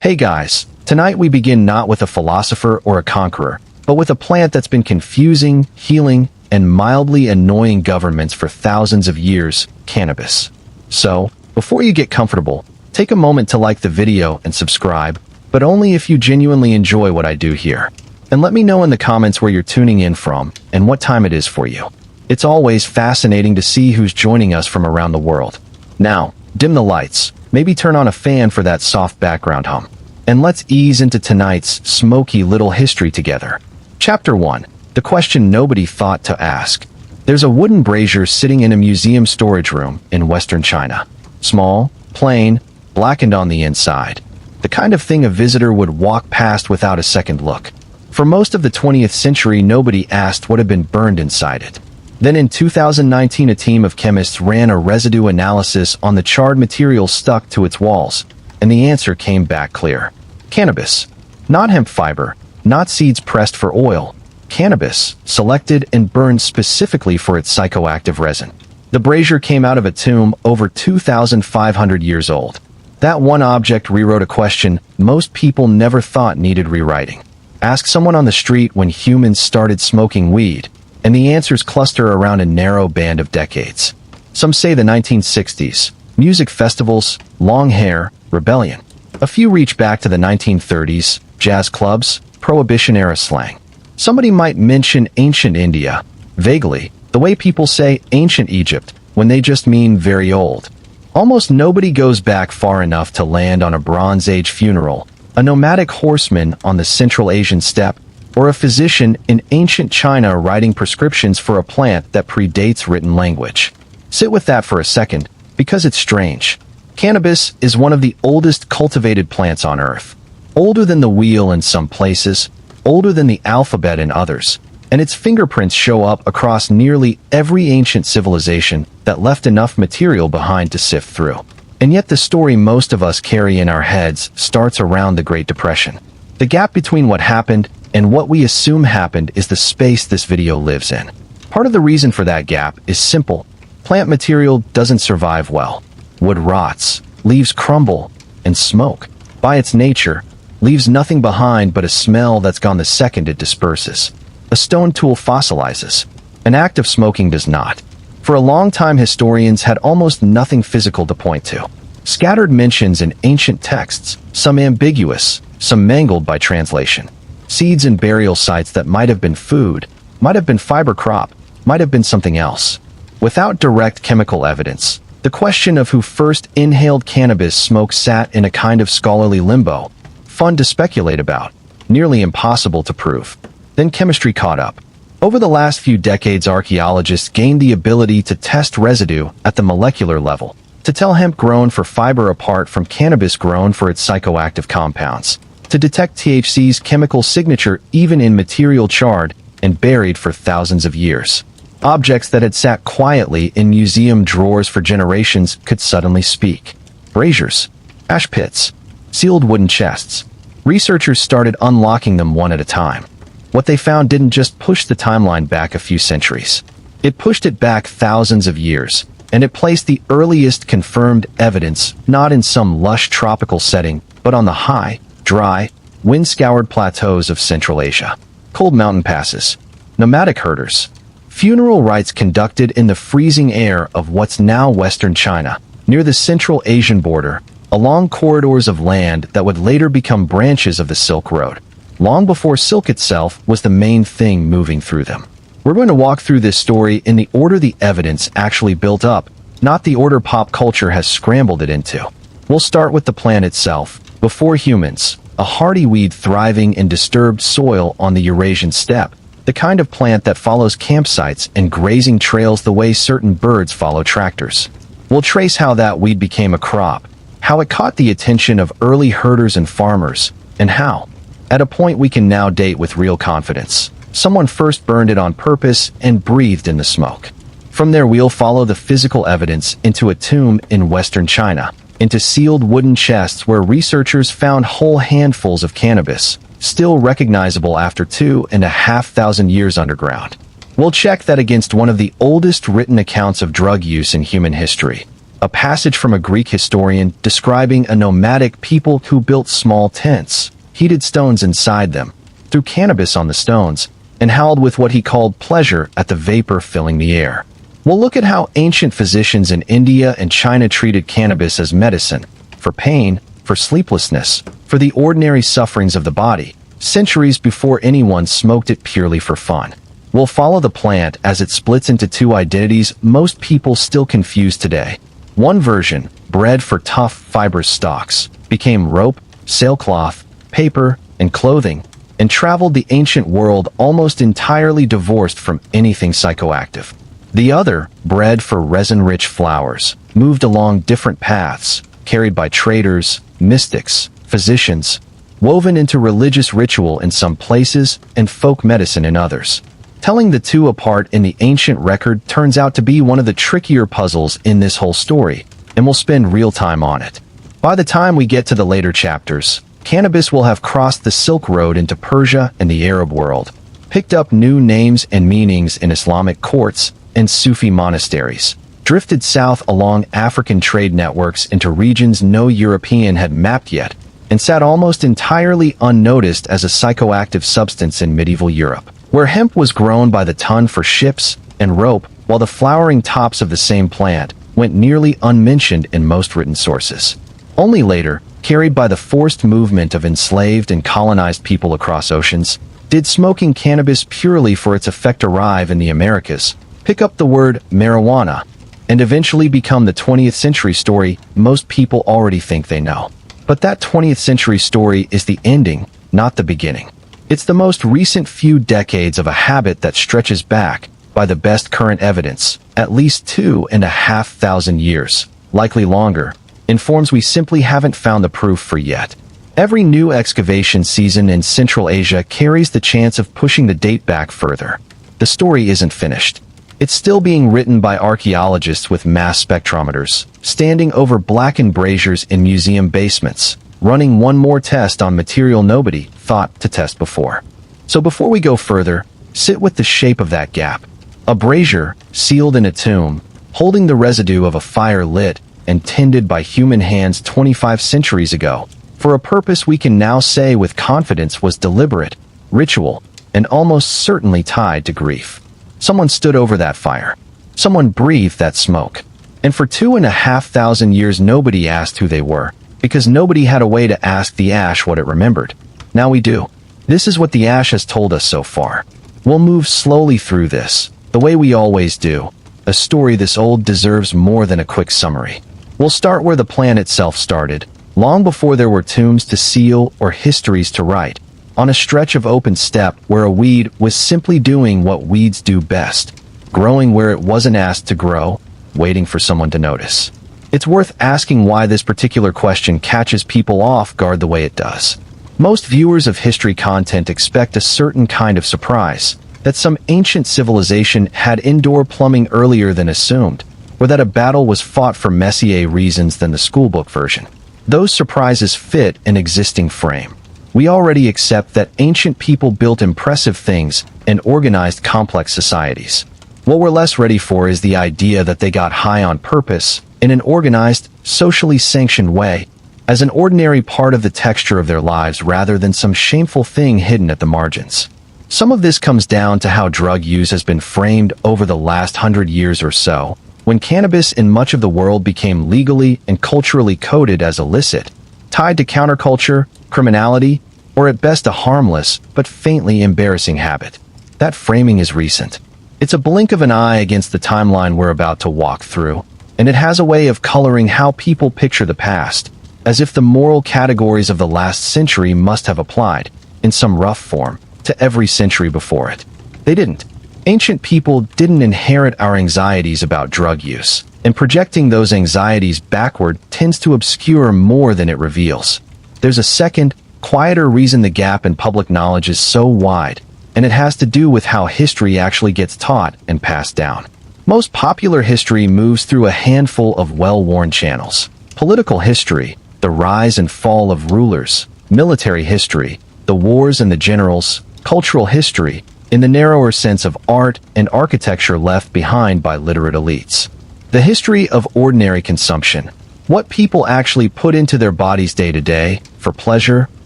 Hey guys, tonight we begin not with a philosopher or a conqueror, but with a plant that's been confusing, healing, and mildly annoying governments for thousands of years, cannabis. So, before you get comfortable, take a moment to like the video and subscribe, but only if you genuinely enjoy what I do here. And let me know in the comments where you're tuning in from and what time it is for you. It's always fascinating to see who's joining us from around the world. Now, dim the lights, maybe turn on a fan for that soft background hum. And let's ease into tonight's smoky little history together. Chapter 1. The question nobody thought to ask. There's a wooden brazier sitting in a museum storage room in western China. Small, plain, blackened on the inside. The kind of thing a visitor would walk past without a second look. For most of the 20th century, nobody asked what had been burned inside it. Then in 2019, a team of chemists ran a residue analysis on the charred material stuck to its walls, and the answer came back clear. Cannabis. Not hemp fiber, not seeds pressed for oil. Cannabis, selected and burned specifically for its psychoactive resin. The brazier came out of a tomb over 2,500 years old. That one object rewrote a question most people never thought needed rewriting. Ask someone on the street when humans started smoking weed, and the answers cluster around a narrow band of decades. Some say the 1960s, music festivals, long hair, rebellion. A few reach back to the 1930s, jazz clubs, Prohibition-era slang. Somebody might mention ancient India, vaguely, the way people say ancient Egypt when they just mean very old. Almost nobody goes back far enough to land on a Bronze Age funeral, a nomadic horseman on the Central Asian steppe, or a physician in ancient China writing prescriptions for a plant that predates written language. Sit with that for a second, because it's strange. Cannabis is one of the oldest cultivated plants on Earth. Older than the wheel in some places, older than the alphabet in others, and its fingerprints show up across nearly every ancient civilization that left enough material behind to sift through. And yet the story most of us carry in our heads starts around the Great Depression. The gap between what happened and what we assume happened is the space this video lives in. Part of the reason for that gap is simple. Plant material doesn't survive well. Wood rots, leaves crumble, and smoke. By its nature, leaves nothing behind but a smell that's gone the second it disperses. A stone tool fossilizes. An act of smoking does not. For a long time, historians had almost nothing physical to point to. Scattered mentions in ancient texts, some ambiguous, some mangled by translation. Seeds and burial sites that might have been food, might have been fiber crop, might have been something else. Without direct chemical evidence, the question of who first inhaled cannabis smoke sat in a kind of scholarly limbo. Fun to speculate about, nearly impossible to prove. Then chemistry caught up. Over the last few decades, archaeologists gained the ability to test residue at the molecular level, to tell hemp grown for fiber apart from cannabis grown for its psychoactive compounds, to detect THC's chemical signature even in material charred and buried for thousands of years. Objects that had sat quietly in museum drawers for generations could suddenly speak. Braziers, ash pits, sealed wooden chests. Researchers started unlocking them one at a time. What they found didn't just push the timeline back a few centuries. It pushed it back thousands of years, and it placed the earliest confirmed evidence not in some lush tropical setting, but on the high, dry, wind-scoured plateaus of Central Asia. Cold mountain passes, nomadic herders, funeral rites conducted in the freezing air of what's now western China, near the Central Asian border, along corridors of land that would later become branches of the Silk Road, long before silk itself was the main thing moving through them. We're going to walk through this story in the order the evidence actually built up, not the order pop culture has scrambled it into. We'll start with the plant itself. Before humans, a hardy weed thriving in disturbed soil on the Eurasian steppe, the kind of plant that follows campsites and grazing trails the way certain birds follow tractors. We'll trace how that weed became a crop, how it caught the attention of early herders and farmers, and how, at a point we can now date with real confidence, someone first burned it on purpose and breathed in the smoke. From there we'll follow the physical evidence into a tomb in western China, into sealed wooden chests where researchers found whole handfuls of cannabis, still recognizable after 2,500 years underground. We'll check that against one of the oldest written accounts of drug use in human history, a passage from a Greek historian describing a nomadic people who built small tents, heated stones inside them, threw cannabis on the stones, and howled with what he called pleasure at the vapor filling the air. We'll look at how ancient physicians in India and China treated cannabis as medicine, for pain, for sleeplessness, for the ordinary sufferings of the body, centuries before anyone smoked it purely for fun. We'll follow the plant as it splits into two identities most people still confuse today. One version, bred for tough, fibrous stalks, became rope, sailcloth, paper, and clothing, and traveled the ancient world almost entirely divorced from anything psychoactive. The other, bred for resin-rich flowers, moved along different paths, carried by traders, mystics, physicians, woven into religious ritual in some places and folk medicine in others. Telling the two apart in the ancient record turns out to be one of the trickier puzzles in this whole story, and we'll spend real time on it. By the time we get to the later chapters, cannabis will have crossed the Silk Road into Persia and the Arab world, picked up new names and meanings in Islamic courts and Sufi monasteries, drifted south along African trade networks into regions no European had mapped yet, and sat almost entirely unnoticed as a psychoactive substance in medieval Europe, where hemp was grown by the ton for ships and rope, while the flowering tops of the same plant went nearly unmentioned in most written sources. Only later, carried by the forced movement of enslaved and colonized people across oceans, did smoking cannabis purely for its effect arrive in the Americas, pick up the word marijuana, and eventually become the 20th century story most people already think they know. But that 20th century story is the ending, not the beginning. It's the most recent few decades of a habit that stretches back, by the best current evidence, at least 2,500 years, likely longer, in forms we simply haven't found the proof for yet. Every new excavation season in Central Asia carries the chance of pushing the date back further. The story isn't finished. It's still being written by archaeologists with mass spectrometers, standing over blackened braziers in museum basements, running one more test on material nobody thought to test before. So before we go further, sit with the shape of that gap. A brazier, sealed in a tomb, holding the residue of a fire lit and tended by human hands 25 centuries ago, for a purpose we can now say with confidence was deliberate, ritual, and almost certainly tied to grief. Someone stood over that fire. Someone breathed that smoke. And for 2,500 years nobody asked who they were, because nobody had a way to ask the ash what it remembered. Now we do. This is what the ash has told us so far. We'll move slowly through this, the way we always do. A story this old deserves more than a quick summary. We'll start where the plant itself started, long before there were tombs to seal or histories to write, on a stretch of open steppe where a weed was simply doing what weeds do best, growing where it wasn't asked to grow, waiting for someone to notice. It's worth asking why this particular question catches people off guard the way it does. Most viewers of history content expect a certain kind of surprise, that some ancient civilization had indoor plumbing earlier than assumed, or that a battle was fought for messier reasons than the schoolbook version. Those surprises fit an existing frame. We already accept that ancient people built impressive things and organized complex societies. What we're less ready for is the idea that they got high on purpose, in an organized, socially sanctioned way, as an ordinary part of the texture of their lives rather than some shameful thing hidden at the margins. Some of this comes down to how drug use has been framed over the last 100 years or so, when cannabis in much of the world became legally and culturally coded as illicit, tied to counterculture, criminality, or at best a harmless but faintly embarrassing habit. That framing is recent. It's a blink of an eye against the timeline we're about to walk through, and it has a way of coloring how people picture the past, as if the moral categories of the last century must have applied, in some rough form, to every century before it. They didn't. Ancient people didn't inherit our anxieties about drug use, and projecting those anxieties backward tends to obscure more than it reveals. There's a second, quieter reason the gap in public knowledge is so wide, and it has to do with how history actually gets taught and passed down. Most popular history moves through a handful of well-worn channels. Political history, the rise and fall of rulers; military history, the wars and the generals; cultural history, in the narrower sense of art and architecture left behind by literate elites. The history of ordinary consumption. What people actually put into their bodies day to day, for pleasure,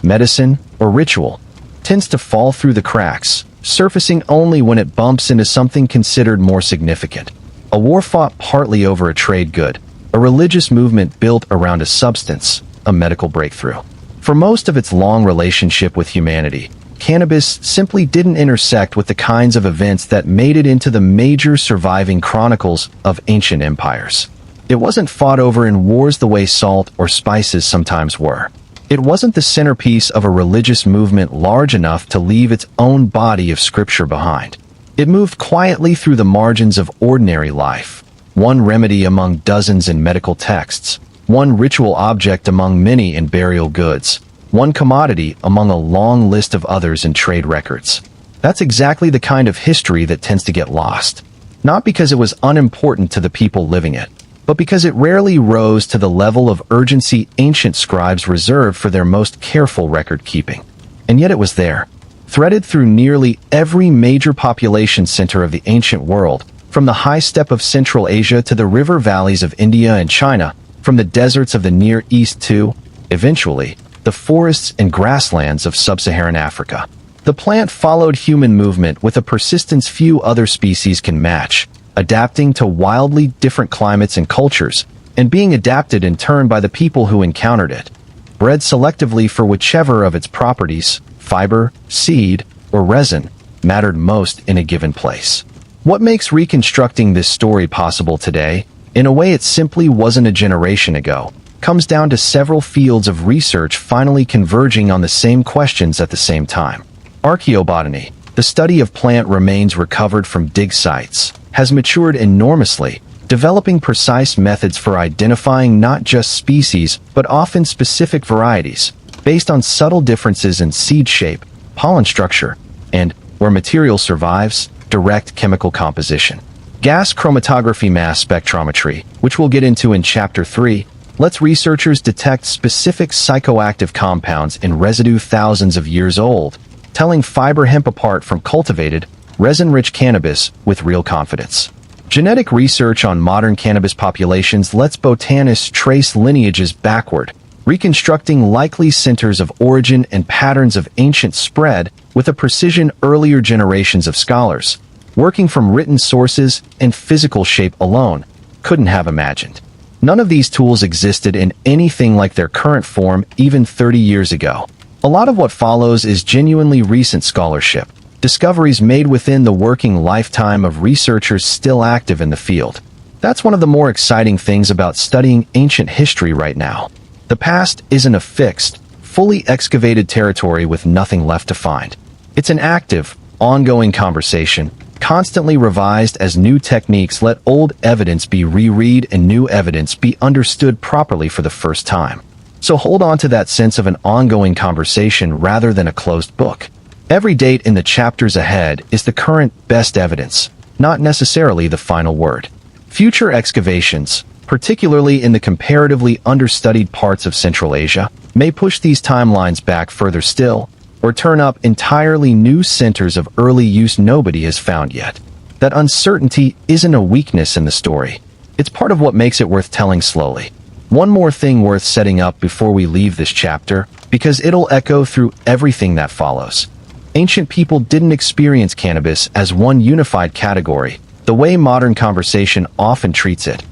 medicine, or ritual, tends to fall through the cracks, surfacing only when it bumps into something considered more significant. A war fought partly over a trade good, a religious movement built around a substance, a medical breakthrough. For most of its long relationship with humanity, cannabis simply didn't intersect with the kinds of events that made it into the major surviving chronicles of ancient empires. It wasn't fought over in wars the way salt or spices sometimes were. It wasn't the centerpiece of a religious movement large enough to leave its own body of scripture behind. It moved quietly through the margins of ordinary life, one remedy among dozens in medical texts, one ritual object among many in burial goods, one commodity among a long list of others in trade records. That's exactly the kind of history that tends to get lost. Not because it was unimportant to the people living it, but because it rarely rose to the level of urgency ancient scribes reserved for their most careful record-keeping. And yet it was there, threaded through nearly every major population center of the ancient world, from the high steppe of Central Asia to the river valleys of India and China, from the deserts of the Near East to, eventually, the forests and grasslands of sub-Saharan Africa. The plant followed human movement with a persistence few other species can match, adapting to wildly different climates and cultures, and being adapted in turn by the people who encountered it. Bred selectively for whichever of its properties, fiber, seed, or resin, mattered most in a given place. What makes reconstructing this story possible today, in a way it simply wasn't a generation ago, comes down to several fields of research finally converging on the same questions at the same time. Archaeobotany, the study of plant remains recovered from dig sites, has matured enormously, developing precise methods for identifying not just species but often specific varieties, based on subtle differences in seed shape, pollen structure, and, where material survives, direct chemical composition. Gas chromatography mass spectrometry, which we'll get into in Chapter 3, lets researchers detect specific psychoactive compounds in residue thousands of years old, telling fiber hemp apart from cultivated, resin-rich cannabis with real confidence. Genetic research on modern cannabis populations lets botanists trace lineages backward, reconstructing likely centers of origin and patterns of ancient spread with a precision earlier generations of scholars, working from written sources and physical shape alone, couldn't have imagined. None of these tools existed in anything like their current form even 30 years ago. A lot of what follows is genuinely recent scholarship, discoveries made within the working lifetime of researchers still active in the field. That's one of the more exciting things about studying ancient history right now. The past isn't a fixed, fully excavated territory with nothing left to find. It's an active, ongoing conversation, constantly revised as new techniques let old evidence be reread and new evidence be understood properly for the first time. So hold on to that sense of an ongoing conversation rather than a closed book. Every date in the chapters ahead is the current best evidence, not necessarily the final word. Future excavations, particularly in the comparatively understudied parts of Central Asia, may push these timelines back further still, or turn up entirely new centers of early use nobody has found yet. That uncertainty isn't a weakness in the story. It's part of what makes it worth telling slowly. One more thing worth setting up before we leave this chapter, because it'll echo through everything that follows. Ancient people didn't experience cannabis as one unified category, the way modern conversation often treats it,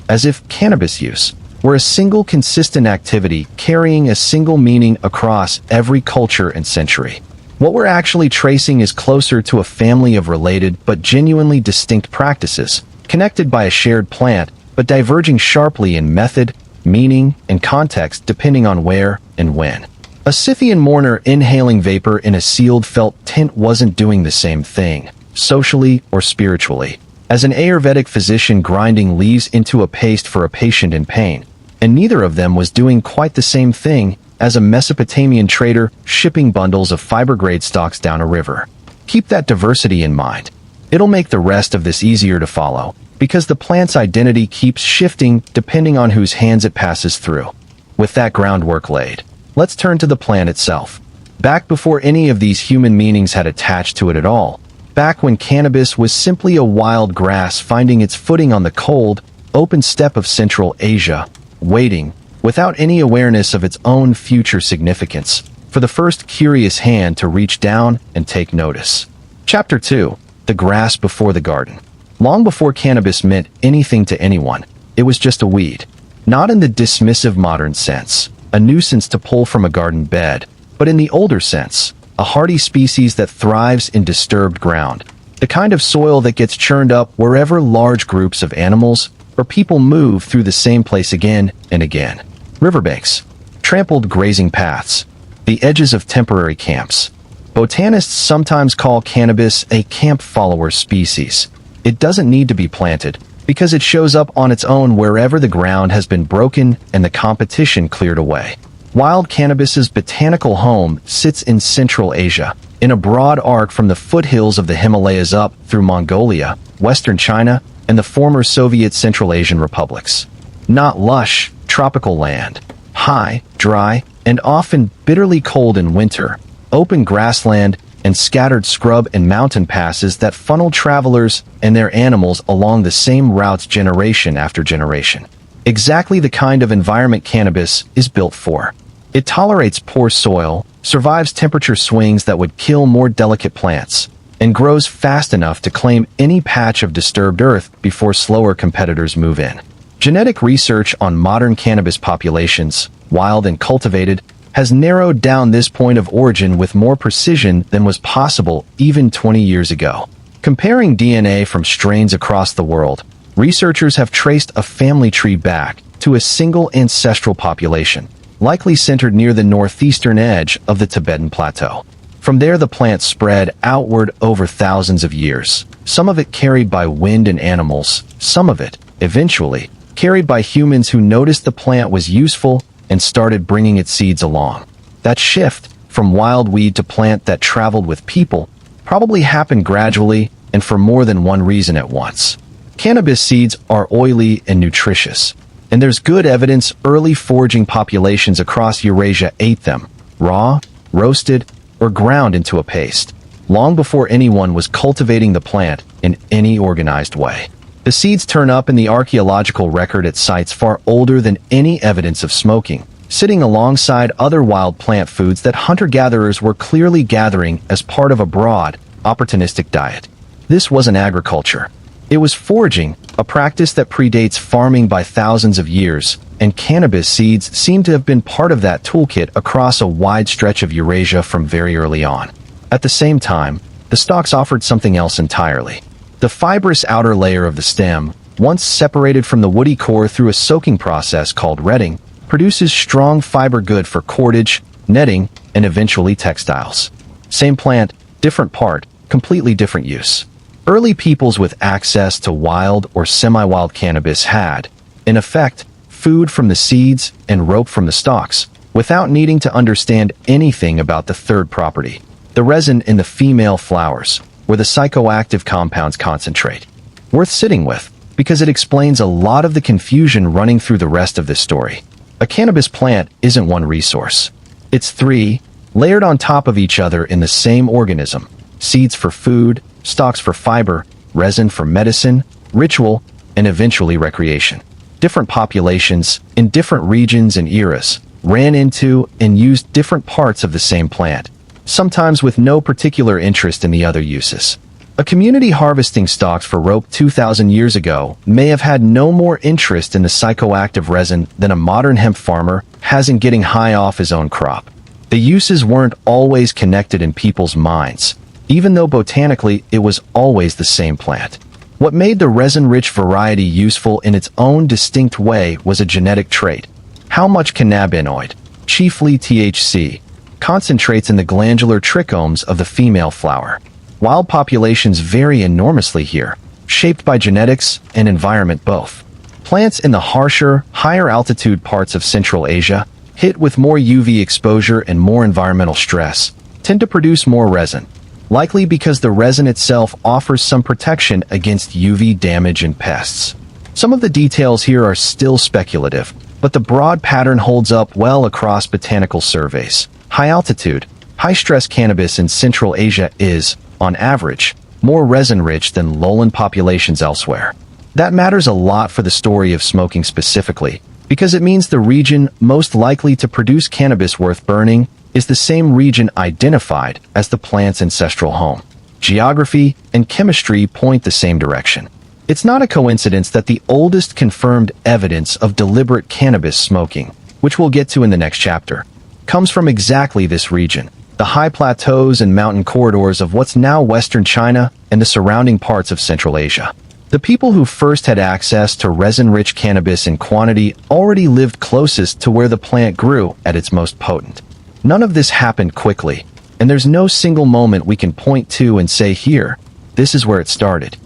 as if cannabis use were a single consistent activity carrying a single meaning across every culture and century. What we're actually tracing is closer to a family of related but genuinely distinct practices, connected by a shared plant, but diverging sharply in method, meaning, and context depending on where and when. A Scythian mourner inhaling vapor in a sealed felt tent wasn't doing the same thing, socially or spiritually, as an Ayurvedic physician grinding leaves into a paste for a patient in pain, and neither of them was doing quite the same thing as a Mesopotamian trader shipping bundles of fiber-grade stalks down a river. Keep that diversity in mind. It'll make the rest of this easier to follow, because the plant's identity keeps shifting depending on whose hands it passes through. With that groundwork laid, let's turn to the plant itself. Back before any of these human meanings had attached to it at all, back when cannabis was simply a wild grass finding its footing on the cold, open steppe of Central Asia, waiting, without any awareness of its own future significance, for the first curious hand to reach down and take notice. Chapter 2. The Grass Before the Garden. Long before cannabis meant anything to anyone, it was just a weed. Not in the dismissive modern sense, a nuisance to pull from a garden bed, but in the older sense, a hardy species that thrives in disturbed ground, the kind of soil that gets churned up wherever large groups of animals or people move through the same place again and again. Riverbanks, trampled grazing paths, the edges of temporary camps. Botanists sometimes call cannabis a camp follower species. It doesn't need to be planted, because it shows up on its own wherever the ground has been broken and the competition cleared away. Wild cannabis's botanical home sits in Central Asia, in a broad arc from the foothills of the Himalayas up through Mongolia, western China, and the former Soviet Central Asian republics. Not lush, tropical land. High, dry, and often bitterly cold in winter. Open grassland and scattered scrub and mountain passes that funnel travelers and their animals along the same routes generation after generation. Exactly the kind of environment cannabis is built for. It tolerates poor soil, survives temperature swings that would kill more delicate plants, and grows fast enough to claim any patch of disturbed earth before slower competitors move in. Genetic research on modern cannabis populations, wild and cultivated, has narrowed down this point of origin with more precision than was possible even 20 years ago. Comparing DNA from strains across the world, researchers have traced a family tree back to a single ancestral population, likely centered near the northeastern edge of the Tibetan Plateau. From there, the plant spread outward over thousands of years, some of it carried by wind and animals, some of it, eventually, carried by humans who noticed the plant was useful and started bringing its seeds along. That shift from wild weed to plant that traveled with people probably happened gradually and for more than one reason at once. Cannabis seeds are oily and nutritious, and there's good evidence early foraging populations across Eurasia ate them, raw, roasted, or ground into a paste, long before anyone was cultivating the plant in any organized way. The seeds turn up in the archaeological record at sites far older than any evidence of smoking, sitting alongside other wild plant foods that hunter-gatherers were clearly gathering as part of a broad, opportunistic diet. This wasn't agriculture. It was foraging, a practice that predates farming by thousands of years, and cannabis seeds seem to have been part of that toolkit across a wide stretch of Eurasia from very early on. At the same time, the stalks offered something else entirely. The fibrous outer layer of the stem, once separated from the woody core through a soaking process called retting, produces strong fiber good for cordage, netting, and eventually textiles. Same plant, different part, completely different use. Early peoples with access to wild or semi-wild cannabis had, in effect, food from the seeds and rope from the stalks, without needing to understand anything about the third property, the resin in the female flowers, where the psychoactive compounds concentrate. Worth sitting with, because it explains a lot of the confusion running through the rest of this story. A cannabis plant isn't one resource. It's three, layered on top of each other in the same organism: seeds for food, stalks for fiber, resin for medicine, ritual, and eventually recreation. Different populations, in different regions and eras, ran into and used different parts of the same plant, sometimes with no particular interest in the other uses. A community harvesting stalks for rope 2,000 years ago may have had no more interest in the psychoactive resin than a modern hemp farmer has in getting high off his own crop. The uses weren't always connected in people's minds, even though botanically it was always the same plant. What made the resin-rich variety useful in its own distinct way was a genetic trait. How much cannabinoid, chiefly THC, concentrates in the glandular trichomes of the female flower. Wild populations vary enormously here, shaped by genetics and environment both. Plants in the harsher, higher altitude parts of Central Asia, hit with more UV exposure and more environmental stress, tend to produce more resin, likely because the resin itself offers some protection against UV damage and pests. Some of the details here are still speculative, but the broad pattern holds up well across botanical surveys. High altitude, high-stress cannabis in Central Asia is, on average, more resin-rich than lowland populations elsewhere. That matters a lot for the story of smoking specifically, because it means the region most likely to produce cannabis worth burning is the same region identified as the plant's ancestral home. Geography and chemistry point the same direction. It's not a coincidence that the oldest confirmed evidence of deliberate cannabis smoking, which we'll get to in the next chapter, comes from exactly this region, the high plateaus and mountain corridors of what's now western China and the surrounding parts of Central Asia. The people who first had access to resin-rich cannabis in quantity already lived closest to where the plant grew at its most potent. None of this happened quickly, and there's no single moment we can point to and say, here, this is where it started.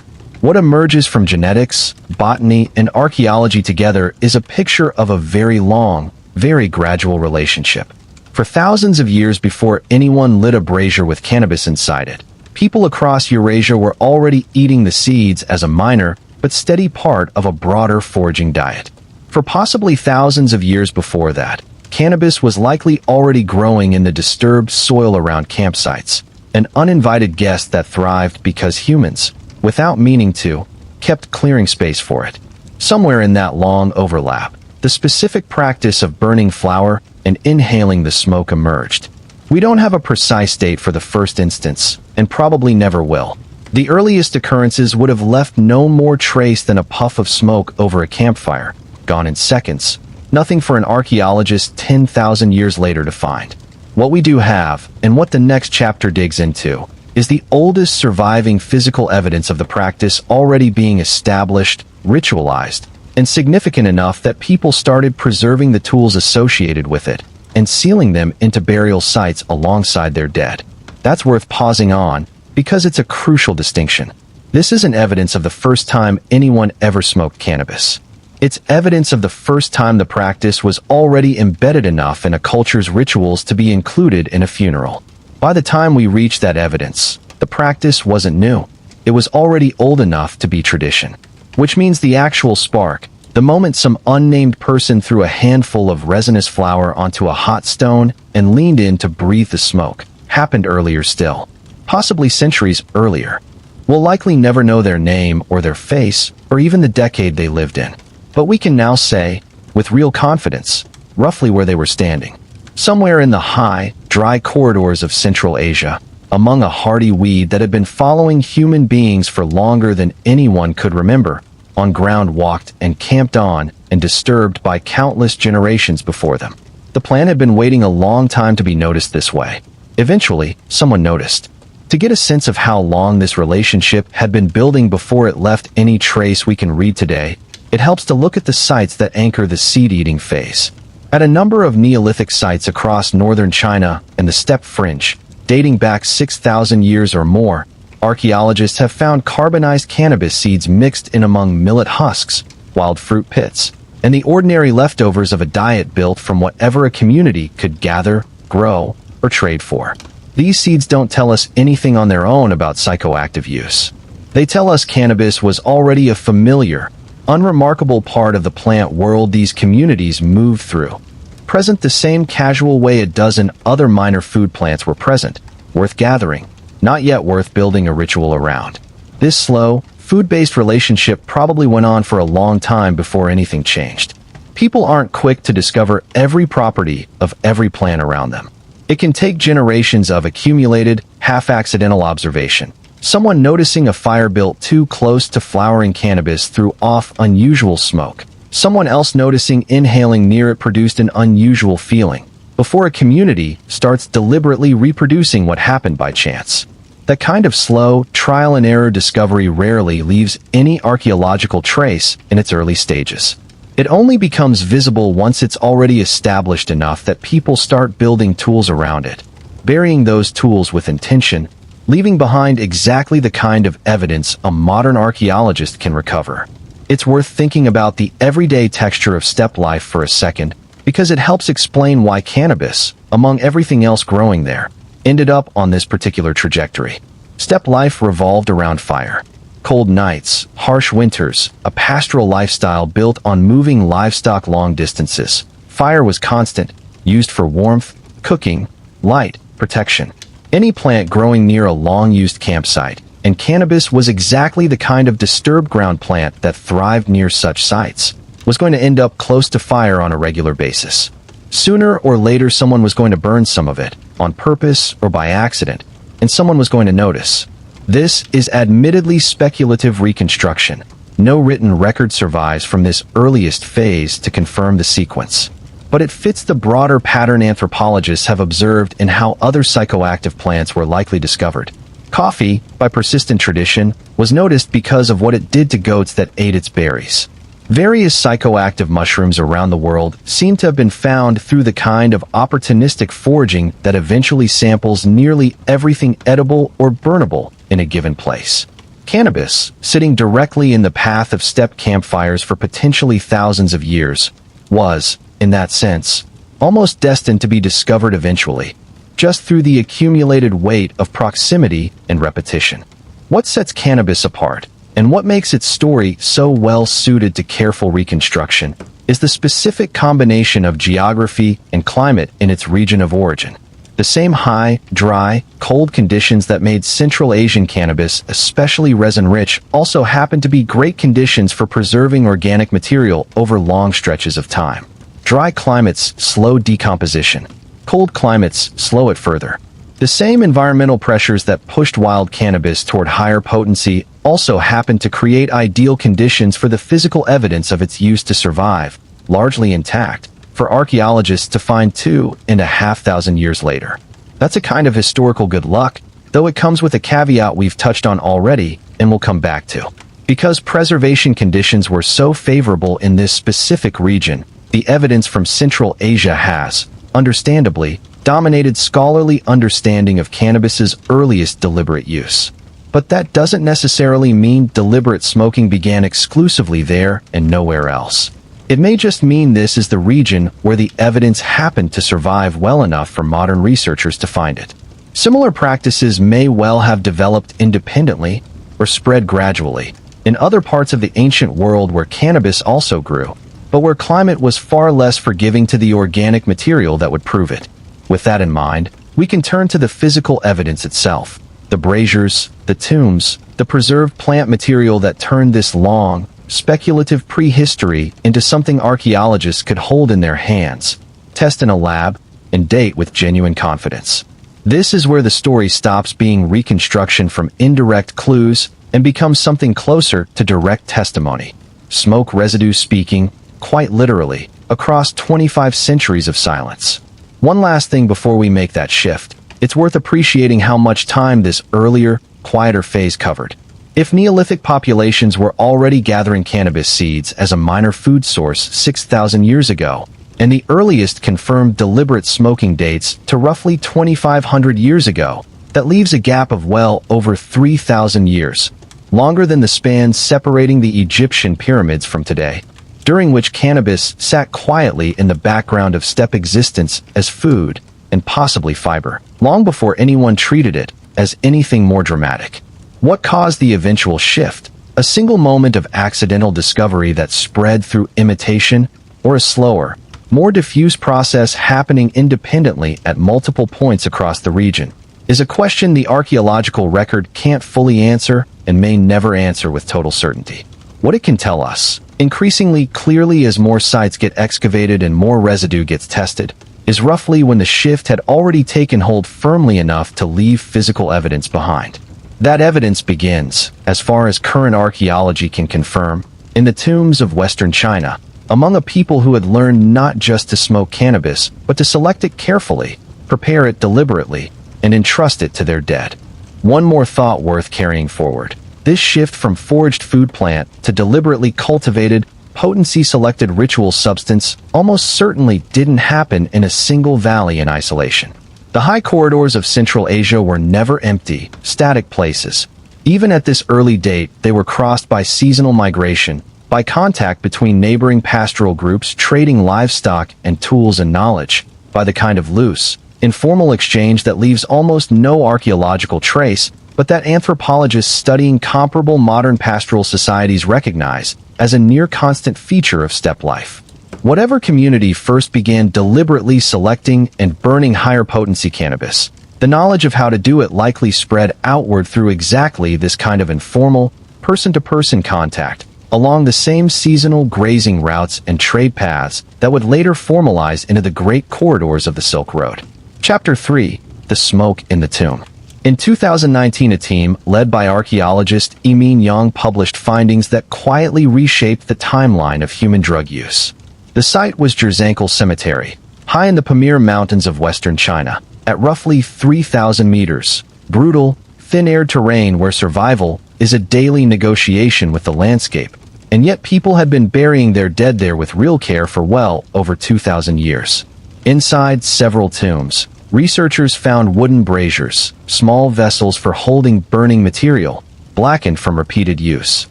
What emerges from genetics, botany, and archaeology together is a picture of a very long, very gradual relationship. For thousands of years before anyone lit a brazier with cannabis inside it, people across Eurasia were already eating the seeds as a minor but steady part of a broader foraging diet. For possibly thousands of years before that, cannabis was likely already growing in the disturbed soil around campsites, an uninvited guest that thrived because humans, without meaning to, kept clearing space for it. Somewhere in that long overlap, the specific practice of burning flower and inhaling the smoke emerged. We don't have a precise date for the first instance, and probably never will. The earliest occurrences would have left no more trace than a puff of smoke over a campfire, gone in seconds, nothing for an archaeologist 10,000 years later to find. What we do have, and what the next chapter digs into, is the oldest surviving physical evidence of the practice already being established, ritualized, and significant enough that people started preserving the tools associated with it and sealing them into burial sites alongside their dead. That's worth pausing on, because it's a crucial distinction. This isn't evidence of the first time anyone ever smoked cannabis. It's evidence of the first time the practice was already embedded enough in a culture's rituals to be included in a funeral. By the time we reach that evidence, the practice wasn't new. It was already old enough to be tradition. Which means the actual spark, the moment some unnamed person threw a handful of resinous flower onto a hot stone and leaned in to breathe the smoke, happened earlier still. Possibly centuries earlier. We'll likely never know their name or their face or even the decade they lived in. But we can now say, with real confidence, roughly where they were standing. Somewhere in the high, dry corridors of Central Asia, among a hardy weed that had been following human beings for longer than anyone could remember, on ground walked and camped on and disturbed by countless generations before them. The plant had been waiting a long time to be noticed this way. Eventually, someone noticed. To get a sense of how long this relationship had been building before it left any trace we can read today, it helps to look at the sites that anchor the seed-eating phase. At a number of Neolithic sites across northern China and the steppe fringe, dating back 6,000 years or more, archaeologists have found carbonized cannabis seeds mixed in among millet husks, wild fruit pits, and the ordinary leftovers of a diet built from whatever a community could gather, grow, or trade for. These seeds don't tell us anything on their own about psychoactive use. They tell us cannabis was already a familiar, unremarkable part of the plant world these communities moved through. Present the same casual way a dozen other minor food plants were present, worth gathering, not yet worth building a ritual around. This slow, food-based relationship probably went on for a long time before anything changed. People aren't quick to discover every property of every plant around them. It can take generations of accumulated, half-accidental observation. Someone noticing a fire built too close to flowering cannabis threw off unusual smoke. Someone else noticing inhaling near it produced an unusual feeling, before a community starts deliberately reproducing what happened by chance. That kind of slow, trial-and-error discovery rarely leaves any archaeological trace in its early stages. It only becomes visible once it's already established enough that people start building tools around it, burying those tools with intention, leaving behind exactly the kind of evidence a modern archaeologist can recover. It's worth thinking about the everyday texture of steppe life for a second, because it helps explain why cannabis, among everything else growing there, ended up on this particular trajectory. Steppe life revolved around fire. Cold nights, harsh winters, a pastoral lifestyle built on moving livestock long distances. Fire was constant, used for warmth, cooking, light, protection. Any plant growing near a long-used campsite, and cannabis was exactly the kind of disturbed ground plant that thrived near such sites, was going to end up close to fire on a regular basis. Sooner or later someone was going to burn some of it, on purpose or by accident, and someone was going to notice. This is admittedly speculative reconstruction. No written record survives from this earliest phase to confirm the sequence. But it fits the broader pattern anthropologists have observed in how other psychoactive plants were likely discovered. Coffee, by persistent tradition, was noticed because of what it did to goats that ate its berries. Various psychoactive mushrooms around the world seem to have been found through the kind of opportunistic foraging that eventually samples nearly everything edible or burnable in a given place. Cannabis, sitting directly in the path of steppe campfires for potentially thousands of years, was, in that sense, almost destined to be discovered eventually, just through the accumulated weight of proximity and repetition. What sets cannabis apart, and what makes its story so well suited to careful reconstruction, is the specific combination of geography and climate in its region of origin. The same high, dry, cold conditions that made Central Asian cannabis especially resin-rich also happen to be great conditions for preserving organic material over long stretches of time. Dry climates slow decomposition. Cold climates slow it further. The same environmental pressures that pushed wild cannabis toward higher potency also happen to create ideal conditions for the physical evidence of its use to survive, largely intact, for archaeologists to find 2,500 years later. That's a kind of historical good luck, though it comes with a caveat we've touched on already and will come back to. Because preservation conditions were so favorable in this specific region, the evidence from Central Asia has, understandably, dominated scholarly understanding of cannabis's earliest deliberate use. But that doesn't necessarily mean deliberate smoking began exclusively there and nowhere else. It may just mean this is the region where the evidence happened to survive well enough for modern researchers to find it. Similar practices may well have developed independently or spread gradually in other parts of the ancient world where cannabis also grew, but where climate was far less forgiving to the organic material that would prove it. With that in mind, we can turn to the physical evidence itself. The braziers, the tombs, the preserved plant material that turned this long, speculative prehistory into something archaeologists could hold in their hands, test in a lab, and date with genuine confidence. This is where the story stops being reconstruction from indirect clues and becomes something closer to direct testimony. Smoke residue speaking, quite literally, across 25 centuries of silence. One last thing before we make that shift. It's worth appreciating how much time this earlier, quieter phase covered. If Neolithic populations were already gathering cannabis seeds as a minor food source 6,000 years ago, and the earliest confirmed deliberate smoking dates to roughly 2,500 years ago, that leaves a gap of well over 3,000 years, longer than the span separating the Egyptian pyramids from today, during which cannabis sat quietly in the background of steppe existence as food and possibly fiber, long before anyone treated it as anything more dramatic. What caused the eventual shift? A single moment of accidental discovery that spread through imitation, or a slower, more diffuse process happening independently at multiple points across the region, is a question the archaeological record can't fully answer and may never answer with total certainty. What it can tell us, increasingly clearly as more sites get excavated and more residue gets tested, is roughly when the shift had already taken hold firmly enough to leave physical evidence behind. That evidence begins, as far as current archaeology can confirm, in the tombs of Western China, among a people who had learned not just to smoke cannabis, but to select it carefully, prepare it deliberately, and entrust it to their dead. One more thought worth carrying forward. This shift from foraged food plant to deliberately cultivated, potency-selected ritual substance almost certainly didn't happen in a single valley in isolation. The high corridors of Central Asia were never empty, static places. Even at this early date, they were crossed by seasonal migration, by contact between neighboring pastoral groups trading livestock and tools and knowledge, by the kind of loose, informal exchange that leaves almost no archaeological trace, but that anthropologists studying comparable modern pastoral societies recognize as a near-constant feature of steppe life. Whatever community first began deliberately selecting and burning higher potency cannabis, The knowledge of how to do it likely spread outward through exactly this kind of informal, person-to-person contact, along the same seasonal grazing routes and trade paths that would later formalize into the great corridors of the Silk Road. Chapter 3. The Smoke in the Tomb. In 2019, a team led by archaeologist Emin Yang published findings that quietly reshaped the timeline of human drug use. The site was Jirzankal Cemetery, high in the Pamir Mountains of western China, at roughly 3,000 meters. Brutal, thin-air terrain where survival is a daily negotiation with the landscape, and yet people had been burying their dead there with real care for well over 2,000 years. Inside several tombs, researchers found wooden braziers, small vessels for holding burning material, blackened from repeated use.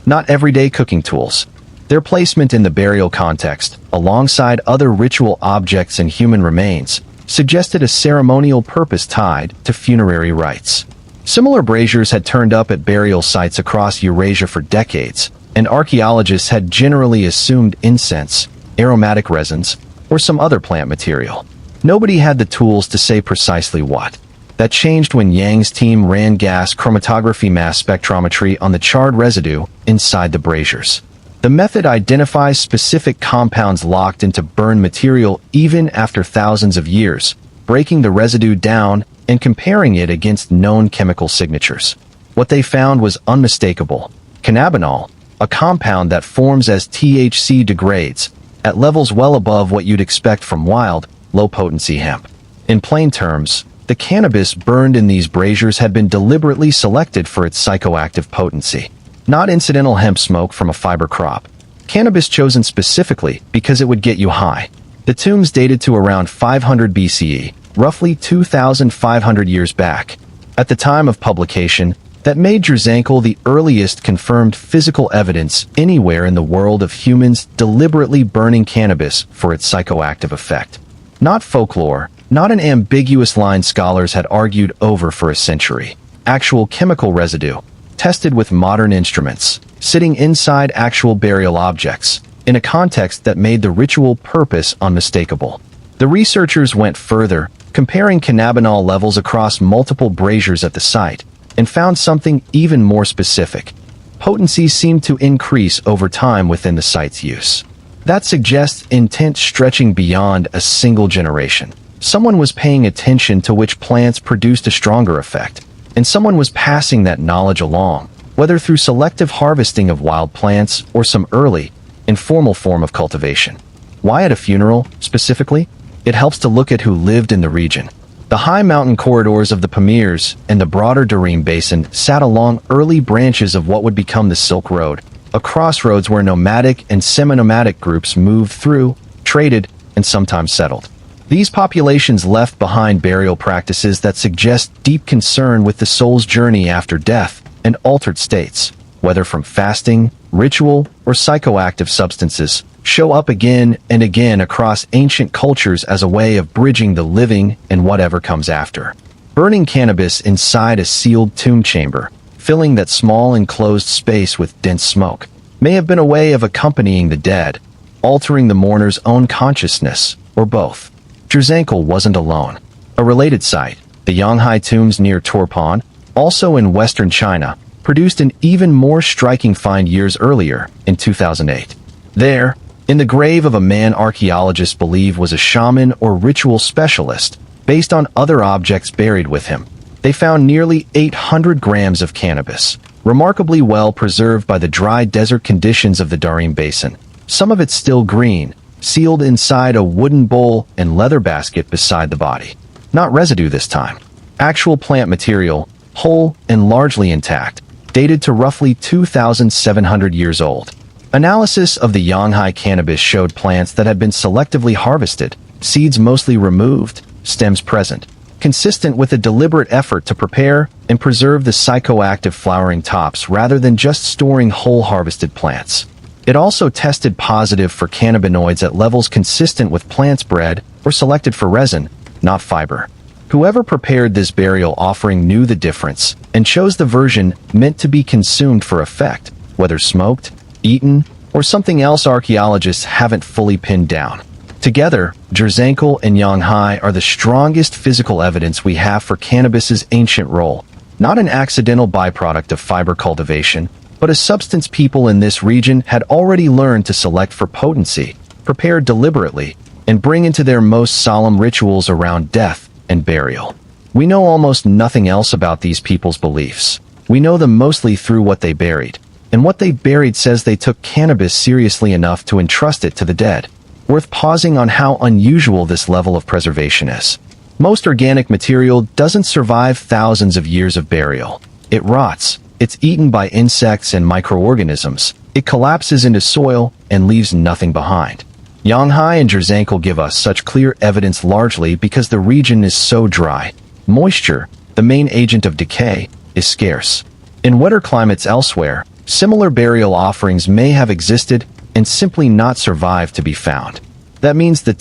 Not everyday cooking tools. Their placement in the burial context, alongside other ritual objects and human remains, suggested a ceremonial purpose tied to funerary rites. Similar braziers had turned up at burial sites across Eurasia for decades, and archaeologists had generally assumed incense, aromatic resins, or some other plant material. Nobody had the tools to say precisely what. That changed when Yang's team ran gas chromatography mass spectrometry on the charred residue inside the braziers. The method identifies specific compounds locked into burned material even after thousands of years, breaking the residue down and comparing it against known chemical signatures. What they found was unmistakable. Cannabinol, a compound that forms as THC degrades, at levels well above what you'd expect from wild, low-potency hemp. In plain terms, the cannabis burned in these braziers had been deliberately selected for its psychoactive potency. Not incidental hemp smoke from a fiber crop. Cannabis chosen specifically because it would get you high. The tombs dated to around 500 BCE, roughly 2,500 years back. At the time of publication, that made Jirzankal the earliest confirmed physical evidence anywhere in the world of humans deliberately burning cannabis for its psychoactive effect. Not folklore, not an ambiguous line scholars had argued over for a century. Actual chemical residue, tested with modern instruments, sitting inside actual burial objects, in a context that made the ritual purpose unmistakable. The researchers went further, comparing cannabinol levels across multiple braziers at the site, and found something even more specific. Potency seemed to increase over time within the site's use. That suggests intent stretching beyond a single generation. Someone was paying attention to which plants produced a stronger effect, and someone was passing that knowledge along, whether through selective harvesting of wild plants or some early, informal form of cultivation. Why at a funeral, specifically? It helps to look at who lived in the region. The high mountain corridors of the Pamirs and the broader Darim Basin sat along early branches of what would become the Silk Road, a crossroads where nomadic and semi-nomadic groups moved through, traded, and sometimes settled. These populations left behind burial practices that suggest deep concern with the soul's journey after death and altered states, whether from fasting, ritual, or psychoactive substances, show up again and again across ancient cultures as a way of bridging the living and whatever comes after. Burning cannabis inside a sealed tomb chamber, filling that small enclosed space with dense smoke, may have been a way of accompanying the dead, altering the mourner's own consciousness, or both. Jirzankal wasn't alone. A related site, the Yanghai tombs near Turpan, also in western China, produced an even more striking find years earlier, in 2008. There, in the grave of a man archaeologists believe was a shaman or ritual specialist, based on other objects buried with him, they found nearly 800 grams of cannabis, remarkably well preserved by the dry desert conditions of the Darim Basin, some of it still green, sealed inside a wooden bowl and leather basket beside the body. Not residue this time. Actual plant material, whole and largely intact, dated to roughly 2,700 years old. Analysis of the Yanghai cannabis showed plants that had been selectively harvested, seeds mostly removed, stems present, consistent with a deliberate effort to prepare and preserve the psychoactive flowering tops rather than just storing whole harvested plants. It also tested positive for cannabinoids at levels consistent with plants bred or selected for resin, not fiber. Whoever prepared this burial offering knew the difference and chose the version meant to be consumed for effect, whether smoked, eaten, or something else archaeologists haven't fully pinned down. Together, Jirzankal and Yanghai are the strongest physical evidence we have for cannabis's ancient role, not an accidental byproduct of fiber cultivation, but a substance people in this region had already learned to select for potency, prepare deliberately, and bring into their most solemn rituals around death and burial. We know almost nothing else about these people's beliefs. We know them mostly through what they buried, and what they buried says they took cannabis seriously enough to entrust it to the dead. Worth pausing on how unusual this level of preservation is. Most organic material doesn't survive thousands of years of burial. It rots, it's eaten by insects and microorganisms, it collapses into soil and leaves nothing behind. Yanghai and Jirzankal give us such clear evidence largely because the region is so dry. Moisture, the main agent of decay, is scarce. In wetter climates elsewhere, similar burial offerings may have existed and simply not survived to be found. That means the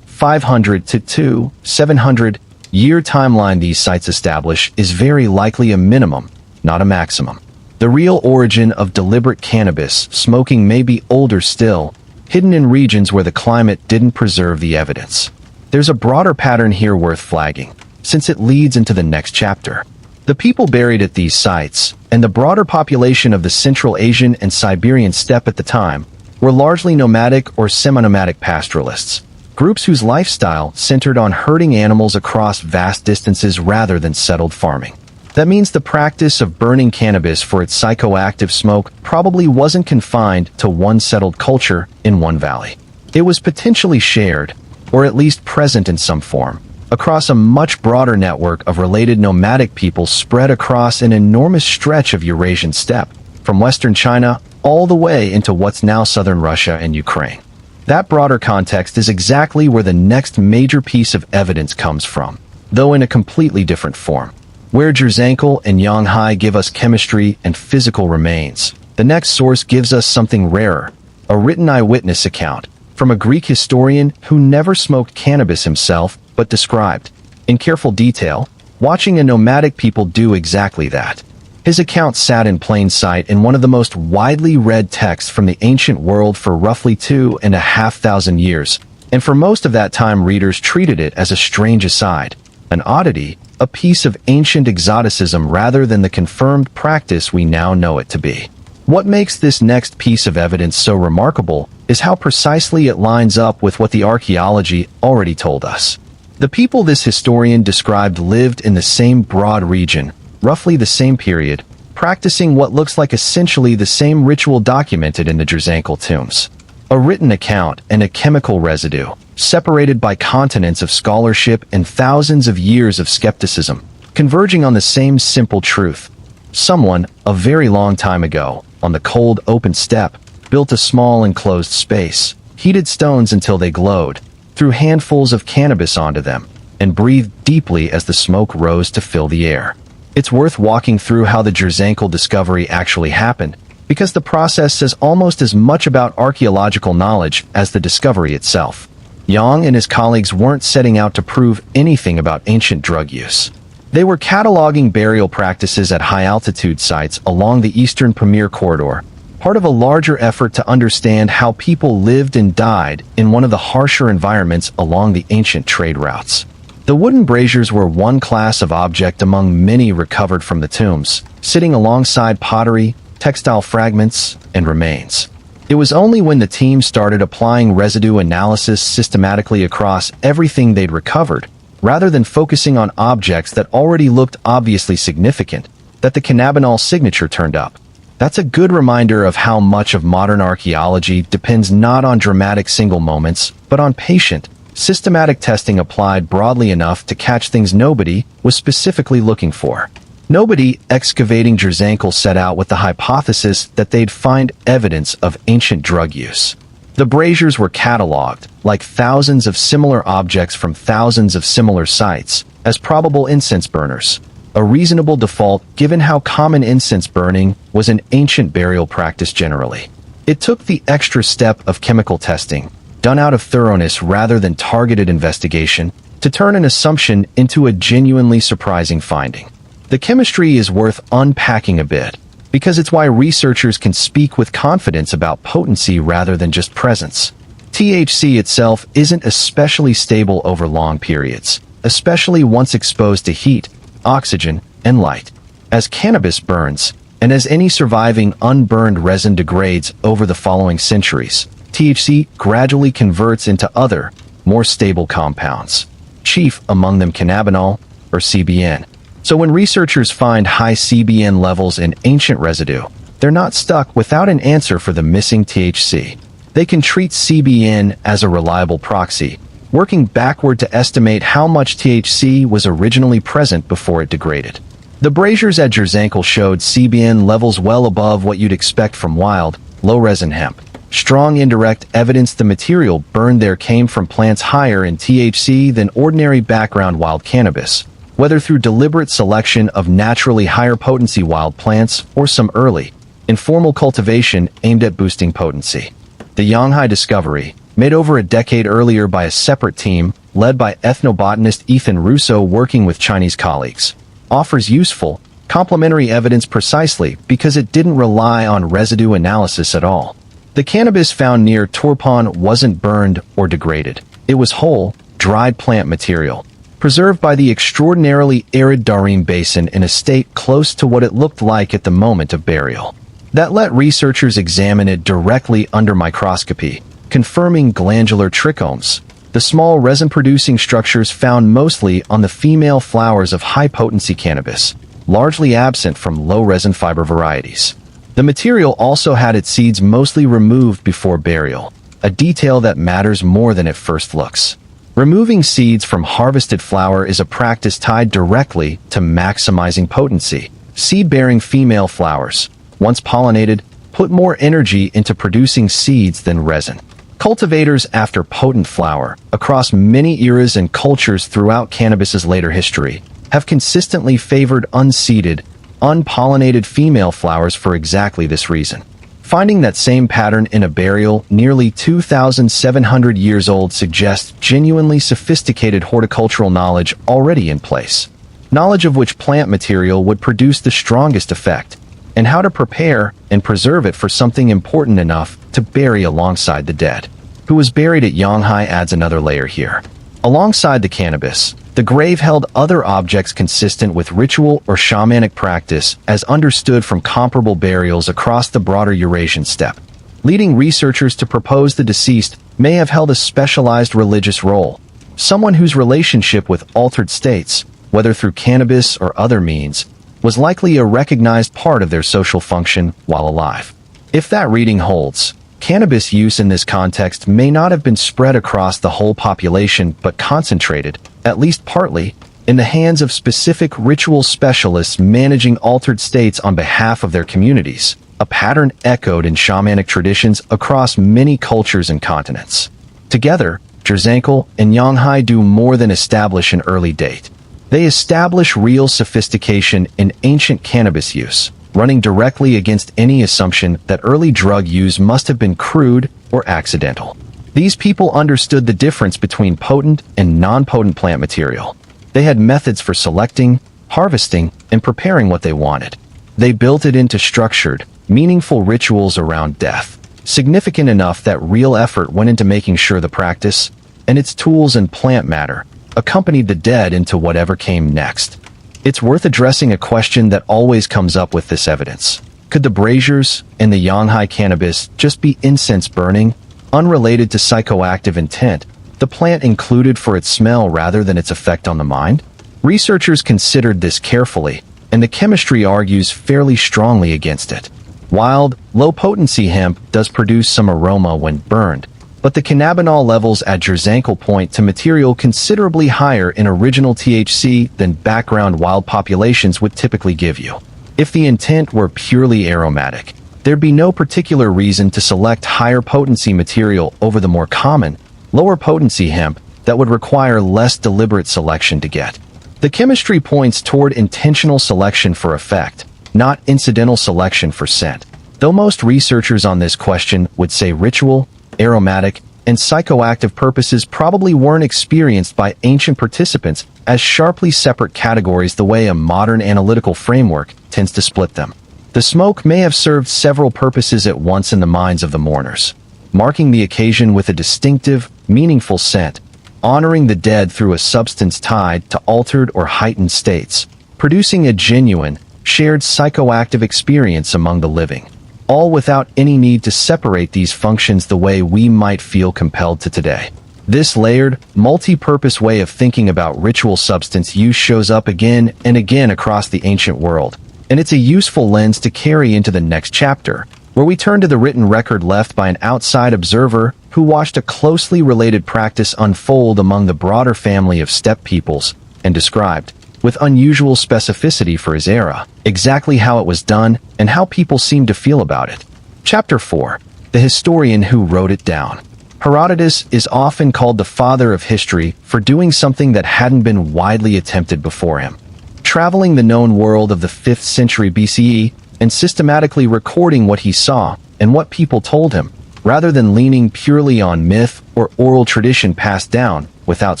500 to 700 year timeline these sites establish is very likely a minimum, not a maximum. The real origin of deliberate cannabis smoking may be older still, hidden in regions where the climate didn't preserve the evidence. There's a broader pattern here worth flagging, since it leads into the next chapter. The people buried at these sites, and the broader population of the Central Asian and Siberian steppe at the time, were largely nomadic or semi-nomadic pastoralists, groups whose lifestyle centered on herding animals across vast distances rather than settled farming. That means the practice of burning cannabis for its psychoactive smoke probably wasn't confined to one settled culture in one valley. It was potentially shared, or at least present in some form, across a much broader network of related nomadic peoples spread across an enormous stretch of Eurasian steppe, from western China all the way into what's now southern Russia and Ukraine. That broader context is exactly where the next major piece of evidence comes from, though in a completely different form. Where Jirzankal and Yanghai give us chemistry and physical remains, the next source gives us something rarer, a written eyewitness account, from a Greek historian who never smoked cannabis himself, but described, in careful detail, watching a nomadic people do exactly that. His account sat in plain sight in one of the most widely read texts from the ancient world for roughly 2,500 years, and for most of that time readers treated it as a strange aside, an oddity, a piece of ancient exoticism rather than the confirmed practice we now know it to be. What makes this next piece of evidence so remarkable is how precisely it lines up with what the archaeology already told us. The people this historian described lived in the same broad region, roughly the same period, practicing what looks like essentially the same ritual documented in the Jirzankal tombs. A written account and a chemical residue, separated by continents of scholarship and thousands of years of skepticism, converging on the same simple truth. Someone, a very long time ago, on the cold open steppe, built a small enclosed space, heated stones until they glowed, threw handfuls of cannabis onto them, and breathed deeply as the smoke rose to fill the air. It's worth walking through how the Jirzankal discovery actually happened, because the process says almost as much about archaeological knowledge as the discovery itself. Yang and his colleagues weren't setting out to prove anything about ancient drug use. They were cataloging burial practices at high-altitude sites along the eastern Pamir corridor, part of a larger effort to understand how people lived and died in one of the harsher environments along the ancient trade routes. The wooden braziers were one class of object among many recovered from the tombs, sitting alongside pottery, textile fragments, and remains. It was only when the team started applying residue analysis systematically across everything they'd recovered, rather than focusing on objects that already looked obviously significant, that the cannabinol signature turned up. That's a good reminder of how much of modern archaeology depends not on dramatic single moments, but on patient, systematic testing applied broadly enough to catch things nobody was specifically looking for. Nobody excavating Jirzankal set out with the hypothesis that they'd find evidence of ancient drug use. The braziers were cataloged, like thousands of similar objects from thousands of similar sites, as probable incense burners. A reasonable default given how common incense burning was an ancient burial practice generally. It took the extra step of chemical testing, done out of thoroughness rather than targeted investigation, to turn an assumption into a genuinely surprising finding. The chemistry is worth unpacking a bit, because it's why researchers can speak with confidence about potency rather than just presence. THC itself isn't especially stable over long periods, especially once exposed to heat, oxygen, and light. As cannabis burns, and as any surviving unburned resin degrades over the following centuries, THC gradually converts into other, more stable compounds, chief among them cannabinol, or CBN. So when researchers find high CBN levels in ancient residue, they're not stuck without an answer for the missing THC. They can treat CBN as a reliable proxy, working backward to estimate how much THC was originally present before it degraded. The braziers at Jirzankal showed CBN levels well above what you'd expect from wild, low-resin hemp. Strong indirect evidence the material burned there came from plants higher in THC than ordinary background wild cannabis, whether through deliberate selection of naturally higher potency wild plants or some early, informal cultivation aimed at boosting potency. The Yanghai discovery, made over a decade earlier by a separate team led by ethnobotanist Ethan Russo working with Chinese colleagues, offers useful, complementary evidence precisely because it didn't rely on residue analysis at all. The cannabis found near Torpon wasn't burned or degraded. It was whole, dried plant material, preserved by the extraordinarily arid Darim Basin in a state close to what it looked like at the moment of burial. That let researchers examine it directly under microscopy, confirming glandular trichomes, the small resin-producing structures found mostly on the female flowers of high-potency cannabis, largely absent from low-resin fiber varieties. The material also had its seeds mostly removed before burial, a detail that matters more than it first looks. Removing seeds from harvested flower is a practice tied directly to maximizing potency. Seed-bearing female flowers, once pollinated, put more energy into producing seeds than resin. Cultivators after potent flower, across many eras and cultures throughout cannabis's later history, have consistently favored unseeded, unpollinated female flowers for exactly this reason. Finding that same pattern in a burial nearly 2,700 years old suggests genuinely sophisticated horticultural knowledge already in place, knowledge of which plant material would produce the strongest effect, and how to prepare and preserve it for something important enough to bury alongside the dead. Who was buried at Yanghai adds another layer here. Alongside the cannabis, the grave held other objects consistent with ritual or shamanic practice as understood from comparable burials across the broader Eurasian steppe, leading researchers to propose the deceased may have held a specialized religious role, someone whose relationship with altered states, whether through cannabis or other means, was likely a recognized part of their social function while alive. If that reading holds, cannabis use in this context may not have been spread across the whole population but concentrated, at least partly, in the hands of specific ritual specialists managing altered states on behalf of their communities, a pattern echoed in shamanic traditions across many cultures and continents. Together, Jirzankal and Yanghai do more than establish an early date. They establish real sophistication in ancient cannabis use, running directly against any assumption that early drug use must have been crude or accidental. These people understood the difference between potent and non-potent plant material. They had methods for selecting, harvesting, and preparing what they wanted. They built it into structured, meaningful rituals around death, significant enough that real effort went into making sure the practice, and its tools and plant matter, accompanied the dead into whatever came next. It's worth addressing a question that always comes up with this evidence. Could the braziers and the Yanghai cannabis just be incense burning, unrelated to psychoactive intent, the plant included for its smell rather than its effect on the mind? Researchers considered this carefully, and the chemistry argues fairly strongly against it. Wild, low-potency hemp does produce some aroma when burned, but the cannabinol levels at Jirzankal point to material considerably higher in original THC than background wild populations would typically give you. If the intent were purely aromatic, there'd be no particular reason to select higher potency material over the more common, lower potency hemp that would require less deliberate selection to get. The chemistry points toward intentional selection for effect, not incidental selection for scent, though most researchers on this question would say ritual, aromatic, and psychoactive purposes probably weren't experienced by ancient participants as sharply separate categories the way a modern analytical framework tends to split them. The smoke may have served several purposes at once in the minds of the mourners. marking the occasion with a distinctive, meaningful scent, honoring the dead through a substance tied to altered or heightened states, producing a genuine, shared psychoactive experience among the living, all without any need to separate these functions the way we might feel compelled to today. This layered, multi-purpose way of thinking about ritual substance use shows up again and again across the ancient world, and it's a useful lens to carry into the next chapter, where we turn to the written record left by an outside observer who watched a closely related practice unfold among the broader family of steppe peoples, and described, with unusual specificity for his era, exactly how it was done and how people seemed to feel about it. Chapter 4. The historian who wrote it down. Herodotus is often called the father of history for doing something that hadn't been widely attempted before him. Traveling the known world of the 5th century BCE and systematically recording what he saw and what people told him, rather than leaning purely on myth or oral tradition passed down without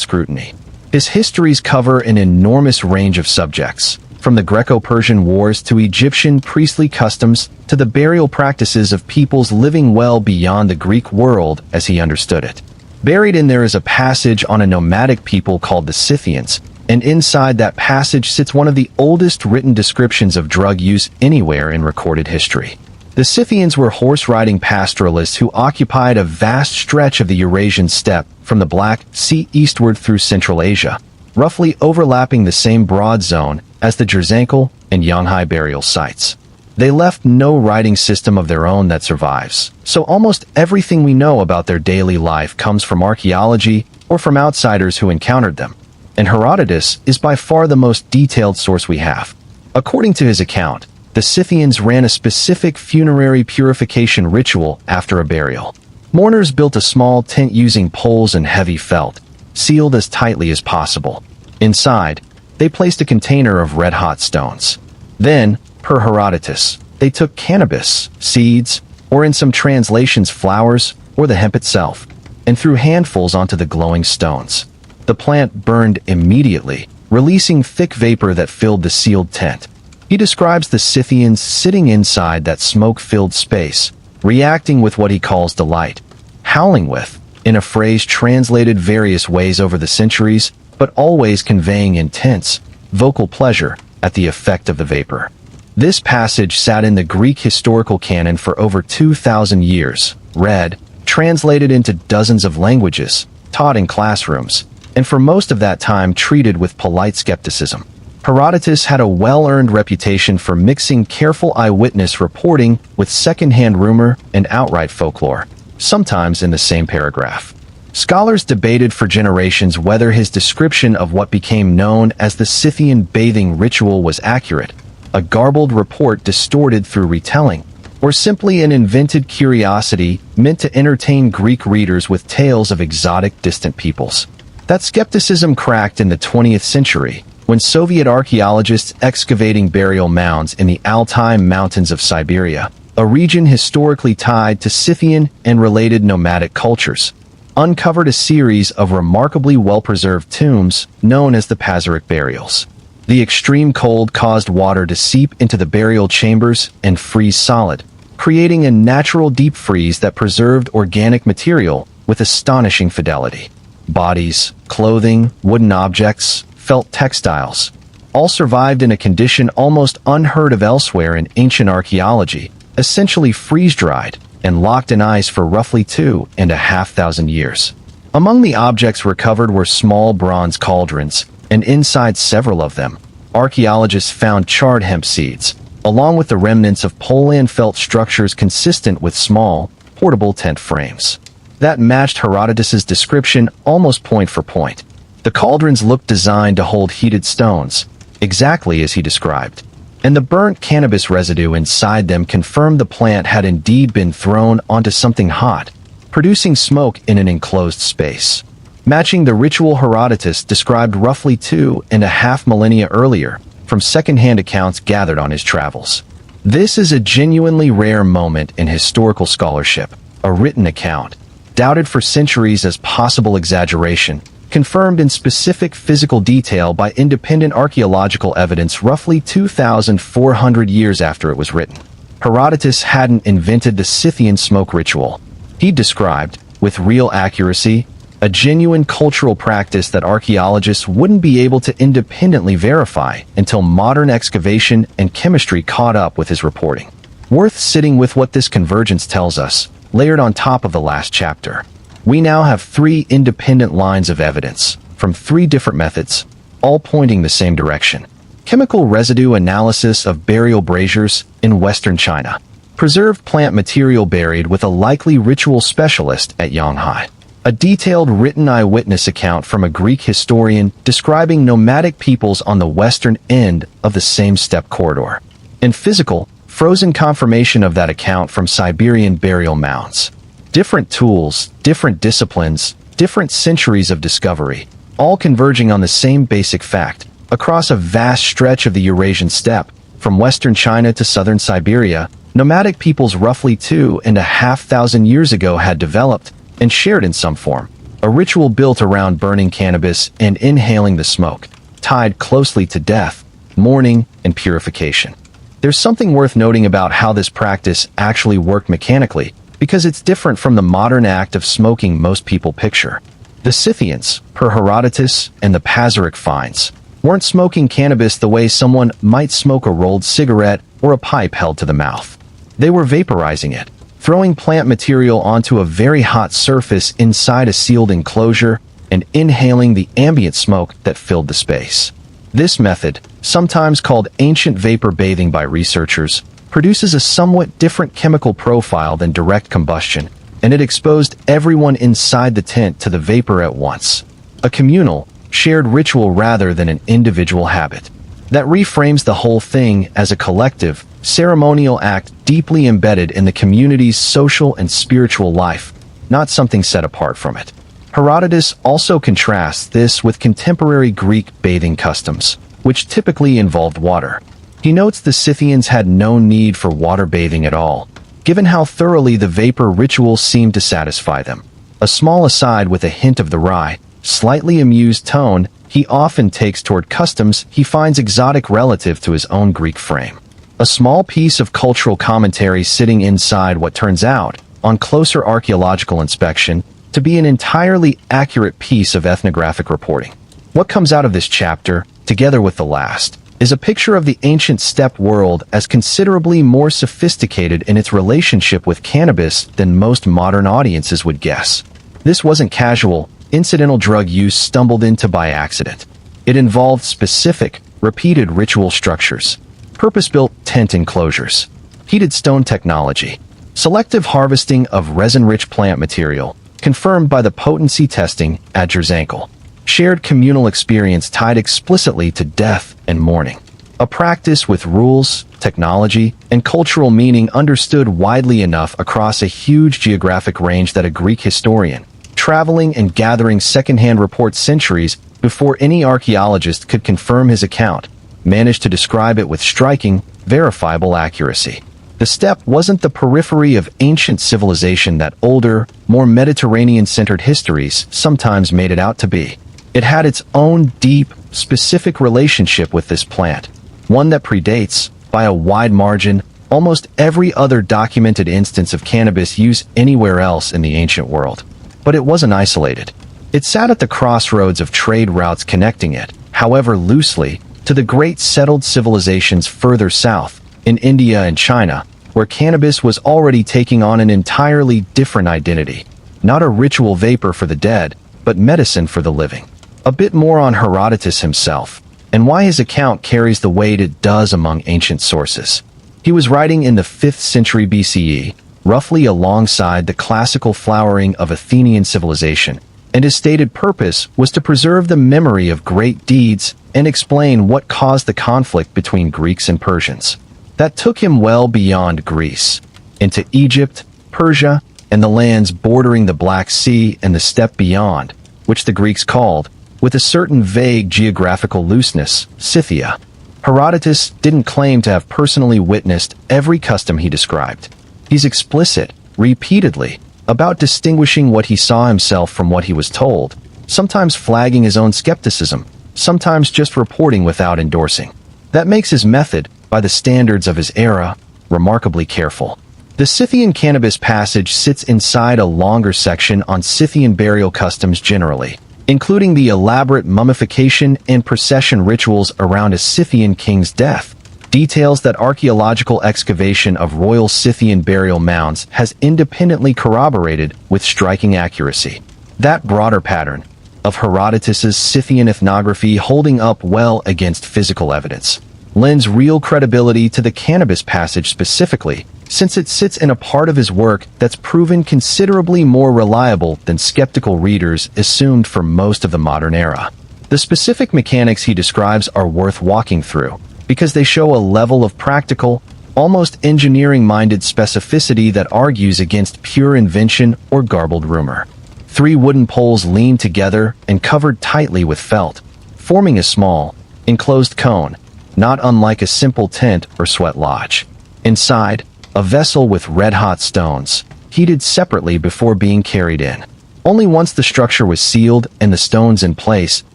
scrutiny. His histories cover an enormous range of subjects, from the Greco-Persian wars to Egyptian priestly customs to the burial practices of peoples living well beyond the Greek world as he understood it. Buried in there is a passage on a nomadic people called the Scythians, and inside that passage sits one of the oldest written descriptions of drug use anywhere in recorded history. The Scythians were horse-riding pastoralists who occupied a vast stretch of the Eurasian steppe from the Black Sea eastward through Central Asia, roughly overlapping the same broad zone as the Jirzankal and Yanghai burial sites. They left no writing system of their own that survives, so almost everything we know about their daily life comes from archaeology or from outsiders who encountered them, and Herodotus is by far the most detailed source we have. According to his account, the Scythians ran a specific funerary purification ritual after a burial. Mourners built a small tent using poles and heavy felt, sealed as tightly as possible. Inside, they placed a container of red-hot stones. Then, per Herodotus, they took cannabis, seeds, or in some translations flowers, or the hemp itself, and threw handfuls onto the glowing stones. The plant burned immediately, releasing thick vapor that filled the sealed tent. He describes the Scythians sitting inside that smoke-filled space, reacting with what he calls delight, howling with, in a phrase translated various ways over the centuries, but always conveying intense, vocal pleasure at the effect of the vapor. This passage sat in the Greek historical canon for over 2,000 years, read, translated into dozens of languages, taught in classrooms, and for most of that time treated with polite skepticism. Herodotus had a well-earned reputation for mixing careful eyewitness reporting with second-hand rumor and outright folklore, sometimes in the same paragraph. Scholars debated for generations whether his description of what became known as the Scythian bathing ritual was accurate, a garbled report distorted through retelling, or simply an invented curiosity meant to entertain Greek readers with tales of exotic distant peoples. That skepticism cracked in the 20th century, when Soviet archaeologists excavating burial mounds in the Altai Mountains of Siberia, a region historically tied to Scythian and related nomadic cultures, uncovered a series of remarkably well-preserved tombs known as the Pazaric burials. The extreme cold caused water to seep into the burial chambers and freeze solid, creating a natural deep freeze that preserved organic material with astonishing fidelity. Bodies, clothing, wooden objects, felt textiles, all survived in a condition almost unheard of elsewhere in ancient archaeology, essentially freeze-dried and locked in ice for roughly 2,500 years. Among the objects recovered were small bronze cauldrons, and inside several of them, archaeologists found charred hemp seeds, along with the remnants of pole-and felt structures consistent with small, portable tent frames. That matched Herodotus's description almost point for point. The cauldrons looked designed to hold heated stones, exactly as he described, and the burnt cannabis residue inside them confirmed the plant had indeed been thrown onto something hot, producing smoke in an enclosed space, matching the ritual Herodotus described roughly 2.5 millennia earlier from second-hand accounts gathered on his travels. This is a genuinely rare moment in historical scholarship, a written account, doubted for centuries as possible exaggeration, confirmed in specific physical detail by independent archaeological evidence roughly 2,400 years after it was written. Herodotus hadn't invented the Scythian smoke ritual. He described, with real accuracy, a genuine cultural practice that archaeologists wouldn't be able to independently verify until modern excavation and chemistry caught up with his reporting. Worth sitting with what this convergence tells us, layered on top of the last chapter. We now have 3 independent lines of evidence, from 3 different methods, all pointing the same direction. Chemical residue analysis of burial braziers in western China. Preserved plant material buried with a likely ritual specialist at Yanghai. A detailed written eyewitness account from a Greek historian describing nomadic peoples on the western end of the same steppe corridor. And physical, frozen confirmation of that account from Siberian burial mounds. Different tools, different disciplines, different centuries of discovery, all converging on the same basic fact. Across a vast stretch of the Eurasian steppe, from western China to southern Siberia, nomadic peoples roughly 2,500 years ago had developed, and shared in some form, a ritual built around burning cannabis and inhaling the smoke, tied closely to death, mourning, and purification. There's something worth noting about how this practice actually worked mechanically, because it's different from the modern act of smoking most people picture. The Scythians, per Herodotus and the Pazaric finds, weren't smoking cannabis the way someone might smoke a rolled cigarette or a pipe held to the mouth. They were vaporizing it, throwing plant material onto a very hot surface inside a sealed enclosure and inhaling the ambient smoke that filled the space. This method, sometimes called ancient vapor bathing by researchers, produces a somewhat different chemical profile than direct combustion, and it exposed everyone inside the tent to the vapor at once. A communal, shared ritual rather than an individual habit. That reframes the whole thing as a collective, ceremonial act deeply embedded in the community's social and spiritual life, not something set apart from it. Herodotus also contrasts this with contemporary Greek bathing customs, which typically involved water. He notes the Scythians had no need for water bathing at all, given how thoroughly the vapor ritual seemed to satisfy them. A small aside with a hint of the wry, slightly amused tone he often takes toward customs he finds exotic relative to his own Greek frame. A small piece of cultural commentary sitting inside what turns out, on closer archaeological inspection, to be an entirely accurate piece of ethnographic reporting. What comes out of this chapter, together with the last, is a picture of the ancient steppe world as considerably more sophisticated in its relationship with cannabis than most modern audiences would guess. This wasn't casual, incidental drug use stumbled into by accident. It involved specific, repeated ritual structures, purpose-built tent enclosures, heated stone technology, selective harvesting of resin-rich plant material, confirmed by the potency testing at Jirzankal, shared communal experience tied explicitly to death and mourning, a practice with rules, technology, and cultural meaning understood widely enough across a huge geographic range that a Greek historian, traveling and gathering secondhand reports centuries before any archaeologist could confirm his account, managed to describe it with striking, verifiable accuracy. The steppe wasn't the periphery of ancient civilization that older, more Mediterranean-centered histories sometimes made it out to be. It had its own deep, specific relationship with this plant, one that predates, by a wide margin, almost every other documented instance of cannabis use anywhere else in the ancient world. But it wasn't isolated. It sat at the crossroads of trade routes connecting it, however loosely, to the great settled civilizations further south, in India and China, where cannabis was already taking on an entirely different identity. Not a ritual vapor for the dead, but medicine for the living. A bit more on Herodotus himself, and why his account carries the weight it does among ancient sources. He was writing in the 5th century BCE, roughly alongside the classical flowering of Athenian civilization, and his stated purpose was to preserve the memory of great deeds and explain what caused the conflict between Greeks and Persians. That took him well beyond Greece, into Egypt, Persia, and the lands bordering the Black Sea and the steppe beyond, which the Greeks called, with a certain vague geographical looseness, Scythia. Herodotus didn't claim to have personally witnessed every custom he described. He's explicit, repeatedly, about distinguishing what he saw himself from what he was told, sometimes flagging his own skepticism, sometimes just reporting without endorsing. That makes his method, by the standards of his era, remarkably careful. The Scythian cannabis passage sits inside a longer section on Scythian burial customs generally, including the elaborate mummification and procession rituals around a Scythian king's death. Details that archaeological excavation of royal Scythian burial mounds has independently corroborated with striking accuracy. That broader pattern of Herodotus's Scythian ethnography holding up well against physical evidence lends real credibility to the cannabis passage specifically, since it sits in a part of his work that's proven considerably more reliable than skeptical readers assumed for most of the modern era. The specific mechanics he describes are worth walking through, because they show a level of practical, almost engineering-minded specificity that argues against pure invention or garbled rumor. 3 wooden poles leaned together and covered tightly with felt, forming a small, enclosed cone, not unlike a simple tent or sweat lodge. Inside, a vessel with red-hot stones, heated separately before being carried in. Only once the structure was sealed and the stones in place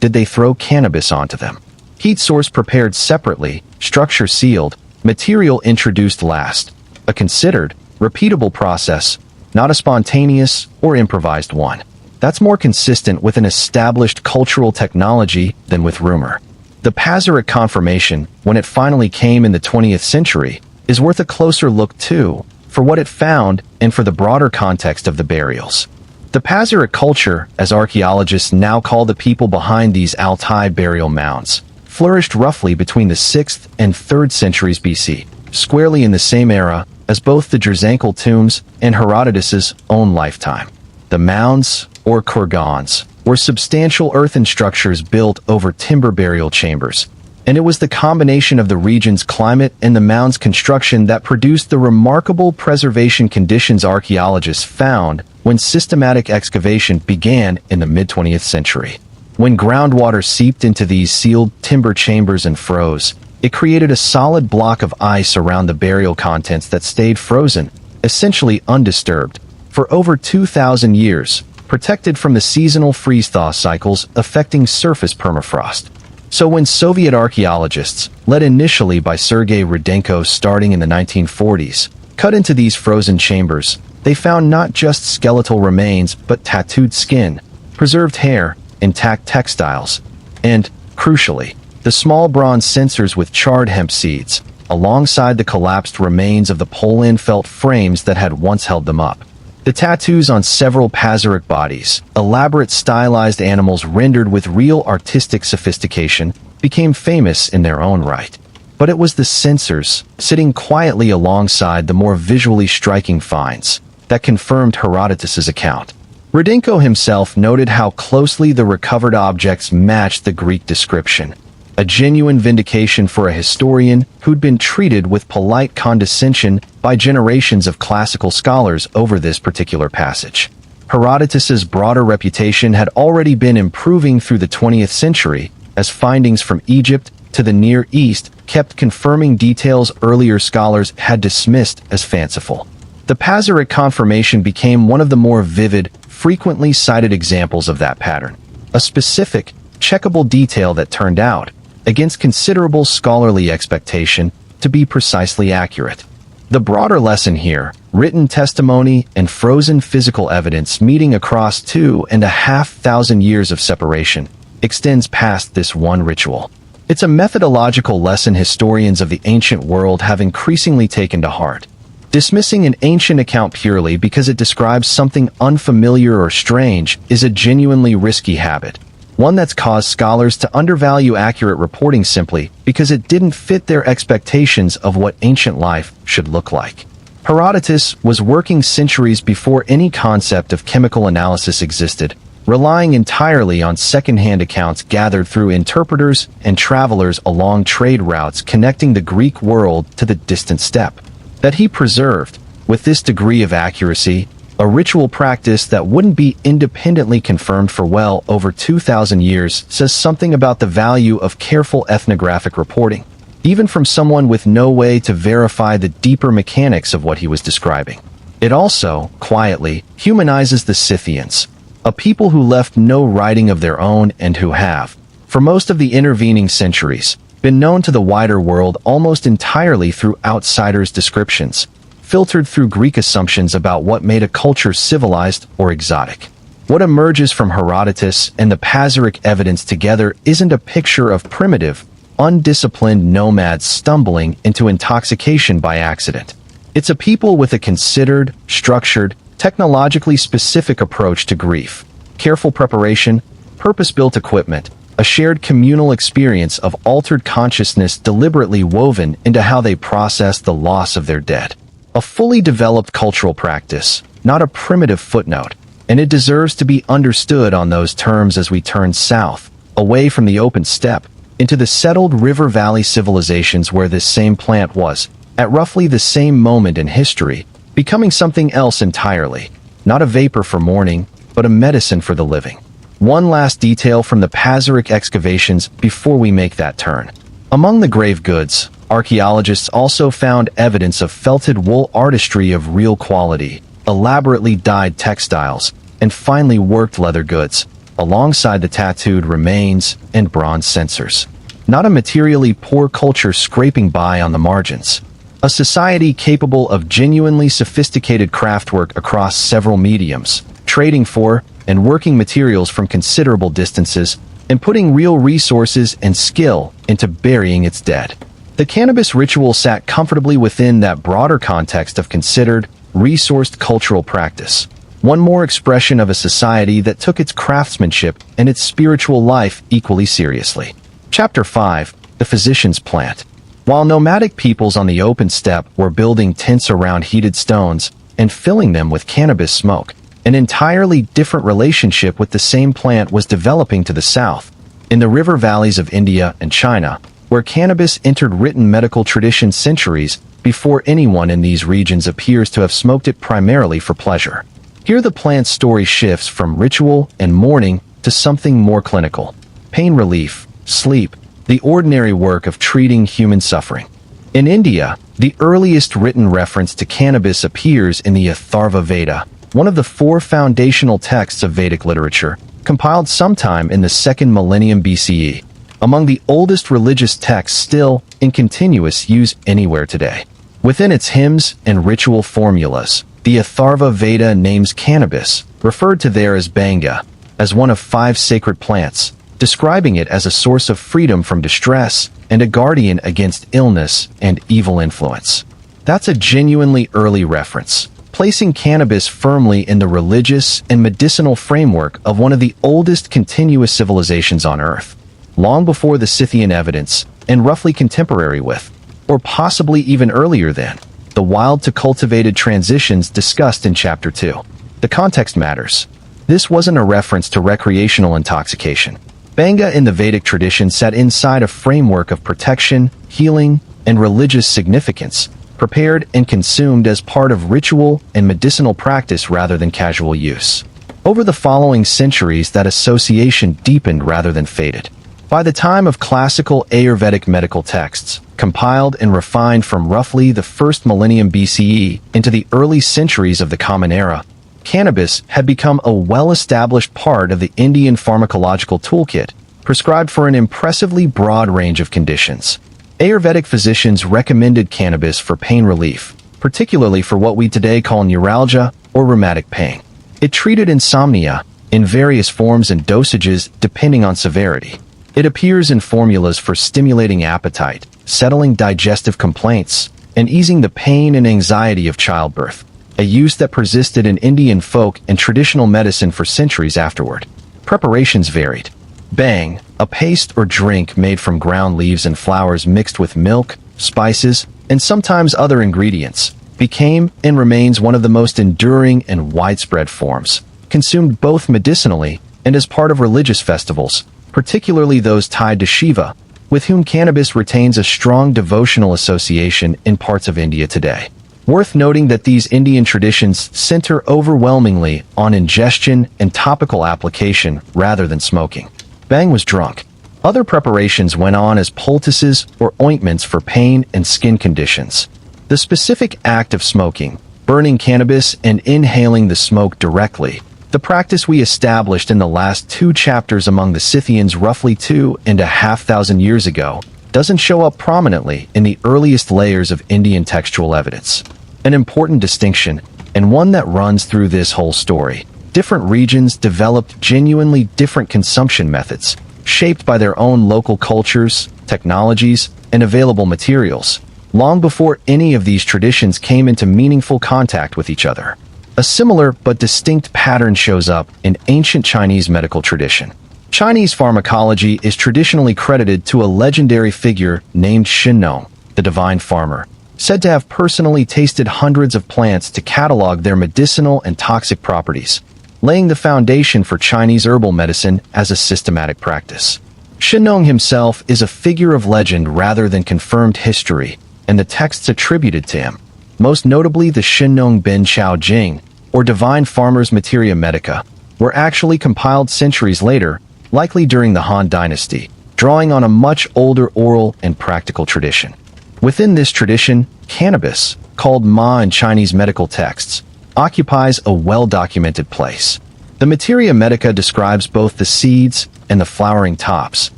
did they throw cannabis onto them. Heat source prepared separately, structure sealed, material introduced last. A considered, repeatable process, not a spontaneous or improvised one. That's more consistent with an established cultural technology than with rumor. The Pazaric confirmation, when it finally came in the 20th century, is worth a closer look too, for what it found and for the broader context of the burials. The Pazaric culture, as archaeologists now call the people behind these Altai burial mounds, flourished roughly between the 6th and 3rd centuries BC, squarely in the same era as both the Jirzankal tombs and Herodotus's own lifetime. The mounds, or kurgans, were substantial earthen structures built over timber burial chambers, and it was the combination of the region's climate and the mound's construction that produced the remarkable preservation conditions archaeologists found when systematic excavation began in the mid-20th century. When groundwater seeped into these sealed timber chambers and froze, it created a solid block of ice around the burial contents that stayed frozen, essentially undisturbed, for over 2,000 years, protected from the seasonal freeze-thaw cycles affecting surface permafrost. So when Soviet archaeologists, led initially by Sergei Rudenko starting in the 1940s, cut into these frozen chambers, they found not just skeletal remains but tattooed skin, preserved hair, intact textiles, and, crucially, the small bronze censers with charred hemp seeds, alongside the collapsed remains of the pole-in felt frames that had once held them up. The tattoos on several Pazaric bodies, elaborate stylized animals rendered with real artistic sophistication, became famous in their own right. But it was the censers, sitting quietly alongside the more visually striking finds, that confirmed Herodotus's account. Rudenko himself noted how closely the recovered objects matched the Greek description, a genuine vindication for a historian who'd been treated with polite condescension by generations of classical scholars over this particular passage. Herodotus's broader reputation had already been improving through the 20th century, as findings from Egypt to the Near East kept confirming details earlier scholars had dismissed as fanciful. The Pazaric confirmation became one of the more vivid, frequently cited examples of that pattern, a specific, checkable detail that turned out, against considerable scholarly expectation, to be precisely accurate. The broader lesson here, written testimony and frozen physical evidence meeting across 2,500 years of separation, extends past this one ritual. It's a methodological lesson historians of the ancient world have increasingly taken to heart. Dismissing an ancient account purely because it describes something unfamiliar or strange is a genuinely risky habit, one that's caused scholars to undervalue accurate reporting simply because it didn't fit their expectations of what ancient life should look like. Herodotus was working centuries before any concept of chemical analysis existed, relying entirely on second-hand accounts gathered through interpreters and travelers along trade routes connecting the Greek world to the distant steppe. That he preserved, with this degree of accuracy, a ritual practice that wouldn't be independently confirmed for well over 2,000 years says something about the value of careful ethnographic reporting, even from someone with no way to verify the deeper mechanics of what he was describing. It also, quietly, humanizes the Scythians, a people who left no writing of their own and who have, for most of the intervening centuries, been known to the wider world almost entirely through outsiders' descriptions, filtered through Greek assumptions about what made a culture civilized or exotic. What emerges from Herodotus and the Pazaric evidence together isn't a picture of primitive, undisciplined nomads stumbling into intoxication by accident. It's a people with a considered, structured, technologically specific approach to grief, careful preparation, purpose-built equipment, a shared communal experience of altered consciousness deliberately woven into how they process the loss of their dead. A fully developed cultural practice, not a primitive footnote, and it deserves to be understood on those terms as we turn south, away from the open steppe, into the settled river valley civilizations where this same plant was, at roughly the same moment in history, becoming something else entirely, not a vapor for mourning, but a medicine for the living. One last detail from the Pazaric excavations before we make that turn. Among the grave goods, archaeologists also found evidence of felted wool artistry of real quality, elaborately dyed textiles, and finely worked leather goods, alongside the tattooed remains and bronze censers. Not a materially poor culture scraping by on the margins. A society capable of genuinely sophisticated craftwork across several mediums, trading for and working materials from considerable distances, and putting real resources and skill into burying its dead. The cannabis ritual sat comfortably within that broader context of considered, resourced cultural practice. One more expression of a society that took its craftsmanship and its spiritual life equally seriously. Chapter 5. The Physician's Plant. While nomadic peoples on the open steppe were building tents around heated stones and filling them with cannabis smoke, an entirely different relationship with the same plant was developing to the south, in the river valleys of India and China, where cannabis entered written medical tradition centuries before anyone in these regions appears to have smoked it primarily for pleasure. Here the plant's story shifts from ritual and mourning to something more clinical. Pain relief, sleep, the ordinary work of treating human suffering. In India, the earliest written reference to cannabis appears in the Atharva Veda, one of the 4 foundational texts of Vedic literature, compiled sometime in the 2nd millennium BCE, among the oldest religious texts still in continuous use anywhere today. Within its hymns and ritual formulas, the Atharva Veda names cannabis, referred to there as banga, as one of 5 sacred plants, describing it as a source of freedom from distress and a guardian against illness and evil influence. That's a genuinely early reference, placing cannabis firmly in the religious and medicinal framework of one of the oldest continuous civilizations on Earth, long before the Scythian evidence and roughly contemporary with, or possibly even earlier than, the wild to cultivated transitions discussed in Chapter 2. The context matters. This wasn't a reference to recreational intoxication. Banga in the Vedic tradition sat inside a framework of protection, healing, and religious significance, prepared and consumed as part of ritual and medicinal practice rather than casual use. Over the following centuries, that association deepened rather than faded. By the time of classical Ayurvedic medical texts, compiled and refined from roughly the 1st millennium BCE into the early centuries of the Common Era, cannabis had become a well-established part of the Indian pharmacological toolkit, prescribed for an impressively broad range of conditions. Ayurvedic physicians recommended cannabis for pain relief, particularly for what we today call neuralgia or rheumatic pain. It treated insomnia in various forms and dosages depending on severity. It appears in formulas for stimulating appetite, settling digestive complaints, and easing the pain and anxiety of childbirth, a use that persisted in Indian folk and traditional medicine for centuries afterward. Preparations varied. Bang, a paste or drink made from ground leaves and flowers mixed with milk, spices, and sometimes other ingredients, became and remains one of the most enduring and widespread forms, consumed both medicinally and as part of religious festivals, particularly those tied to Shiva, with whom cannabis retains a strong devotional association in parts of India today. Worth noting that these Indian traditions center overwhelmingly on ingestion and topical application rather than smoking. Bang was drunk. Other preparations went on as poultices or ointments for pain and skin conditions. The specific act of smoking, burning cannabis and inhaling the smoke directly, the practice we established in the last 2 chapters among the Scythians roughly 2,500 years ago, doesn't show up prominently in the earliest layers of Indian textual evidence. An important distinction, and one that runs through this whole story. Different regions developed genuinely different consumption methods, shaped by their own local cultures, technologies, and available materials, long before any of these traditions came into meaningful contact with each other. A similar but distinct pattern shows up in ancient Chinese medical tradition. Chinese pharmacology is traditionally credited to a legendary figure named Shinnong, the divine farmer, said to have personally tasted hundreds of plants to catalog their medicinal and toxic properties, laying the foundation for Chinese herbal medicine as a systematic practice. Shinnong himself is a figure of legend rather than confirmed history, and the texts attributed to him, most notably the Shinnong Bin Chao Jing, or Divine Farmer's Materia Medica, were actually compiled centuries later, likely during the Han Dynasty, drawing on a much older oral and practical tradition. Within this tradition, cannabis, called ma in Chinese medical texts, occupies a well-documented place. The Materia Medica describes both the seeds and the flowering tops,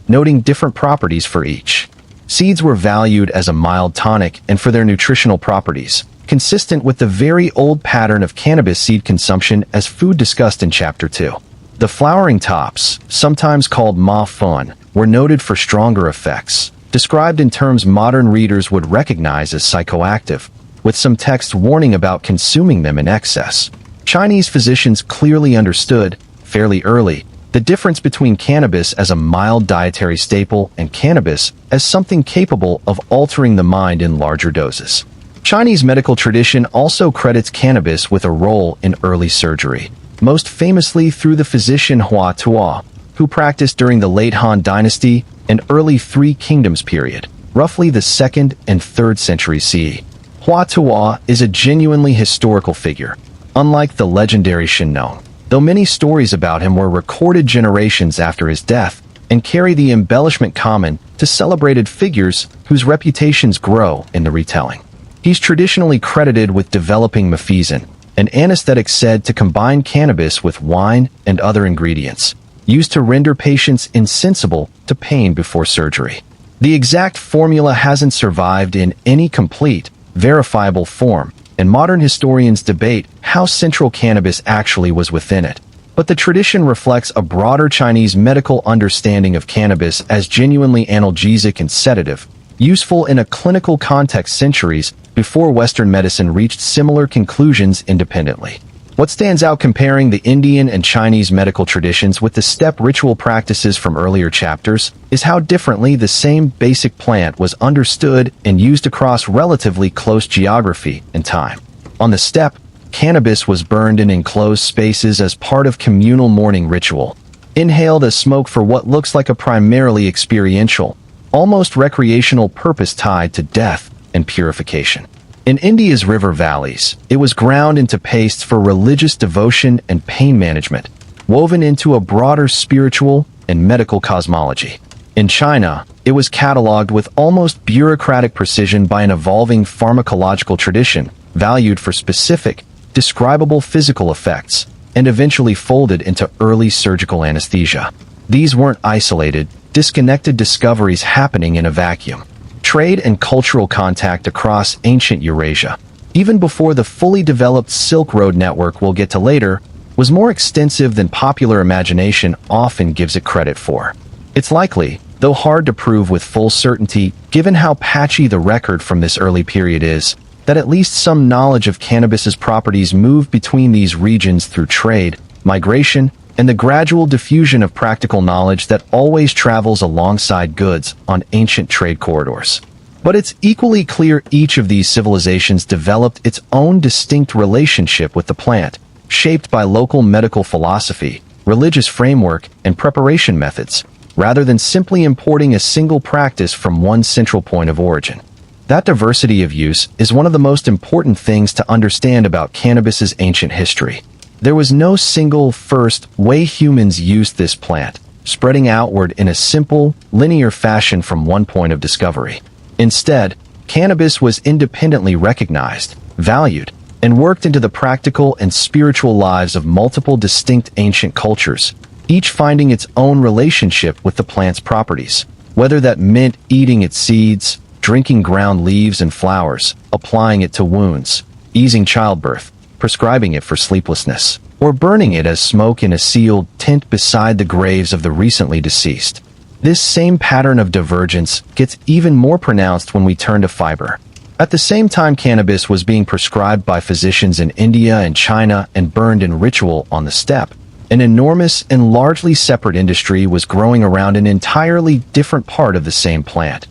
noting different properties for each. Seeds were valued as a mild tonic and for their nutritional properties, consistent with the very old pattern of cannabis seed consumption as food discussed in Chapter 2. The flowering tops, sometimes called ma fun, were noted for stronger effects, described in terms modern readers would recognize as psychoactive, with some text warning about consuming them in excess. Chinese physicians clearly understood, fairly early, the difference between cannabis as a mild dietary staple and cannabis as something capable of altering the mind in larger doses. Chinese medical tradition also credits cannabis with a role in early surgery, most famously through the physician Hua Tuo, who practiced during the late Han Dynasty and early Three Kingdoms period, roughly the 2nd and 3rd century CE. Hua Tuo is a genuinely historical figure, unlike the legendary Shinnong, though many stories about him were recorded generations after his death and carry the embellishment common to celebrated figures whose reputations grow in the retelling. He's traditionally credited with developing mefizin, an anesthetic said to combine cannabis with wine and other ingredients, used to render patients insensible to pain before surgery. The exact formula hasn't survived in any complete, verifiable form, and modern historians debate how central cannabis actually was within it. But the tradition reflects a broader Chinese medical understanding of cannabis as genuinely analgesic and sedative, useful in a clinical context centuries before Western medicine reached similar conclusions independently. What stands out comparing the Indian and Chinese medical traditions with the step ritual practices from earlier chapters is how differently the same basic plant was understood and used across relatively close geography and time. On the steppe, cannabis was burned in enclosed spaces as part of communal mourning ritual, inhaled as smoke for what looks like a primarily experiential, almost recreational purpose tied to death and purification. In India's river valleys, it was ground into pastes for religious devotion and pain management, woven into a broader spiritual and medical cosmology. In China, it was cataloged with almost bureaucratic precision by an evolving pharmacological tradition, valued for specific, describable physical effects, and eventually folded into early surgical anesthesia. These weren't isolated, disconnected discoveries happening in a vacuum. Trade and cultural contact across ancient Eurasia, even before the fully developed Silk Road network we'll get to later, was more extensive than popular imagination often gives it credit for. It's likely, though hard to prove with full certainty, given how patchy the record from this early period is, that at least some knowledge of cannabis's properties moved between these regions through trade, migration, and the gradual diffusion of practical knowledge that always travels alongside goods on ancient trade corridors. But it's equally clear each of these civilizations developed its own distinct relationship with the plant, shaped by local medical philosophy, religious framework, and preparation methods, rather than simply importing a single practice from one central point of origin. That diversity of use is one of the most important things to understand about cannabis's ancient history. There was no single first way humans used this plant, spreading outward in a simple, linear fashion from one point of discovery. Instead, cannabis was independently recognized, valued, and worked into the practical and spiritual lives of multiple distinct ancient cultures, each finding its own relationship with the plant's properties, whether that meant eating its seeds, drinking ground leaves and flowers, applying it to wounds, easing childbirth, prescribing it for sleeplessness, or burning it as smoke in a sealed tent beside the graves of the recently deceased. This same pattern of divergence gets even more pronounced when we turn to fiber. At the same time cannabis was being prescribed by physicians in India and China and burned in ritual on the steppe, an enormous and largely separate industry was growing around an entirely different part of the same plant.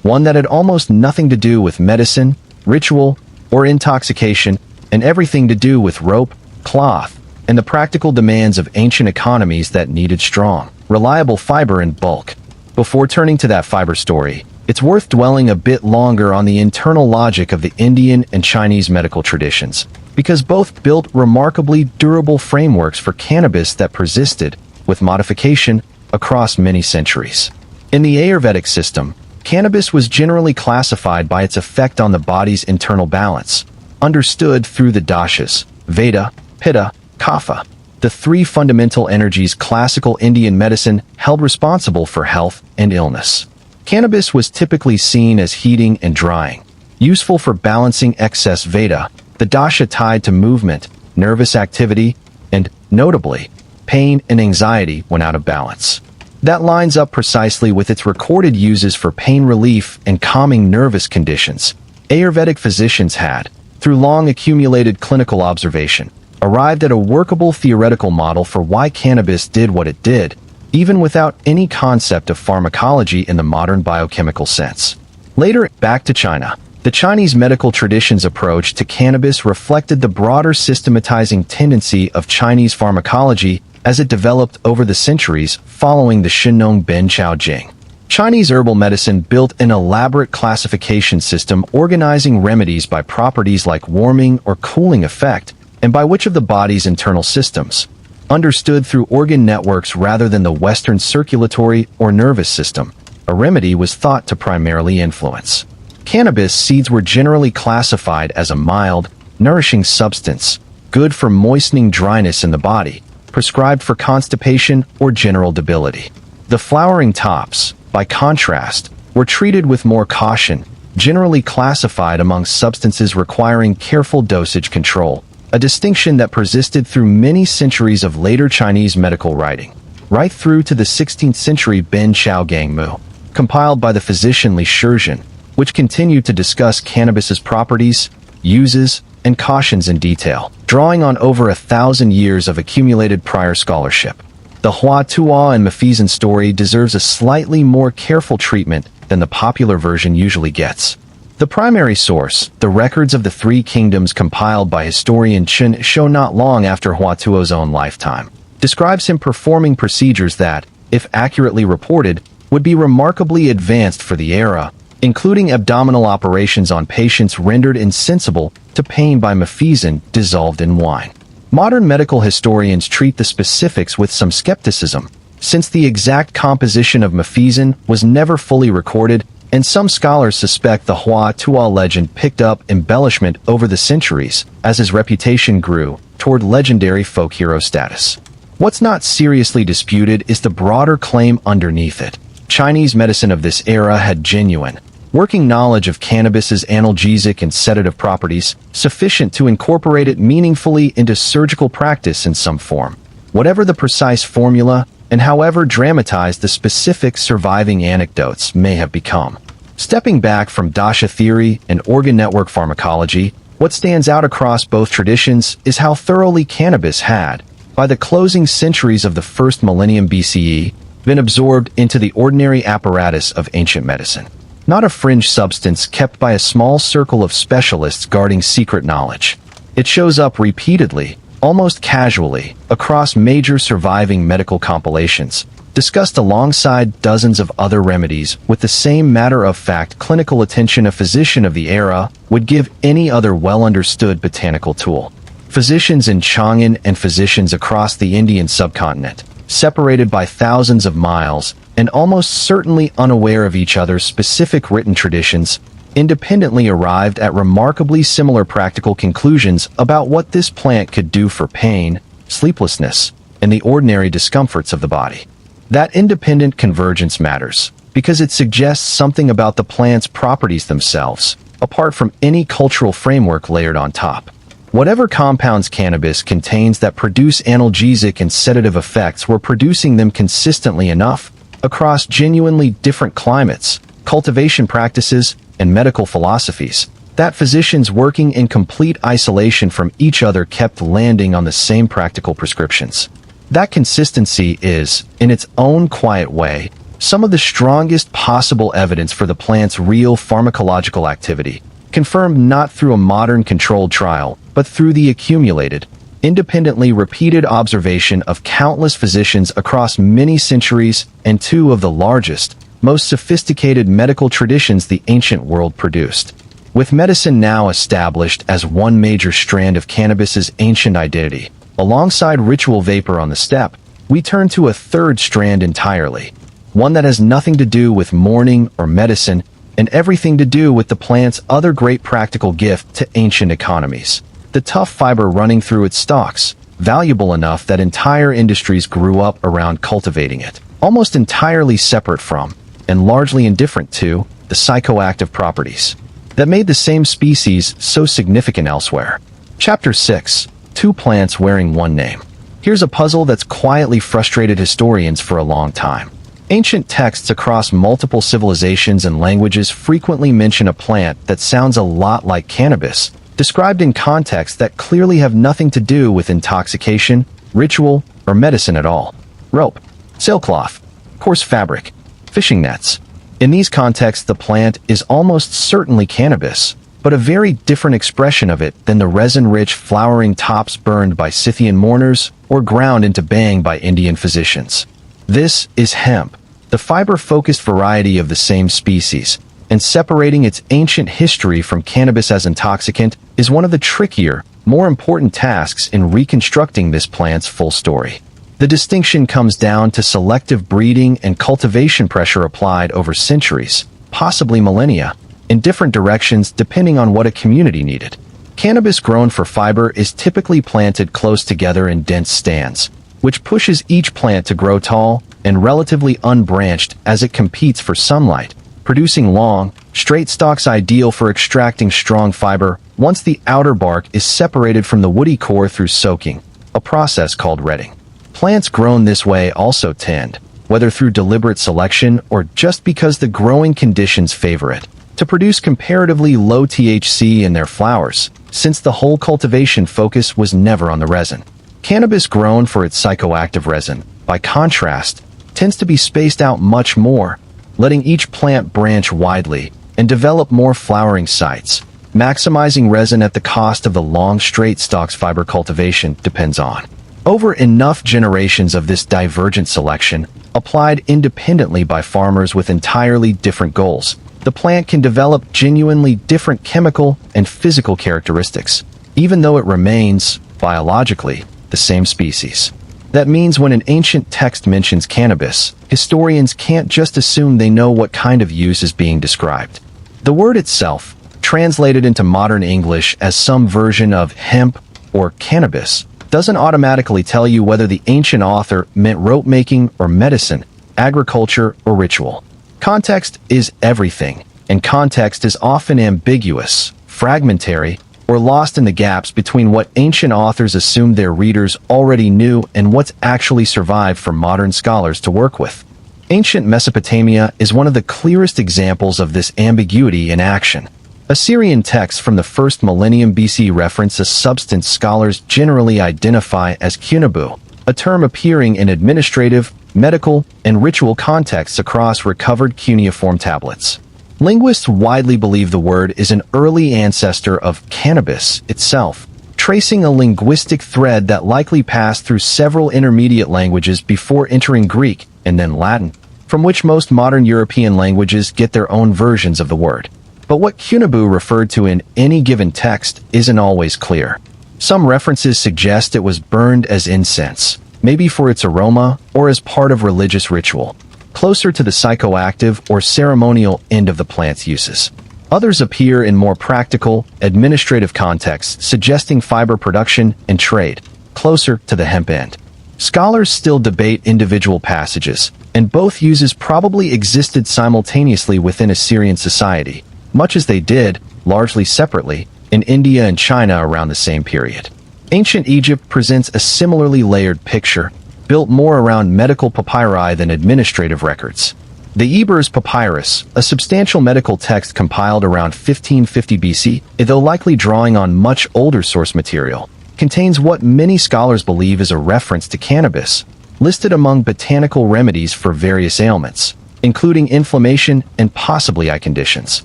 One that had almost nothing to do with medicine, ritual, or intoxication, and everything to do with rope, cloth, and the practical demands of ancient economies that needed strong, reliable fiber in bulk. Before turning to that fiber story, it's worth dwelling a bit longer on the internal logic of the Indian and Chinese medical traditions, because both built remarkably durable frameworks for cannabis that persisted, with modification, across many centuries. In the Ayurvedic system, cannabis was generally classified by its effect on the body's internal balance, understood through the dashas, Vata, Pitta, Kapha, the three fundamental energies classical Indian medicine held responsible for health and illness. Cannabis was typically seen as heating and drying, useful for balancing excess Vata, the dasha tied to movement, nervous activity, and, notably, pain and anxiety when out of balance. That lines up precisely with its recorded uses for pain relief and calming nervous conditions. Ayurvedic physicians had, through long accumulated clinical observation, arrived at a workable theoretical model for why cannabis did what it did, even without any concept of pharmacology in the modern biochemical sense. Later, back to China. The Chinese medical tradition's approach to cannabis reflected the broader systematizing tendency of Chinese pharmacology as it developed over the centuries following the Shinong Ben Chao Jing. Chinese herbal medicine built an elaborate classification system organizing remedies by properties like warming or cooling effect, and by which of the body's internal systems, understood through organ networks rather than the Western circulatory or nervous system, a remedy was thought to primarily influence. Cannabis seeds were generally classified as a mild, nourishing substance, good for moistening dryness in the body, prescribed for constipation or general debility. The flowering tops, by contrast, were treated with more caution, generally classified among substances requiring careful dosage control, a distinction that persisted through many centuries of later Chinese medical writing, right through to the 16th century Ben Chao Gang Mu, compiled by the physician Li Shizhen, which continued to discuss cannabis's properties, uses, and cautions in detail, drawing on over 1,000 years of accumulated prior scholarship. The Hua Tuo and Mafizan story deserves a slightly more careful treatment than the popular version usually gets. The primary source, the records of the Three Kingdoms compiled by historian Chen show not long after Hua Tuo's own lifetime, describes him performing procedures that, if accurately reported, would be remarkably advanced for the era, including abdominal operations on patients rendered insensible to pain by mafizan dissolved in wine. Modern medical historians treat the specifics with some skepticism, since the exact composition of mafizan was never fully recorded, and some scholars suspect the Hua Tuo legend picked up embellishment over the centuries as his reputation grew toward legendary folk hero status. What's not seriously disputed is the broader claim underneath it. Chinese medicine of this era had genuine, working knowledge of cannabis's analgesic and sedative properties, sufficient to incorporate it meaningfully into surgical practice in some form. Whatever the precise formula, and however dramatized the specific surviving anecdotes may have become. Stepping back from dasha theory and organ network pharmacology, what stands out across both traditions is how thoroughly cannabis had, by the closing centuries of the first millennium BCE, been absorbed into the ordinary apparatus of ancient medicine. Not a fringe substance kept by a small circle of specialists guarding secret knowledge. It shows up repeatedly, almost casually, across major surviving medical compilations, discussed alongside dozens of other remedies with the same matter-of-fact clinical attention a physician of the era would give any other well-understood botanical tool. Physicians in Chang'an and physicians across the Indian subcontinent, separated by thousands of miles and almost certainly unaware of each other's specific written traditions, independently arrived at remarkably similar practical conclusions about what this plant could do for pain, sleeplessness, and the ordinary discomforts of the body. That independent convergence matters, because it suggests something about the plant's properties themselves, apart from any cultural framework layered on top. Whatever compounds cannabis contains that produce analgesic and sedative effects were producing them consistently enough across genuinely different climates, cultivation practices, and medical philosophies, that physicians working in complete isolation from each other kept landing on the same practical prescriptions. That consistency is, in its own quiet way, some of the strongest possible evidence for the plant's real pharmacological activity, confirmed not through a modern controlled trial, but through the accumulated, independently repeated observation of countless physicians across many centuries and two of the largest, most sophisticated medical traditions the ancient world produced. With medicine now established as one major strand of cannabis's ancient identity, alongside ritual vapor on the steppe, we turn to a third strand entirely, one that has nothing to do with mourning or medicine and everything to do with the plant's other great practical gift to ancient economies: the tough fiber running through its stalks, valuable enough that entire industries grew up around cultivating it, almost entirely separate from, and largely indifferent to, the psychoactive properties that made the same species so significant elsewhere. Chapter 6. Two plants wearing one name. Here's a puzzle that's quietly frustrated historians for a long time. Ancient texts across multiple civilizations and languages frequently mention a plant that sounds a lot like cannabis, described in contexts that clearly have nothing to do with intoxication, ritual, or medicine at all. Rope, sailcloth, coarse fabric, fishing nets. In these contexts, the plant is almost certainly cannabis, but a very different expression of it than the resin-rich flowering tops burned by Scythian mourners or ground into bang by Indian physicians. This is hemp, the fiber-focused variety of the same species, and separating its ancient history from cannabis as intoxicant is one of the trickier, more important tasks in reconstructing this plant's full story. The distinction comes down to selective breeding and cultivation pressure applied over centuries, possibly millennia, in different directions depending on what a community needed. Cannabis grown for fiber is typically planted close together in dense stands, which pushes each plant to grow tall and relatively unbranched as it competes for sunlight, producing long, straight stalks ideal for extracting strong fiber once the outer bark is separated from the woody core through soaking, a process called retting. Plants grown this way also tend, whether through deliberate selection or just because the growing conditions favor it, to produce comparatively low THC in their flowers, since the whole cultivation focus was never on the resin. Cannabis grown for its psychoactive resin, by contrast, tends to be spaced out much more, letting each plant branch widely and develop more flowering sites. Maximizing resin at the cost of the long straight stalks fiber cultivation depends on. Over enough generations of this divergent selection, applied independently by farmers with entirely different goals, the plant can develop genuinely different chemical and physical characteristics, even though it remains, biologically, the same species. That means when an ancient text mentions cannabis, historians can't just assume they know what kind of use is being described. The word itself, translated into modern English as some version of hemp or cannabis, doesn't automatically tell you whether the ancient author meant rope-making or medicine, agriculture or ritual. Context is everything, and context is often ambiguous, fragmentary, or lost in the gaps between what ancient authors assumed their readers already knew and what's actually survived for modern scholars to work with. Ancient Mesopotamia is one of the clearest examples of this ambiguity in action. Assyrian texts from the 1st millennium BC reference a substance scholars generally identify as kunabu, a term appearing in administrative, medical, and ritual contexts across recovered cuneiform tablets. Linguists widely believe the word is an early ancestor of cannabis itself, tracing a linguistic thread that likely passed through several intermediate languages before entering Greek and then Latin, from which most modern European languages get their own versions of the word. But what kunabu referred to in any given text isn't always clear. Some references suggest it was burned as incense, maybe for its aroma or as part of religious ritual, closer to the psychoactive or ceremonial end of the plant's uses. Others appear in more practical, administrative contexts, suggesting fiber production and trade, closer to the hemp end. Scholars still debate individual passages, and both uses probably existed simultaneously within Assyrian society, much as they did largely separately, in India and China around the same period. Ancient Egypt presents a similarly layered picture, built more around medical papyri than administrative records. The Ebers Papyrus, a substantial medical text compiled around 1550 BC, though likely drawing on much older source material, contains what many scholars believe is a reference to cannabis, listed among botanical remedies for various ailments, including inflammation and possibly eye conditions.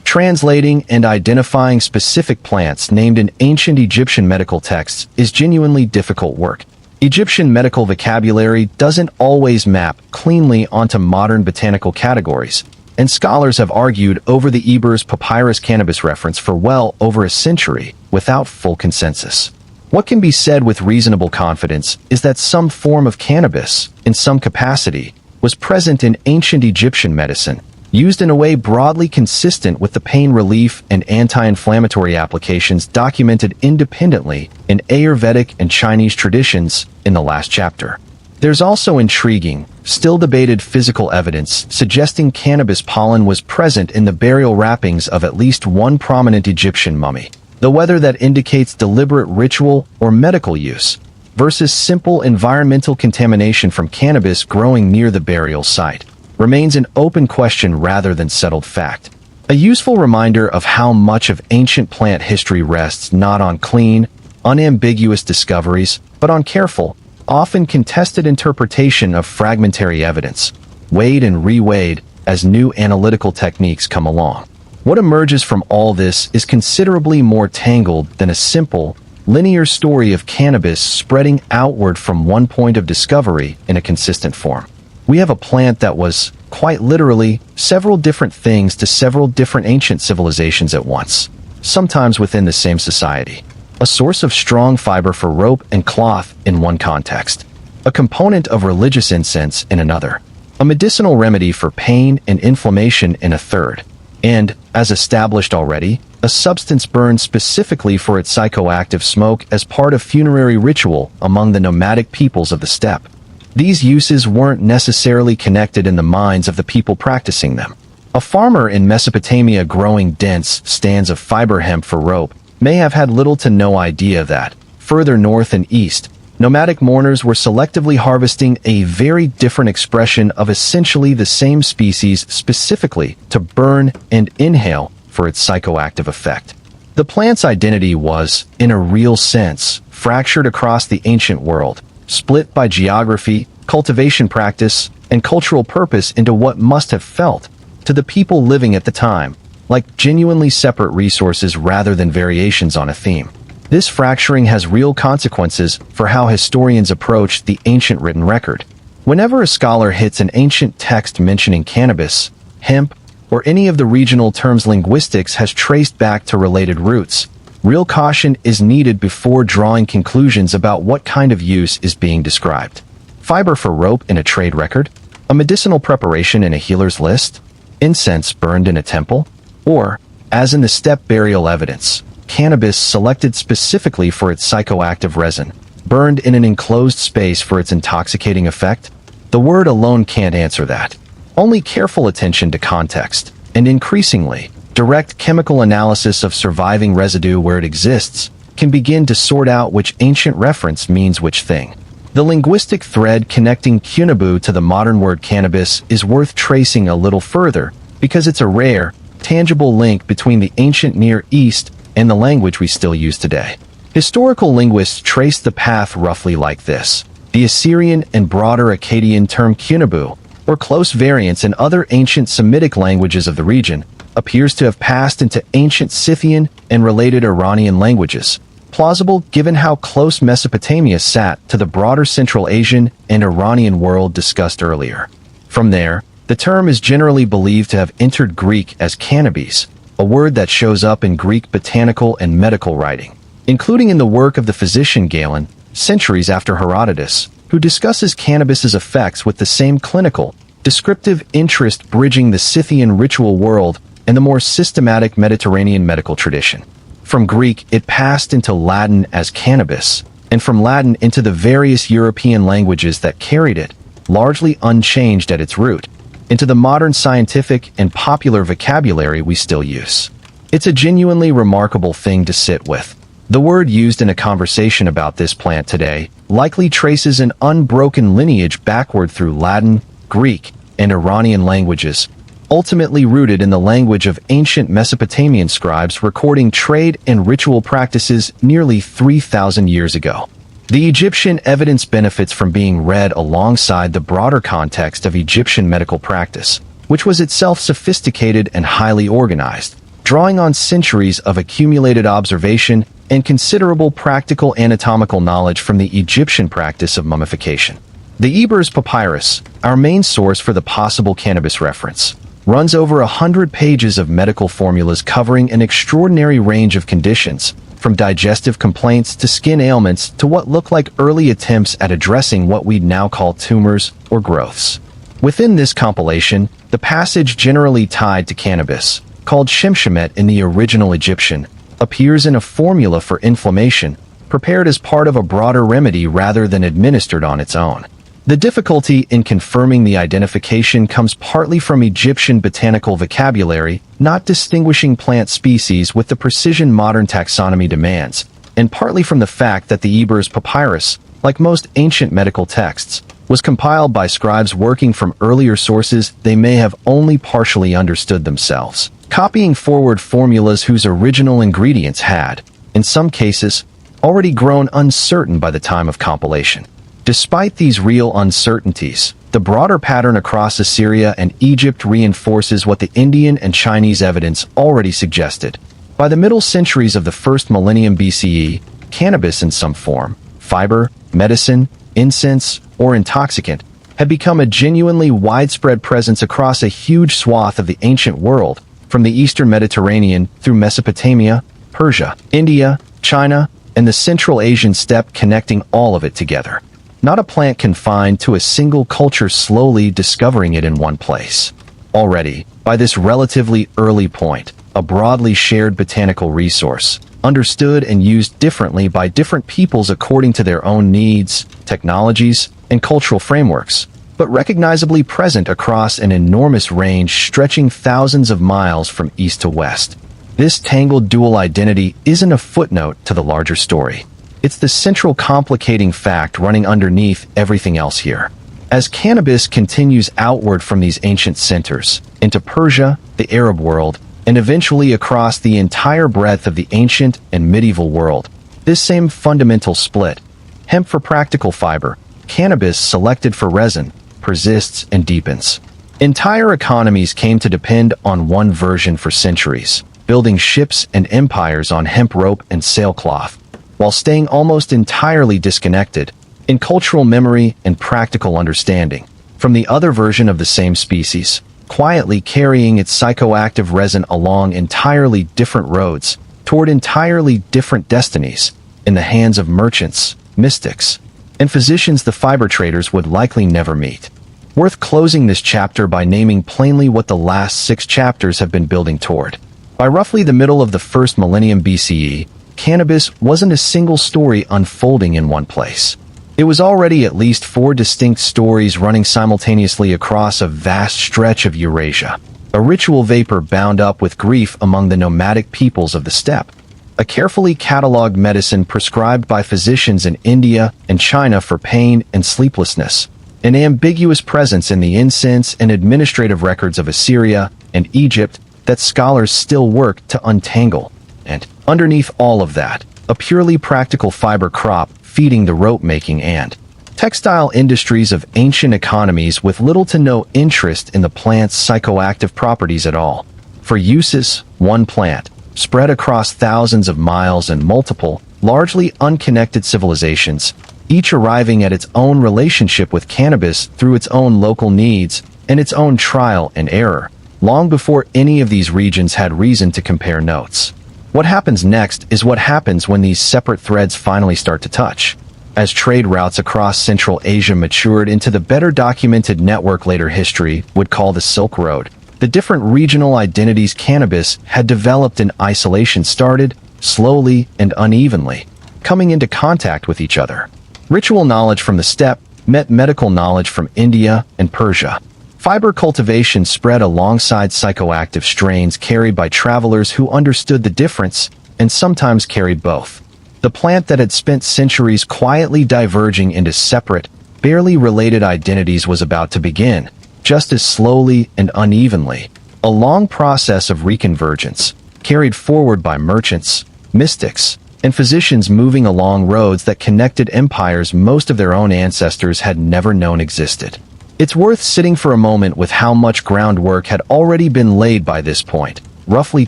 Translating and identifying specific plants named in ancient Egyptian medical texts is genuinely difficult work. Egyptian medical vocabulary doesn't always map cleanly onto modern botanical categories, and scholars have argued over the Ebers Papyrus cannabis reference for well over a century without full consensus. What can be said with reasonable confidence is that some form of cannabis, in some capacity, was present in ancient Egyptian medicine, used in a way broadly consistent with the pain relief and anti-inflammatory applications documented independently in Ayurvedic and Chinese traditions in the last chapter. There's also intriguing, still debated physical evidence suggesting cannabis pollen was present in the burial wrappings of at least one prominent Egyptian mummy, though whether that indicates deliberate ritual or medical use, versus simple environmental contamination from cannabis growing near the burial site, remains an open question rather than settled fact. A useful reminder of how much of ancient plant history rests not on clean, unambiguous discoveries, but on careful, often contested interpretation of fragmentary evidence, weighed and reweighed as new analytical techniques come along. What emerges from all this is considerably more tangled than a simple, linear story of cannabis spreading outward from one point of discovery in a consistent form. We have a plant that was, quite literally, several different things to several different ancient civilizations at once, sometimes within the same society. A source of strong fiber for rope and cloth in one context, a component of religious incense in another, a medicinal remedy for pain and inflammation in a third, and, as established already, a substance burned specifically for its psychoactive smoke as part of funerary ritual among the nomadic peoples of the steppe. These uses weren't necessarily connected in the minds of the people practicing them. A farmer in Mesopotamia growing dense stands of fiber hemp for rope may have had little to no idea that, further north and east, nomadic mourners were selectively harvesting a very different expression of essentially the same species specifically to burn and inhale for its psychoactive effect. The plant's identity was, in a real sense, fractured across the ancient world, split by geography, cultivation practice, and cultural purpose into what must have felt, to the people living at the time, like genuinely separate resources rather than variations on a theme. This fracturing has real consequences for how historians approach the ancient written record. Whenever a scholar hits an ancient text mentioning cannabis, hemp, or any of the regional terms linguistics has traced back to related roots, real caution is needed before drawing conclusions about what kind of use is being described. Fiber for rope in a trade record? A medicinal preparation in a healer's list? Incense burned in a temple? Or, as in the steppe burial evidence, cannabis selected specifically for its psychoactive resin, burned in an enclosed space for its intoxicating effect? The word alone can't answer that. Only careful attention to context, and increasingly, direct chemical analysis of surviving residue where it exists, can begin to sort out which ancient reference means which thing. The linguistic thread connecting cunabu to the modern word cannabis is worth tracing a little further, because it's a rare, tangible link between the ancient Near East and the language we still use today. Historical linguists trace the path roughly like this. The Assyrian and broader Akkadian term cunabu, or close variants in other ancient Semitic languages of the region, appears to have passed into ancient Scythian and related Iranian languages, plausible given how close Mesopotamia sat to the broader Central Asian and Iranian world discussed earlier. From there, the term is generally believed to have entered Greek as cannabis, a word that shows up in Greek botanical and medical writing, including in the work of the physician Galen, centuries after Herodotus, who discusses cannabis's effects with the same clinical, descriptive interest bridging the Scythian ritual world and the more systematic Mediterranean medical tradition. From Greek, it passed into Latin as cannabis, and from Latin into the various European languages that carried it, largely unchanged at its root, into the modern scientific and popular vocabulary we still use. It's a genuinely remarkable thing to sit with. The word used in a conversation about this plant today likely traces an unbroken lineage backward through Latin, Greek, and Iranian languages, ultimately rooted in the language of ancient Mesopotamian scribes recording trade and ritual practices nearly 3,000 years ago. The Egyptian evidence benefits from being read alongside the broader context of Egyptian medical practice, which was itself sophisticated and highly organized, drawing on centuries of accumulated observation and considerable practical anatomical knowledge from the Egyptian practice of mummification. The Ebers Papyrus, our main source for the possible cannabis reference, runs over 100 pages of medical formulas covering an extraordinary range of conditions, from digestive complaints to skin ailments to what look like early attempts at addressing what we'd now call tumors or growths. Within this compilation, the passage generally tied to cannabis, called shemshemet in the original Egyptian, appears in a formula for inflammation, prepared as part of a broader remedy rather than administered on its own. The difficulty in confirming the identification comes partly from Egyptian botanical vocabulary, not distinguishing plant species with the precision modern taxonomy demands, and partly from the fact that the Ebers Papyrus, like most ancient medical texts, was compiled by scribes working from earlier sources they may have only partially understood themselves, copying forward formulas whose original ingredients had, in some cases, already grown uncertain by the time of compilation. Despite these real uncertainties, the broader pattern across Assyria and Egypt reinforces what the Indian and Chinese evidence already suggested. By the middle centuries of the first millennium BCE, cannabis in some form, fiber, medicine, incense, or intoxicant, had become a genuinely widespread presence across a huge swath of the ancient world, from the eastern Mediterranean through Mesopotamia, Persia, India, China, and the Central Asian steppe, connecting all of it together. Not a plant confined to a single culture slowly discovering it in one place. Already, by this relatively early point, a broadly shared botanical resource, understood and used differently by different peoples according to their own needs, technologies, and cultural frameworks, but recognizably present across an enormous range stretching thousands of miles from east to west. This tangled dual identity isn't a footnote to the larger story. It's the central complicating fact running underneath everything else here. As cannabis continues outward from these ancient centers, into Persia, the Arab world, and eventually across the entire breadth of the ancient and medieval world, this same fundamental split, hemp for practical fiber, cannabis selected for resin, persists and deepens. Entire economies came to depend on one version for centuries, building ships and empires on hemp rope and sailcloth, while staying almost entirely disconnected, in cultural memory and practical understanding, from the other version of the same species, quietly carrying its psychoactive resin along entirely different roads, toward entirely different destinies, in the hands of merchants, mystics, and physicians the fiber traders would likely never meet. Worth closing this chapter by naming plainly what the last 6 chapters have been building toward. By roughly the middle of the first millennium BCE, cannabis wasn't a single story unfolding in one place. It was already at least 4 distinct stories running simultaneously across a vast stretch of Eurasia. A ritual vapor bound up with grief among the nomadic peoples of the steppe. A carefully catalogued medicine prescribed by physicians in India and China for pain and sleeplessness. An ambiguous presence in the incense and administrative records of Assyria and Egypt that scholars still work to untangle. And, underneath all of that, a purely practical fiber crop feeding the rope-making and textile industries of ancient economies with little to no interest in the plant's psychoactive properties at all. For uses, one plant, spread across thousands of miles and multiple, largely unconnected civilizations, each arriving at its own relationship with cannabis through its own local needs and its own trial and error, long before any of these regions had reason to compare notes. What happens next is what happens when these separate threads finally start to touch. As trade routes across Central Asia matured into the better documented network later history would call the Silk Road, the different regional identities cannabis had developed in isolation started, slowly and unevenly, coming into contact with each other. Ritual knowledge from the steppe met medical knowledge from India and Persia. Fiber cultivation spread alongside psychoactive strains carried by travelers who understood the difference and sometimes carried both. The plant that had spent centuries quietly diverging into separate, barely related identities was about to begin, just as slowly and unevenly. A long process of reconvergence, carried forward by merchants, mystics, and physicians moving along roads that connected empires most of their own ancestors had never known existed. It's worth sitting for a moment with how much groundwork had already been laid by this point, roughly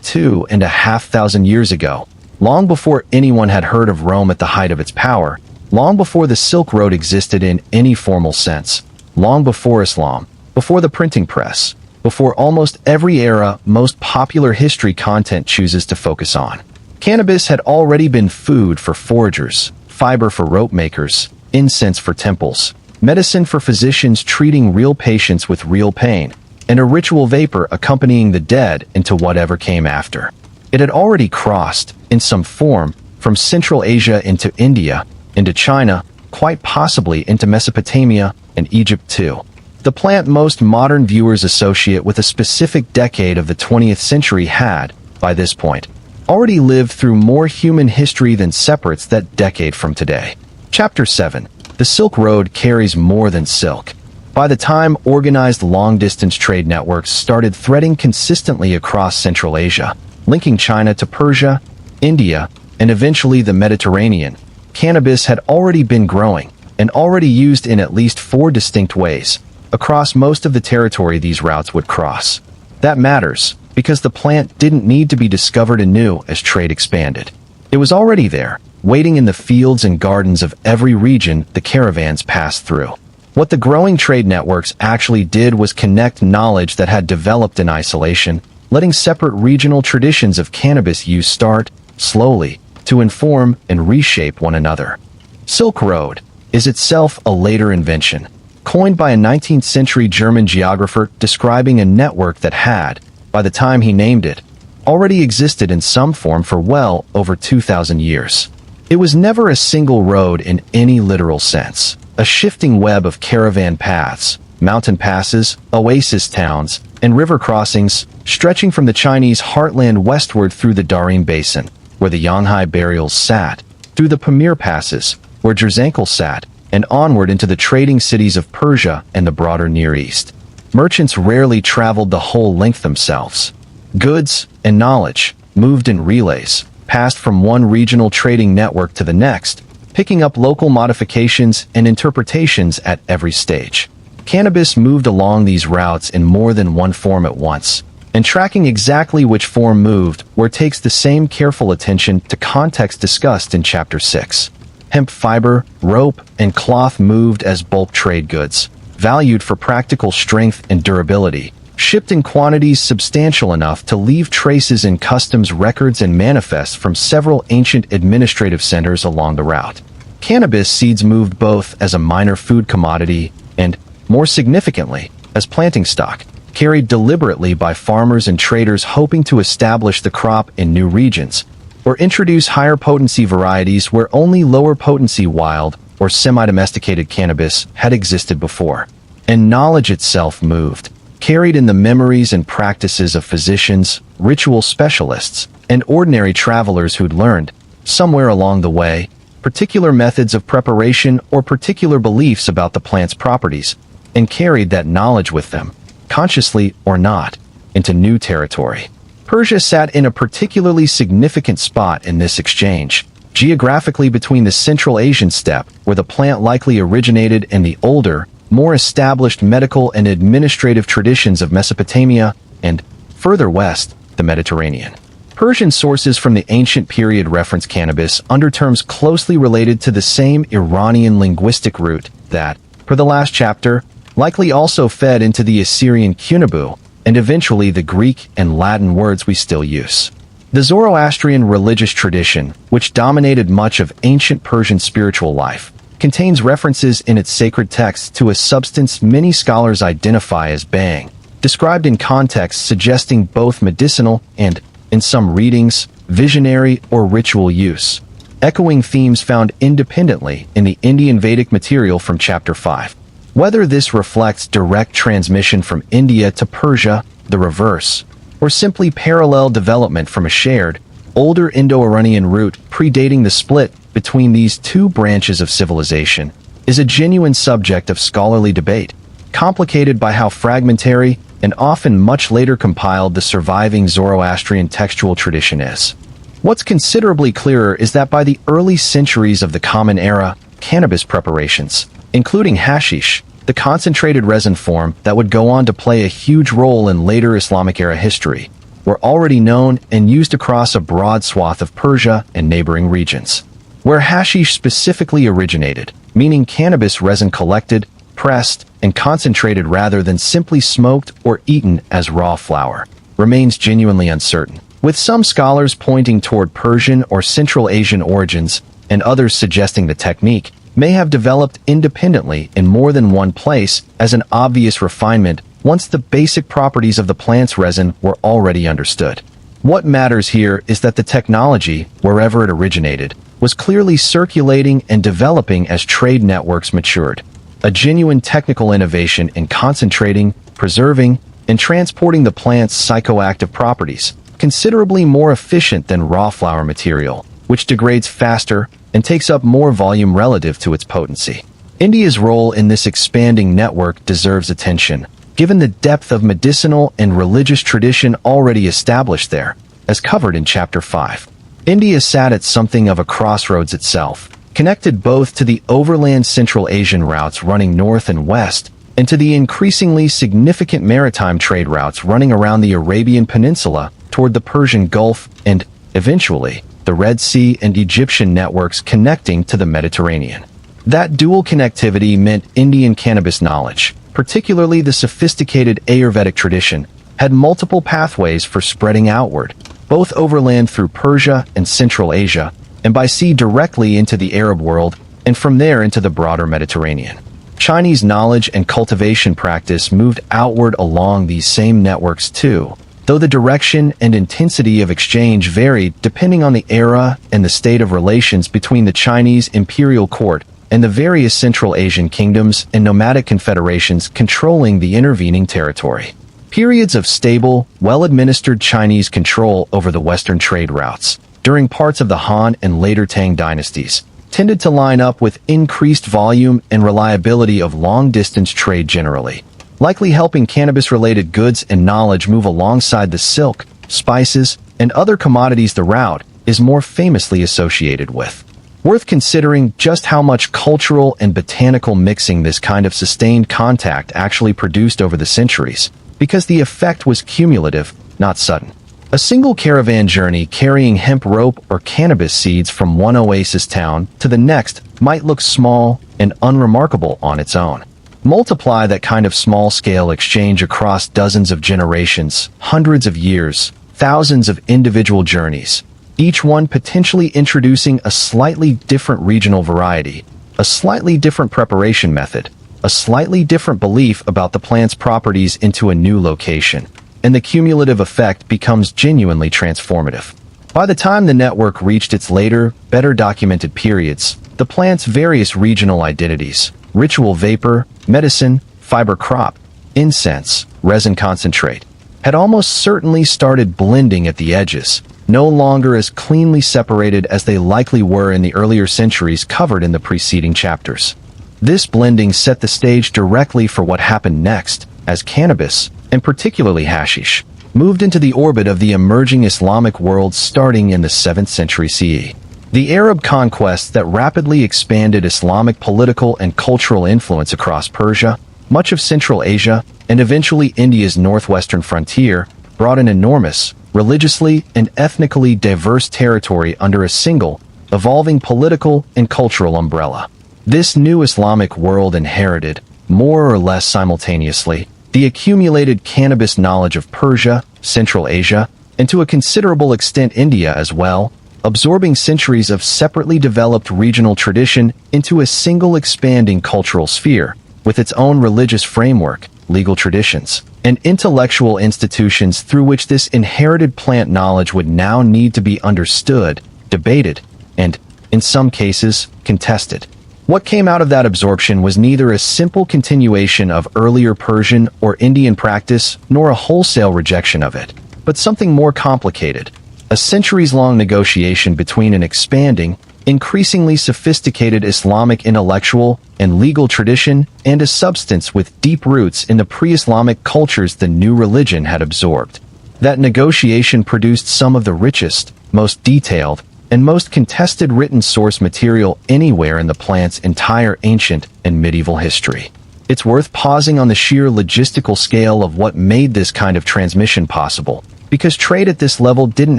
2,500 years ago, long before anyone had heard of Rome at the height of its power, long before the Silk Road existed in any formal sense, long before Islam, before the printing press, before almost every era most popular history content chooses to focus on. Cannabis had already been food for foragers, fiber for rope makers, incense for temples, medicine for physicians treating real patients with real pain, and a ritual vapor accompanying the dead into whatever came after. It had already crossed, in some form, from Central Asia into India, into China, quite possibly into Mesopotamia, and Egypt too. The plant most modern viewers associate with a specific decade of the 20th century had, by this point, already lived through more human history than separates that decade from today. Chapter 7. The Silk Road carries more than silk. By the time organized long-distance trade networks started threading consistently across Central Asia, linking China to Persia, India, and eventually the Mediterranean, cannabis had already been growing, and already used in at least 4 distinct ways, across most of the territory these routes would cross. That matters, because the plant didn't need to be discovered anew as trade expanded. It was already there, waiting in the fields and gardens of every region the caravans passed through. What the growing trade networks actually did was connect knowledge that had developed in isolation, letting separate regional traditions of cannabis use start, slowly, to inform and reshape one another. Silk Road is itself a later invention, coined by a 19th century German geographer describing a network that had, by the time he named it, already existed in some form for well over 2,000 years. It was never a single road in any literal sense, a shifting web of caravan paths, mountain passes, oasis towns, and river crossings stretching from the Chinese heartland westward through the Darime Basin, where the Yanghai burials sat, through the Pamir passes, where Jirzankal sat, and onward into the trading cities of Persia and the broader Near East. Merchants rarely traveled the whole length themselves. Goods and knowledge moved in relays, passed from one regional trading network to the next, picking up local modifications and interpretations at every stage. Cannabis moved along these routes in more than one form at once, and tracking exactly which form moved where takes the same careful attention to context discussed in Chapter 6. Hemp fiber, rope, and cloth moved as bulk trade goods, valued for practical strength and durability, shipped in quantities substantial enough to leave traces in customs records and manifests from several ancient administrative centers along the route. Cannabis seeds moved both as a minor food commodity and, more significantly, as planting stock, carried deliberately by farmers and traders hoping to establish the crop in new regions, or introduce higher potency varieties where only lower potency wild or semi-domesticated cannabis had existed before. And knowledge itself moved, carried in the memories and practices of physicians, ritual specialists, and ordinary travelers who'd learned, somewhere along the way, particular methods of preparation or particular beliefs about the plant's properties, and carried that knowledge with them, consciously or not, into new territory. Persia sat in a particularly significant spot in this exchange, geographically between the Central Asian steppe, where the plant likely originated, and the older, more established medical and administrative traditions of Mesopotamia, and, further west, the Mediterranean. Persian sources from the ancient period reference cannabis under terms closely related to the same Iranian linguistic root that, per the last chapter, likely also fed into the Assyrian kunabu, and eventually the Greek and Latin words we still use. The Zoroastrian religious tradition, which dominated much of ancient Persian spiritual life, contains references in its sacred texts to a substance many scholars identify as bang, described in contexts suggesting both medicinal and, in some readings, visionary or ritual use, echoing themes found independently in the Indian Vedic material from Chapter 5. Whether this reflects direct transmission from India to Persia, the reverse, or simply parallel development from a shared, older Indo-Iranian route predating the split between these two branches of civilization, is a genuine subject of scholarly debate, complicated by how fragmentary and often much later compiled the surviving Zoroastrian textual tradition is. What's considerably clearer is that by the early centuries of the Common Era, cannabis preparations, including hashish, the concentrated resin form that would go on to play a huge role in later Islamic era history, were already known and used across a broad swath of Persia and neighboring regions. Where hashish specifically originated, meaning cannabis resin collected, pressed, and concentrated rather than simply smoked or eaten as raw flower, remains genuinely uncertain, with some scholars pointing toward Persian or Central Asian origins and others suggesting the technique may have developed independently in more than one place as an obvious refinement once the basic properties of the plant's resin were already understood. What matters here is that the technology, wherever it originated, was clearly circulating and developing as trade networks matured. A genuine technical innovation in concentrating, preserving, and transporting the plant's psychoactive properties, considerably more efficient than raw flower material, which degrades faster and takes up more volume relative to its potency. India's role in this expanding network deserves attention, given the depth of medicinal and religious tradition already established there, as covered in Chapter 5. India sat at something of a crossroads itself, connected both to the overland Central Asian routes running north and west, and to the increasingly significant maritime trade routes running around the Arabian Peninsula toward the Persian Gulf and, eventually, the Red Sea and Egyptian networks connecting to the Mediterranean. That dual connectivity meant Indian cannabis knowledge, particularly the sophisticated Ayurvedic tradition, had multiple pathways for spreading outward, both overland through Persia and Central Asia, and by sea directly into the Arab world, and from there into the broader Mediterranean. Chinese knowledge and cultivation practice moved outward along these same networks too, though the direction and intensity of exchange varied depending on the era and the state of relations between the Chinese imperial court and the various Central Asian kingdoms and nomadic confederations controlling the intervening territory. Periods of stable, well-administered Chinese control over the western trade routes, during parts of the Han and later Tang dynasties, tended to line up with increased volume and reliability of long-distance trade generally, likely helping cannabis-related goods and knowledge move alongside the silk, spices, and other commodities the route is more famously associated with. Worth considering just how much cultural and botanical mixing this kind of sustained contact actually produced over the centuries, because the effect was cumulative, not sudden. A single caravan journey carrying hemp rope or cannabis seeds from one oasis town to the next might look small and unremarkable on its own. Multiply that kind of small-scale exchange across dozens of generations, hundreds of years, thousands of individual journeys, each one potentially introducing a slightly different regional variety, a slightly different preparation method, a slightly different belief about the plant's properties into a new location, and the cumulative effect becomes genuinely transformative. By the time the network reached its later, better documented periods, the plant's various regional identities, ritual vapor, medicine, fiber crop, incense, resin concentrate, had almost certainly started blending at the edges, no longer as cleanly separated as they likely were in the earlier centuries covered in the preceding chapters. This blending set the stage directly for what happened next, as cannabis, and particularly hashish, moved into the orbit of the emerging Islamic world starting in the 7th century CE. The Arab conquests that rapidly expanded Islamic political and cultural influence across Persia, much of Central Asia, and eventually India's northwestern frontier, brought an enormous, religiously and ethnically diverse territory under a single, evolving political and cultural umbrella. This new Islamic world inherited, more or less simultaneously, the accumulated cannabis knowledge of Persia, Central Asia, and to a considerable extent India as well, absorbing centuries of separately developed regional tradition into a single expanding cultural sphere, with its own religious framework, legal traditions, and intellectual institutions through which this inherited plant knowledge would now need to be understood, debated, and, in some cases, contested. What came out of that absorption was neither a simple continuation of earlier Persian or Indian practice nor a wholesale rejection of it, but something more complicated, a centuries-long negotiation between an expanding, increasingly sophisticated Islamic intellectual and legal tradition and a substance with deep roots in the pre-Islamic cultures the new religion had absorbed. That negotiation produced some of the richest, most detailed, and most contested written source material anywhere in the plant's entire ancient and medieval history. It's worth pausing on the sheer logistical scale of what made this kind of transmission possible, because trade at this level didn't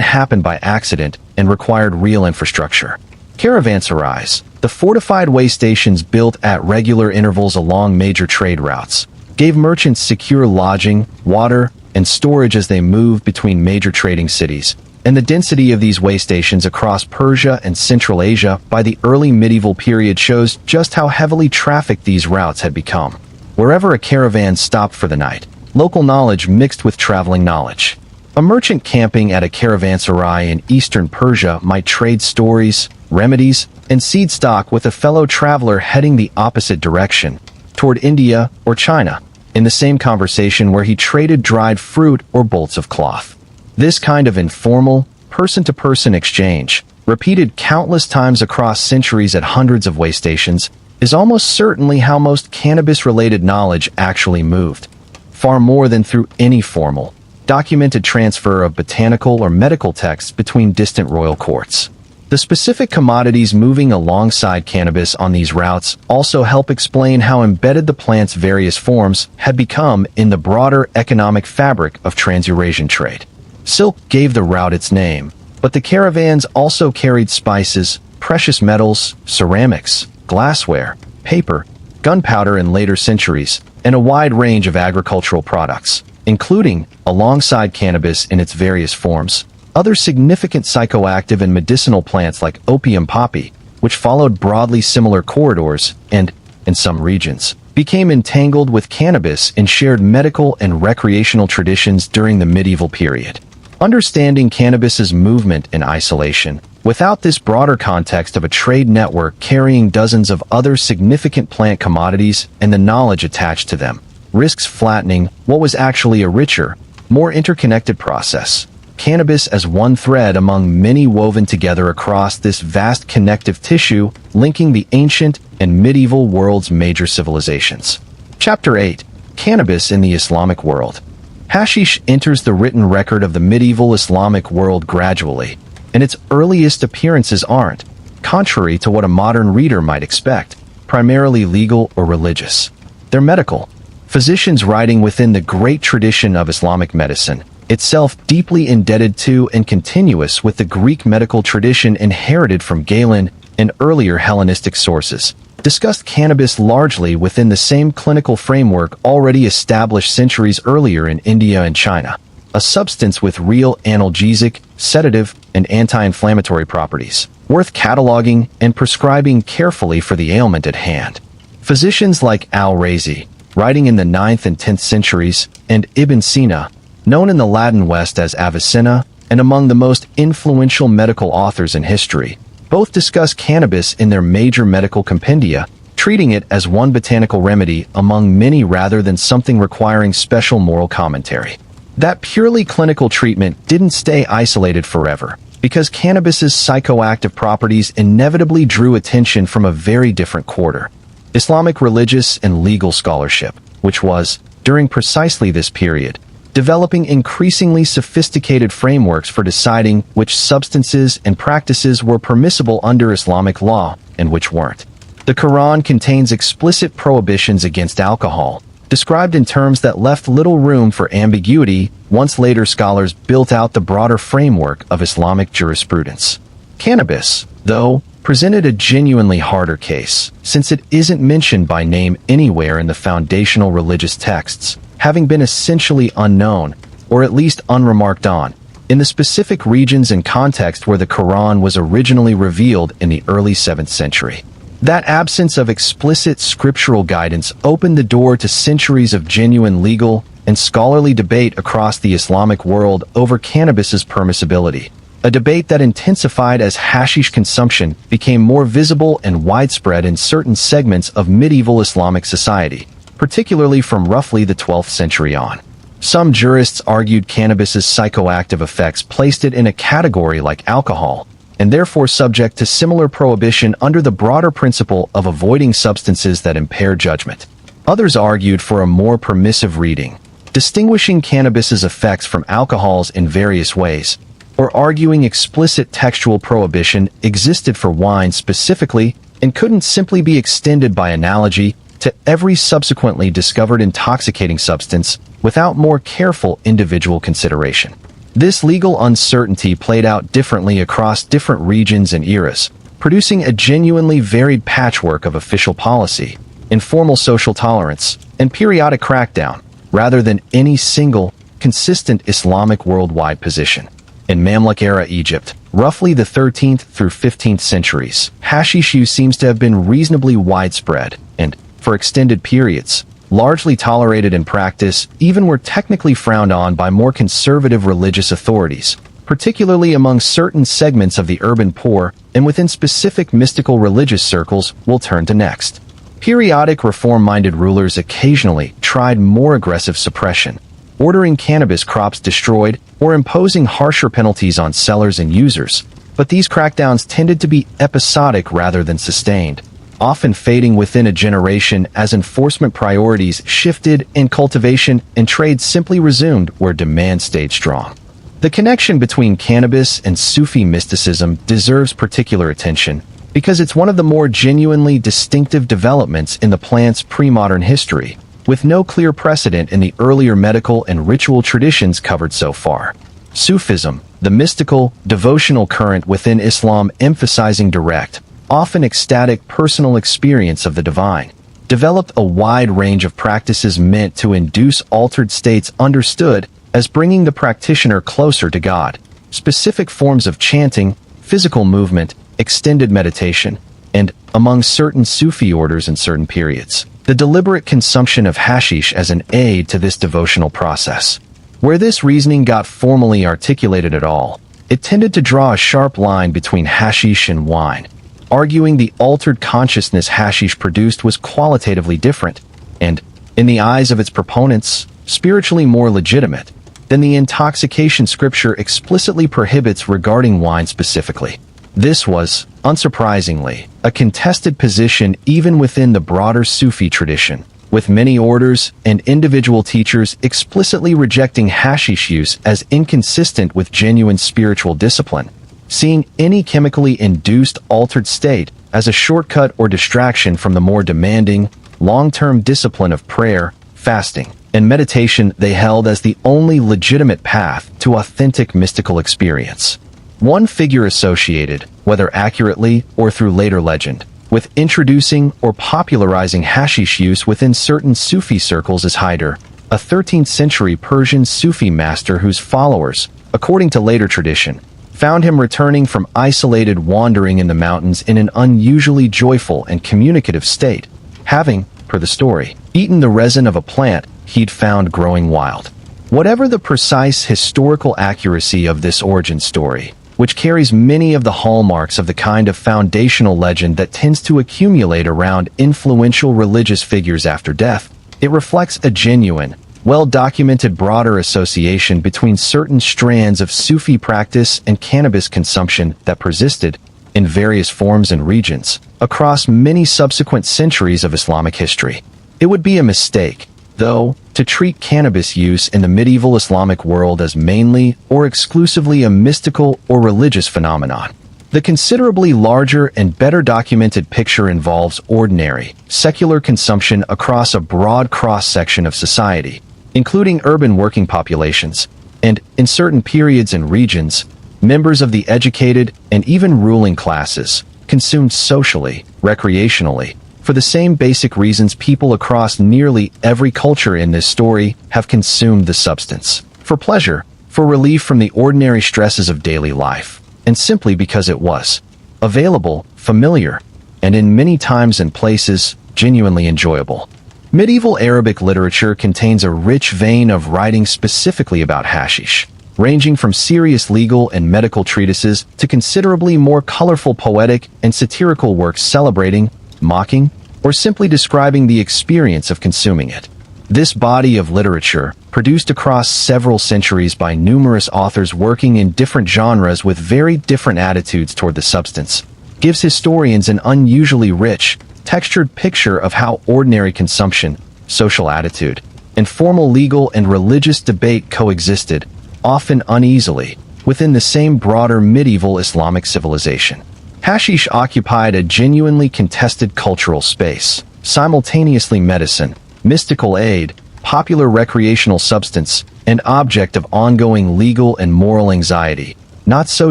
happen by accident and required real infrastructure. Caravanserais, the fortified way stations built at regular intervals along major trade routes, gave merchants secure lodging, water, and storage as they moved between major trading cities, and the density of these way stations across Persia and Central Asia by the early medieval period shows just how heavily trafficked these routes had become. Wherever a caravan stopped for the night, local knowledge mixed with traveling knowledge. A merchant camping at a caravanserai in eastern Persia might trade stories, remedies, and seed stock with a fellow traveler heading the opposite direction, toward India or China, in the same conversation where he traded dried fruit or bolts of cloth. This kind of informal, person-to-person exchange, repeated countless times across centuries at hundreds of way stations, is almost certainly how most cannabis-related knowledge actually moved, far more than through any formal, documented transfer of botanical or medical texts between distant royal courts. The specific commodities moving alongside cannabis on these routes also help explain how embedded the plant's various forms had become in the broader economic fabric of Trans-Eurasian trade. Silk gave the route its name, but the caravans also carried spices, precious metals, ceramics, glassware, paper, gunpowder in later centuries, and a wide range of agricultural products, including, alongside cannabis in its various forms, other significant psychoactive and medicinal plants like opium poppy, which followed broadly similar corridors and, in some regions, became entangled with cannabis in shared medical and recreational traditions during the medieval period. Understanding cannabis's movement in isolation, without this broader context of a trade network carrying dozens of other significant plant commodities and the knowledge attached to them, risks flattening what was actually a richer, more interconnected process. Cannabis as one thread among many woven together across this vast connective tissue linking the ancient and medieval world's major civilizations. Chapter 8. Cannabis in the Islamic World. Hashish enters the written record of the medieval Islamic world gradually, and its earliest appearances aren't, contrary to what a modern reader might expect, primarily legal or religious. They're medical. Physicians writing within the great tradition of Islamic medicine, itself deeply indebted to and continuous with the Greek medical tradition inherited from Galen and earlier Hellenistic sources, discussed cannabis largely within the same clinical framework already established centuries earlier in India and China, a substance with real analgesic, sedative, and anti-inflammatory properties, worth cataloging and prescribing carefully for the ailment at hand. Physicians like Al-Razi, writing in the 9th and 10th centuries, and Ibn Sina, known in the Latin West as Avicenna, and among the most influential medical authors in history, both discuss cannabis in their major medical compendia, treating it as one botanical remedy among many rather than something requiring special moral commentary. That purely clinical treatment didn't stay isolated forever, because cannabis's psychoactive properties inevitably drew attention from a very different quarter: Islamic religious and legal scholarship, which was, during precisely this period, developing increasingly sophisticated frameworks for deciding which substances and practices were permissible under Islamic law and which weren't. The Quran contains explicit prohibitions against alcohol, described in terms that left little room for ambiguity once later scholars built out the broader framework of Islamic jurisprudence. Cannabis, though, presented a genuinely harder case, since it isn't mentioned by name anywhere in the foundational religious texts, having been essentially unknown, or at least unremarked on, in the specific regions and context where the Quran was originally revealed in the early 7th century. That absence of explicit scriptural guidance opened the door to centuries of genuine legal and scholarly debate across the Islamic world over cannabis's permissibility, a debate that intensified as hashish consumption became more visible and widespread in certain segments of medieval Islamic society, particularly from roughly the 12th century on. Some jurists argued cannabis's psychoactive effects placed it in a category like alcohol, and therefore subject to similar prohibition under the broader principle of avoiding substances that impair judgment. Others argued for a more permissive reading, distinguishing cannabis's effects from alcohol's in various ways, or arguing explicit textual prohibition existed for wine specifically and couldn't simply be extended by analogy to every subsequently discovered intoxicating substance without more careful individual consideration. This legal uncertainty played out differently across different regions and eras, producing a genuinely varied patchwork of official policy, informal social tolerance, and periodic crackdown, rather than any single, consistent Islamic worldwide position. In Mamluk-era Egypt, roughly the 13th through 15th centuries, hashish use seems to have been reasonably widespread and, for extended periods, largely tolerated in practice, even were technically frowned on by more conservative religious authorities, particularly among certain segments of the urban poor and within specific mystical religious circles we'll turn to next. Periodic reform-minded rulers occasionally tried more aggressive suppression, ordering cannabis crops destroyed or imposing harsher penalties on sellers and users, but these crackdowns tended to be episodic rather than sustained, often fading within a generation as enforcement priorities shifted and cultivation and trade simply resumed where demand stayed strong. The connection between cannabis and Sufi mysticism deserves particular attention because it's one of the more genuinely distinctive developments in the plant's pre-modern history, with no clear precedent in the earlier medical and ritual traditions covered so far. Sufism, the mystical, devotional current within Islam emphasizing direct, often ecstatic personal experience of the divine, developed a wide range of practices meant to induce altered states understood as bringing the practitioner closer to God. Specific forms of chanting, physical movement, extended meditation, and, among certain Sufi orders in certain periods, the deliberate consumption of hashish as an aid to this devotional process. Where this reasoning got formally articulated at all, it tended to draw a sharp line between hashish and wine, arguing the altered consciousness hashish produced was qualitatively different, and, in the eyes of its proponents, spiritually more legitimate, than the intoxication scripture explicitly prohibits regarding wine specifically. This was, unsurprisingly, a contested position even within the broader Sufi tradition, with many orders and individual teachers explicitly rejecting hashish use as inconsistent with genuine spiritual discipline, seeing any chemically induced altered state as a shortcut or distraction from the more demanding, long-term discipline of prayer, fasting, and meditation they held as the only legitimate path to authentic mystical experience. One figure associated, whether accurately or through later legend, with introducing or popularizing hashish use within certain Sufi circles is Haidar, a 13th century Persian Sufi master whose followers, according to later tradition, found him returning from isolated wandering in the mountains in an unusually joyful and communicative state, having, per the story, eaten the resin of a plant he'd found growing wild. Whatever the precise historical accuracy of this origin story, which carries many of the hallmarks of the kind of foundational legend that tends to accumulate around influential religious figures after death, it reflects a genuine, well-documented broader association between certain strands of Sufi practice and cannabis consumption that persisted, in various forms and regions, across many subsequent centuries of Islamic history. It would be a mistake, though, to treat cannabis use in the medieval Islamic world as mainly or exclusively a mystical or religious phenomenon. The considerably larger and better documented picture involves ordinary, secular consumption across a broad cross-section of society, including urban working populations, and, in certain periods and regions, members of the educated and even ruling classes, consumed socially, recreationally, for the same basic reasons people across nearly every culture in this story have consumed the substance. For pleasure, for relief from the ordinary stresses of daily life, and simply because it was available, familiar, and in many times and places, genuinely enjoyable. Medieval Arabic literature contains a rich vein of writing specifically about hashish, ranging from serious legal and medical treatises to considerably more colorful poetic and satirical works celebrating, mocking, or simply describing the experience of consuming it. This body of literature, produced across several centuries by numerous authors working in different genres with very different attitudes toward the substance, gives historians an unusually rich, textured picture of how ordinary consumption, social attitude, and formal legal and religious debate coexisted, often uneasily, within the same broader medieval Islamic civilization. Hashish occupied a genuinely contested cultural space, simultaneously medicine, mystical aid, popular recreational substance, and object of ongoing legal and moral anxiety, not so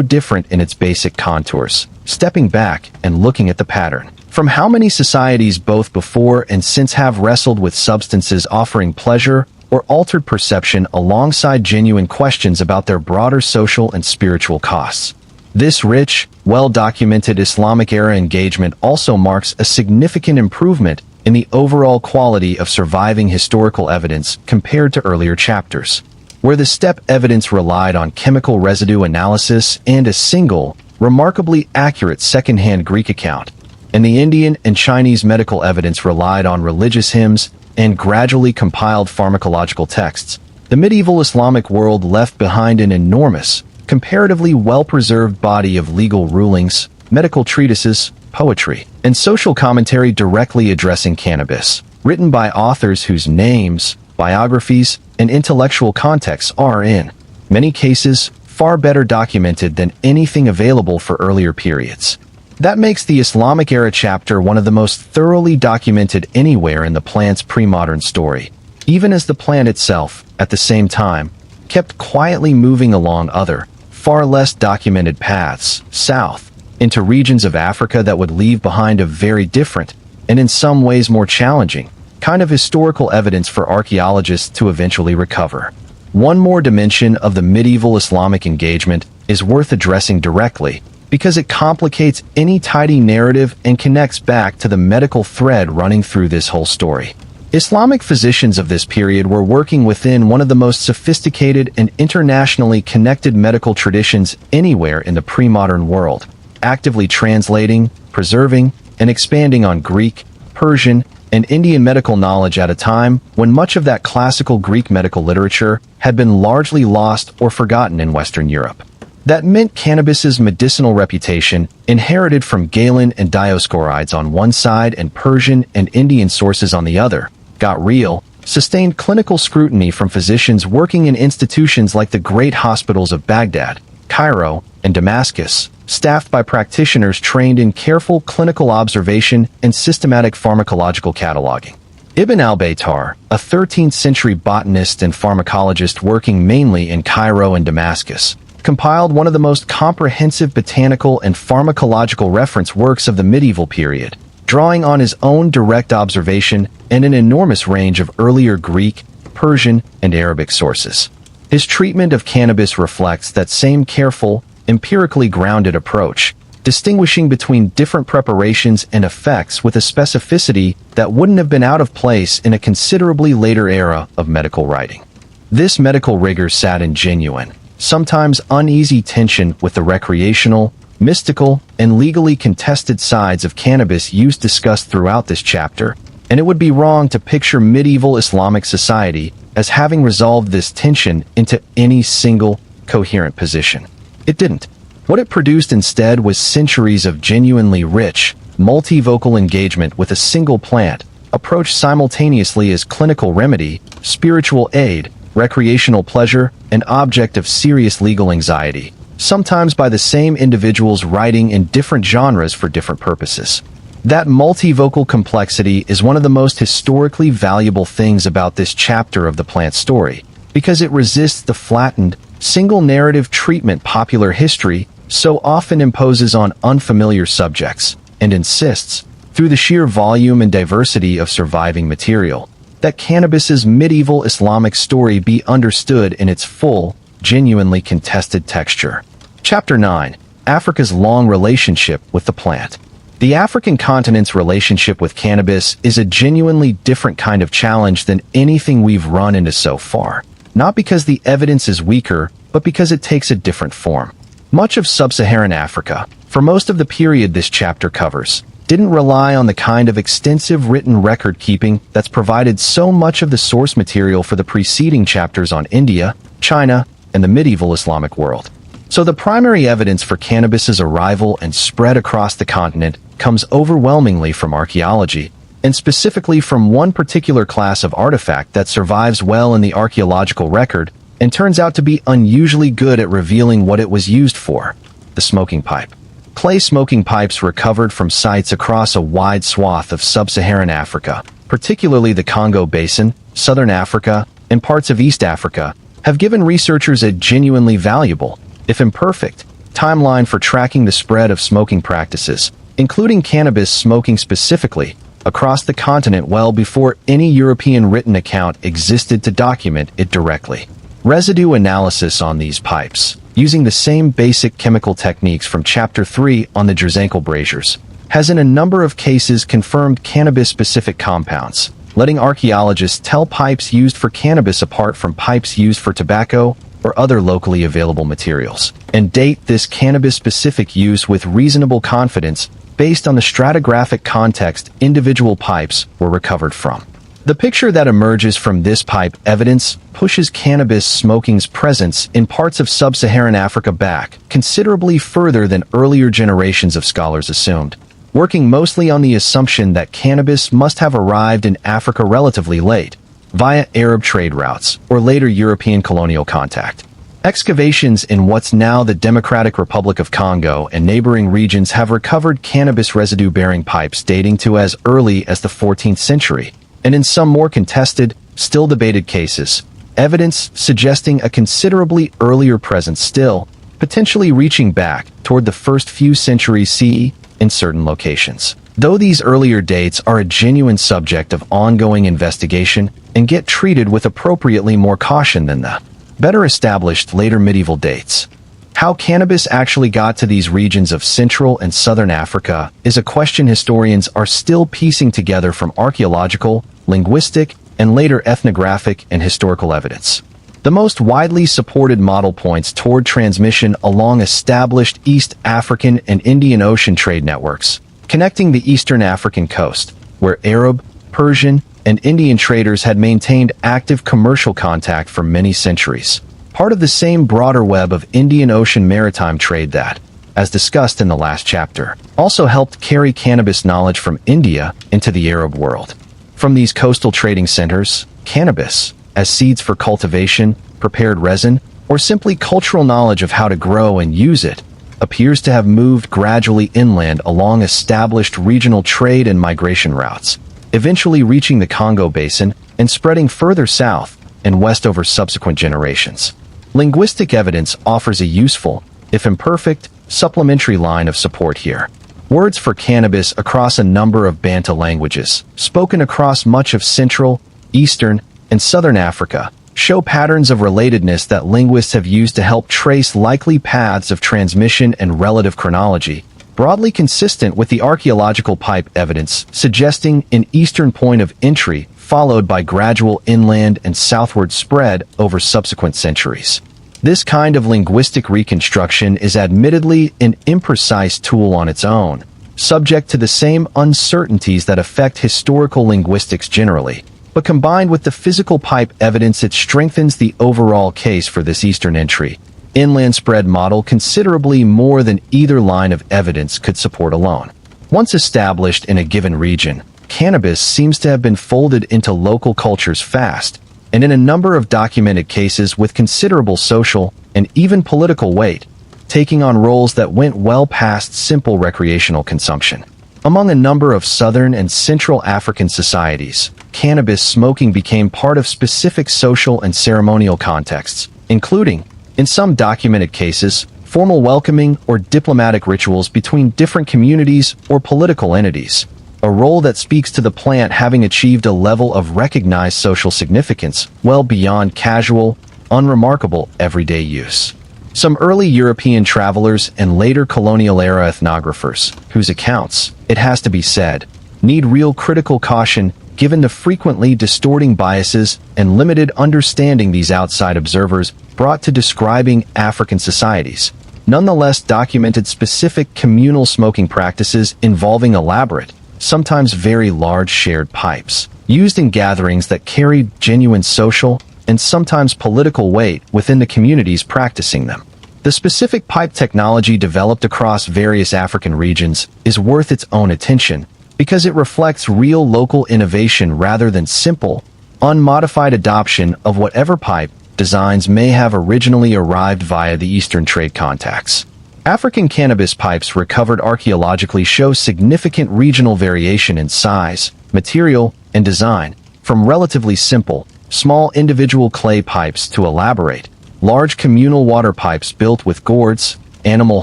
different in its basic contours. Stepping back and looking at the pattern. From how many societies both before and since have wrestled with substances offering pleasure or altered perception alongside genuine questions about their broader social and spiritual costs. This rich, well-documented Islamic-era engagement also marks a significant improvement in the overall quality of surviving historical evidence compared to earlier chapters, where the steppe evidence relied on chemical residue analysis and a single, remarkably accurate second-hand Greek account, and the Indian and Chinese medical evidence relied on religious hymns and gradually compiled pharmacological texts. The medieval Islamic world left behind an enormous, comparatively well-preserved body of legal rulings, medical treatises, poetry, and social commentary directly addressing cannabis, written by authors whose names, biographies, and intellectual contexts are, in many cases, far better documented than anything available for earlier periods. That makes the Islamic-era chapter one of the most thoroughly documented anywhere in the plant's pre-modern story, even as the plant itself, at the same time, kept quietly moving along other, far less documented paths, south, into regions of Africa that would leave behind a very different, and in some ways more challenging, kind of historical evidence for archaeologists to eventually recover. One more dimension of the medieval Islamic engagement is worth addressing directly, because it complicates any tidy narrative and connects back to the medical thread running through this whole story. Islamic physicians of this period were working within one of the most sophisticated and internationally connected medical traditions anywhere in the pre-modern world, actively translating, preserving, and expanding on Greek, Persian, and Indian medical knowledge at a time when much of that classical Greek medical literature had been largely lost or forgotten in Western Europe. That meant cannabis's medicinal reputation, inherited from Galen and Dioscorides on one side and Persian and Indian sources on the other, got real, sustained clinical scrutiny from physicians working in institutions like the great hospitals of Baghdad, Cairo, and Damascus, staffed by practitioners trained in careful clinical observation and systematic pharmacological cataloging. Ibn al-Baytar, a 13th-century botanist and pharmacologist working mainly in Cairo and Damascus, compiled one of the most comprehensive botanical and pharmacological reference works of the medieval period, drawing on his own direct observation and an enormous range of earlier Greek, Persian, and Arabic sources. His treatment of cannabis reflects that same careful, empirically grounded approach, distinguishing between different preparations and effects with a specificity that wouldn't have been out of place in a considerably later era of medical writing. This medical rigor sat in genuine, sometimes uneasy tension with the recreational, mystical, and legally contested sides of cannabis use discussed throughout this chapter, and it would be wrong to picture medieval Islamic society as having resolved this tension into any single, coherent position. It didn't. What it produced instead was centuries of genuinely rich, multivocal engagement with a single plant, approached simultaneously as clinical remedy, spiritual aid, recreational pleasure, and object of serious legal anxiety, sometimes by the same individuals writing in different genres for different purposes. That multivocal complexity is one of the most historically valuable things about this chapter of the plant story, because it resists the flattened, single narrative treatment popular history so often imposes on unfamiliar subjects, and insists, through the sheer volume and diversity of surviving material, that cannabis's medieval Islamic story be understood in its full, genuinely contested texture. Chapter 9. Africa's long relationship with the plant. The African continent's relationship with cannabis is a genuinely different kind of challenge than anything we've run into so far, not because the evidence is weaker, but because it takes a different form. Much of sub-Saharan Africa, for most of the period this chapter covers, didn't rely on the kind of extensive written record-keeping that's provided so much of the source material for the preceding chapters on India, China, and the medieval Islamic world. So the primary evidence for cannabis's arrival and spread across the continent comes overwhelmingly from archaeology, and specifically from one particular class of artifact that survives well in the archaeological record and turns out to be unusually good at revealing what it was used for: the smoking pipe. Clay smoking pipes recovered from sites across a wide swath of sub-Saharan Africa, particularly the Congo Basin, southern Africa, and parts of East Africa, have given researchers a genuinely valuable, if imperfect, timeline for tracking the spread of smoking practices, including cannabis smoking specifically, across the continent well before any European written account existed to document it directly. Residue analysis on these pipes, using the same basic chemical techniques from Chapter 3 on the Jirzankal braziers, has in a number of cases confirmed cannabis-specific compounds, letting archaeologists tell pipes used for cannabis apart from pipes used for tobacco or other locally available materials, and date this cannabis-specific use with reasonable confidence based on the stratigraphic context individual pipes were recovered from. The picture that emerges from this pipe evidence pushes cannabis smoking's presence in parts of sub-Saharan Africa back considerably further than earlier generations of scholars assumed, working mostly on the assumption that cannabis must have arrived in Africa relatively late, via Arab trade routes or later European colonial contact. Excavations in what's now the Democratic Republic of Congo and neighboring regions have recovered cannabis residue-bearing pipes dating to as early as the 14th century, and in some more contested, still debated cases, evidence suggesting a considerably earlier presence still, potentially reaching back toward the first few centuries CE in certain locations. Though these earlier dates are a genuine subject of ongoing investigation and get treated with appropriately more caution than the better established later medieval dates. How cannabis actually got to these regions of Central and Southern Africa is a question historians are still piecing together from archaeological, linguistic, and later ethnographic and historical evidence. The most widely supported model points toward transmission along established East African and Indian Ocean trade networks, connecting the eastern African coast, where Arab, Persian, and Indian traders had maintained active commercial contact for many centuries, part of the same broader web of Indian Ocean maritime trade that, as discussed in the last chapter, also helped carry cannabis knowledge from India into the Arab world. From these coastal trading centers, cannabis, as seeds for cultivation, prepared resin, or simply cultural knowledge of how to grow and use it, appears to have moved gradually inland along established regional trade and migration routes, eventually reaching the Congo Basin and spreading further south and west over subsequent generations. Linguistic evidence offers a useful, if imperfect, supplementary line of support here. Words for cannabis across a number of Bantu languages, spoken across much of Central, Eastern, and Southern Africa, show patterns of relatedness that linguists have used to help trace likely paths of transmission and relative chronology, broadly consistent with the archaeological pipe evidence suggesting an eastern point of entry followed by gradual inland and southward spread over subsequent centuries. This kind of linguistic reconstruction is admittedly an imprecise tool on its own, subject to the same uncertainties that affect historical linguistics generally, but combined with the physical pipe evidence it strengthens the overall case for this eastern entry, inland spread model considerably more than either line of evidence could support alone. Once established in a given region, cannabis seems to have been folded into local cultures fast, and in a number of documented cases with considerable social and even political weight, taking on roles that went well past simple recreational consumption. Among a number of southern and central African societies, cannabis smoking became part of specific social and ceremonial contexts, including, in some documented cases, formal welcoming or diplomatic rituals between different communities or political entities, a role that speaks to the plant having achieved a level of recognized social significance well beyond casual, unremarkable everyday use. Some early European travelers and later colonial-era ethnographers, whose accounts, it has to be said, need real critical caution given the frequently distorting biases and limited understanding these outside observers brought to describing African societies, nonetheless documented specific communal smoking practices involving elaborate, sometimes very large shared pipes, used in gatherings that carried genuine social and sometimes political weight within the communities practicing them. The specific pipe technology developed across various African regions is worth its own attention because it reflects real local innovation rather than simple, unmodified adoption of whatever pipe designs may have originally arrived via the Eastern trade contacts. African cannabis pipes recovered archaeologically show significant regional variation in size, material, and design, from relatively simple, small individual clay pipes to elaborate, large communal water pipes built with gourds, animal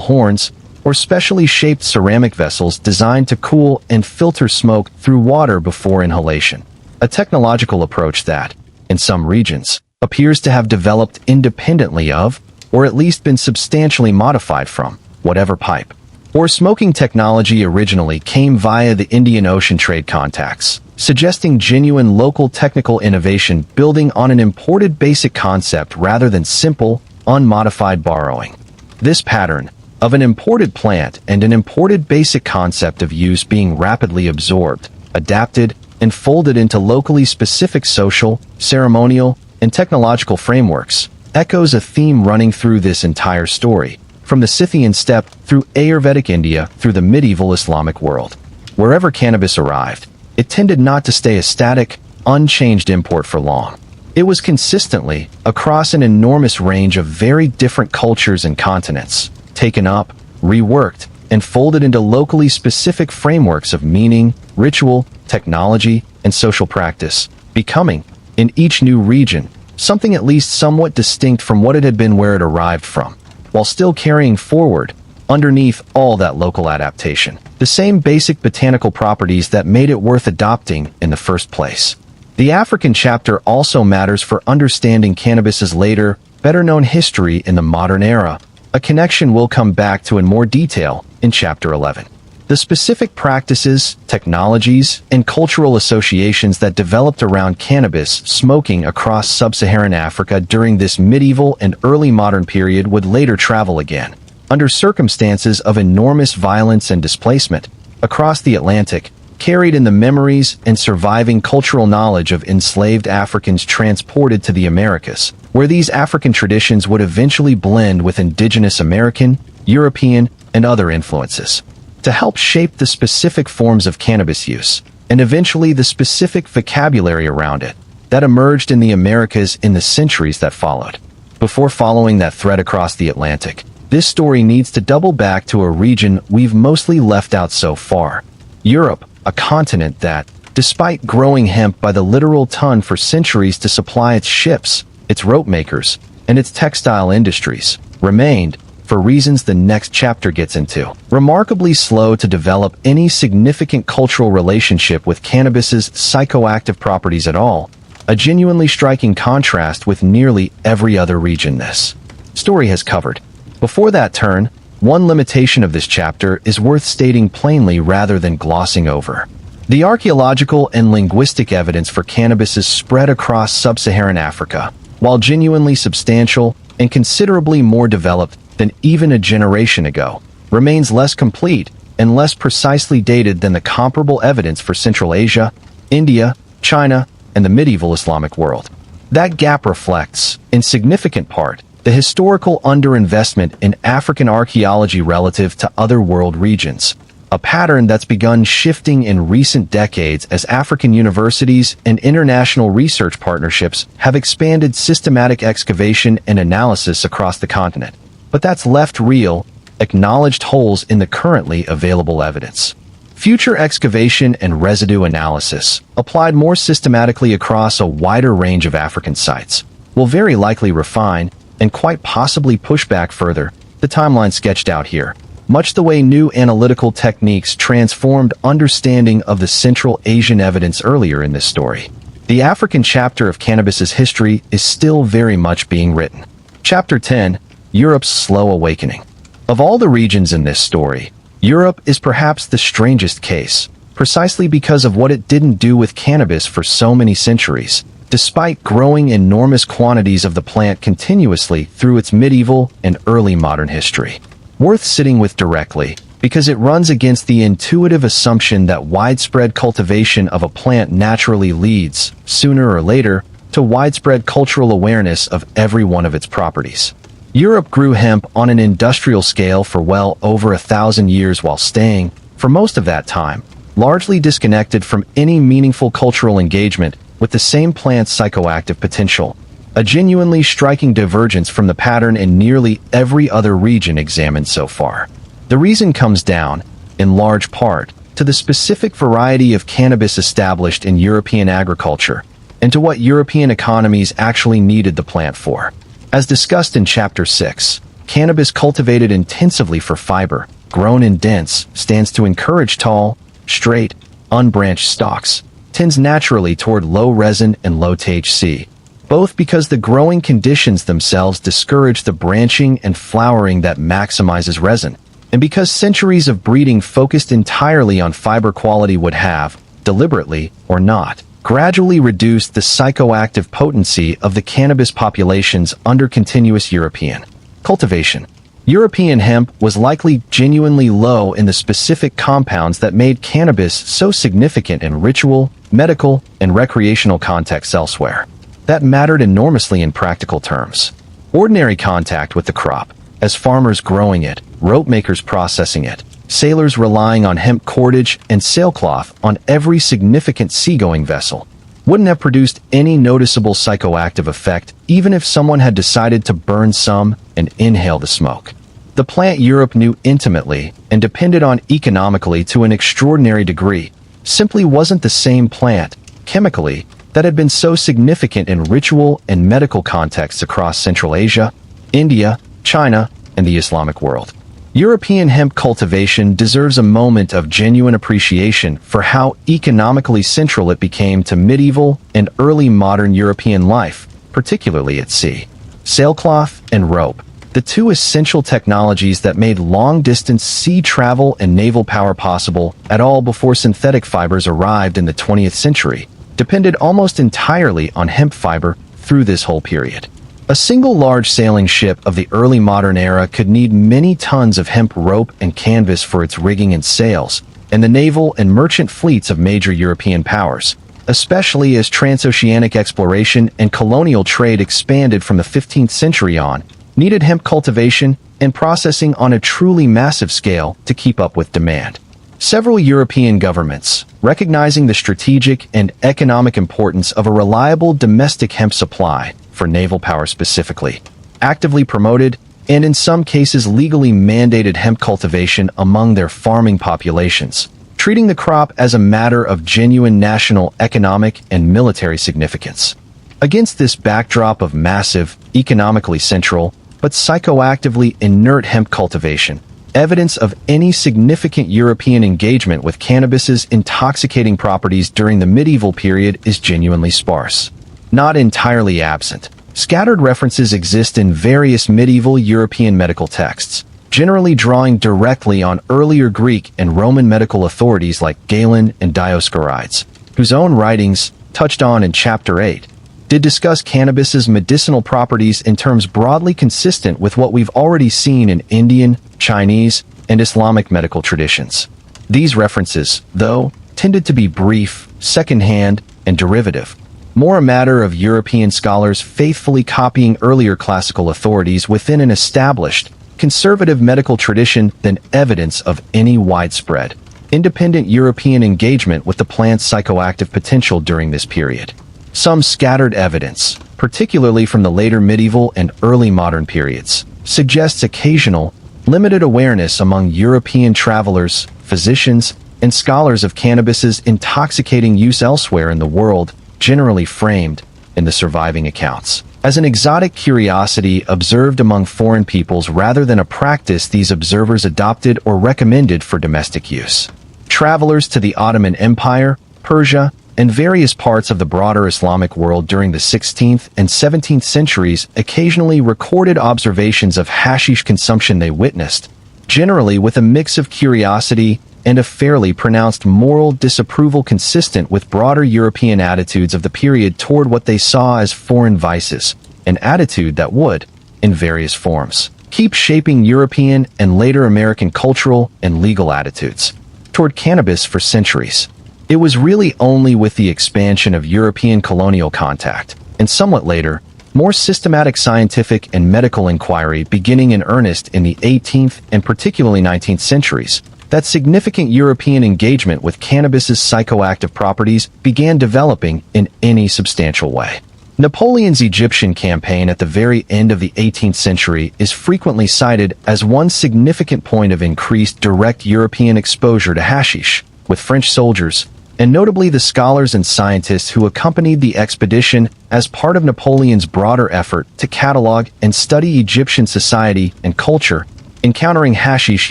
horns, or specially shaped ceramic vessels designed to cool and filter smoke through water before inhalation. A technological approach that, in some regions, appears to have developed independently of, or at least been substantially modified from, whatever pipe or smoking technology originally came via the Indian Ocean trade contacts, suggesting genuine local technical innovation building on an imported basic concept rather than simple, unmodified borrowing. This pattern, of an imported plant and an imported basic concept of use being rapidly absorbed, adapted, and folded into locally specific social, ceremonial, and technological frameworks, echoes a theme running through this entire story, from the Scythian steppe through Ayurvedic India through the medieval Islamic world. Wherever cannabis arrived, it tended not to stay a static, unchanged import for long. It was consistently, across an enormous range of very different cultures and continents, taken up, reworked, and folded into locally specific frameworks of meaning, ritual, technology, and social practice, becoming, in each new region, something at least somewhat distinct from what it had been where it arrived from, while still carrying forward, underneath all that local adaptation, the same basic botanical properties that made it worth adopting in the first place. The African chapter also matters for understanding cannabis's later, better-known history in the modern era, a connection we'll come back to in more detail in Chapter 11. The specific practices, technologies, and cultural associations that developed around cannabis smoking across sub-Saharan Africa during this medieval and early modern period would later travel again, under circumstances of enormous violence and displacement, across the Atlantic, carried in the memories and surviving cultural knowledge of enslaved Africans transported to the Americas, where these African traditions would eventually blend with indigenous American, European, and other influences, to help shape the specific forms of cannabis use, and eventually the specific vocabulary around it, that emerged in the Americas in the centuries that followed. Before following that thread across the Atlantic, this story needs to double back to a region we've mostly left out so far: Europe, a continent that, despite growing hemp by the literal ton for centuries to supply its ships, its rope makers, and its textile industries, remained, for reasons the next chapter gets into, remarkably slow to develop any significant cultural relationship with cannabis's psychoactive properties at all, a genuinely striking contrast with nearly every other region this story has covered. Before that turn, one limitation of this chapter is worth stating plainly rather than glossing over. The archaeological and linguistic evidence for cannabis's spread across sub-Saharan Africa, while genuinely substantial and considerably more developed than even a generation ago, remains less complete and less precisely dated than the comparable evidence for Central Asia, India, China, and the medieval Islamic world. That gap reflects, in significant part, the historical underinvestment in African archaeology relative to other world regions, a pattern that's begun shifting in recent decades as African universities and international research partnerships have expanded systematic excavation and analysis across the continent. But that's left real, acknowledged holes in the currently available evidence. Future excavation and residue analysis, applied more systematically across a wider range of African sites, will very likely refine, and quite possibly push back further, the timeline sketched out here, much the way new analytical techniques transformed understanding of the Central Asian evidence earlier in this story. The African chapter of cannabis's history is still very much being written. Chapter 10, Europe's Slow Awakening. Of all the regions in this story, Europe is perhaps the strangest case, precisely because of what it didn't do with cannabis for so many centuries, despite growing enormous quantities of the plant continuously through its medieval and early modern history. Worth sitting with directly, because it runs against the intuitive assumption that widespread cultivation of a plant naturally leads, sooner or later, to widespread cultural awareness of every one of its properties. Europe grew hemp on an industrial scale for well over 1,000 years while staying, for most of that time, largely disconnected from any meaningful cultural engagement with the same plant's psychoactive potential, a genuinely striking divergence from the pattern in nearly every other region examined so far. The reason comes down, in large part, to the specific variety of cannabis established in European agriculture, and to what European economies actually needed the plant for. As discussed in Chapter 6, cannabis cultivated intensively for fiber, grown in dense, stands to encourage tall, straight, unbranched stalks, tends naturally toward low resin and low THC, both because the growing conditions themselves discourage the branching and flowering that maximizes resin, and because centuries of breeding focused entirely on fiber quality would have, deliberately or not, gradually reduced the psychoactive potency of the cannabis populations under continuous European cultivation. European hemp was likely genuinely low in the specific compounds that made cannabis so significant in ritual, medical, and recreational contexts elsewhere. That mattered enormously in practical terms. Ordinary contact with the crop, as farmers growing it, rope makers processing it, sailors relying on hemp cordage and sailcloth on every significant seagoing vessel, wouldn't have produced any noticeable psychoactive effect even if someone had decided to burn some and inhale the smoke. The plant Europe knew intimately and depended on economically to an extraordinary degree simply wasn't the same plant, chemically, that had been so significant in ritual and medical contexts across Central Asia, India, China, and the Islamic world. European hemp cultivation deserves a moment of genuine appreciation for how economically central it became to medieval and early modern European life, particularly at sea. Sailcloth and rope, the two essential technologies that made long-distance sea travel and naval power possible at all before synthetic fibers arrived in the 20th century, depended almost entirely on hemp fiber through this whole period. A single large sailing ship of the early modern era could need many tons of hemp rope and canvas for its rigging and sails, and the naval and merchant fleets of major European powers, especially as transoceanic exploration and colonial trade expanded from the 15th century on, needed hemp cultivation and processing on a truly massive scale to keep up with demand. Several European governments, recognizing the strategic and economic importance of a reliable domestic hemp supply, for naval power specifically, actively promoted and in some cases legally mandated hemp cultivation among their farming populations, treating the crop as a matter of genuine national economic and military significance. Against this backdrop of massive, economically central, but psychoactively inert hemp cultivation, evidence of any significant European engagement with cannabis's intoxicating properties during the medieval period is genuinely sparse. Not entirely absent, scattered references exist in various medieval European medical texts, generally drawing directly on earlier Greek and Roman medical authorities like Galen and Dioscorides, whose own writings, touched on in Chapter 8, did discuss cannabis's medicinal properties in terms broadly consistent with what we've already seen in Indian, Chinese, and Islamic medical traditions. These references, though, tended to be brief, second-hand, and derivative, more a matter of European scholars faithfully copying earlier classical authorities within an established, conservative medical tradition than evidence of any widespread, independent European engagement with the plant's psychoactive potential during this period. Some scattered evidence, particularly from the later medieval and early modern periods, suggests occasional, limited awareness among European travelers, physicians, and scholars of cannabis's intoxicating use elsewhere in the world, generally framed, in the surviving accounts, as an exotic curiosity observed among foreign peoples rather than a practice these observers adopted or recommended for domestic use. Travelers to the Ottoman Empire, Persia, and various parts of the broader Islamic world during the 16th and 17th centuries occasionally recorded observations of hashish consumption they witnessed, generally with a mix of curiosity and a fairly pronounced moral disapproval consistent with broader European attitudes of the period toward what they saw as foreign vices, an attitude that would, in various forms, keep shaping European and later American cultural and legal attitudes toward cannabis for centuries. It was really only with the expansion of European colonial contact, and somewhat later, more systematic scientific and medical inquiry beginning in earnest in the 18th and particularly 19th centuries, that significant European engagement with cannabis's psychoactive properties began developing in any substantial way. Napoleon's Egyptian campaign at the very end of the 18th century is frequently cited as one significant point of increased direct European exposure to hashish, with French soldiers, and notably the scholars and scientists who accompanied the expedition as part of Napoleon's broader effort to catalog and study Egyptian society and culture, encountering hashish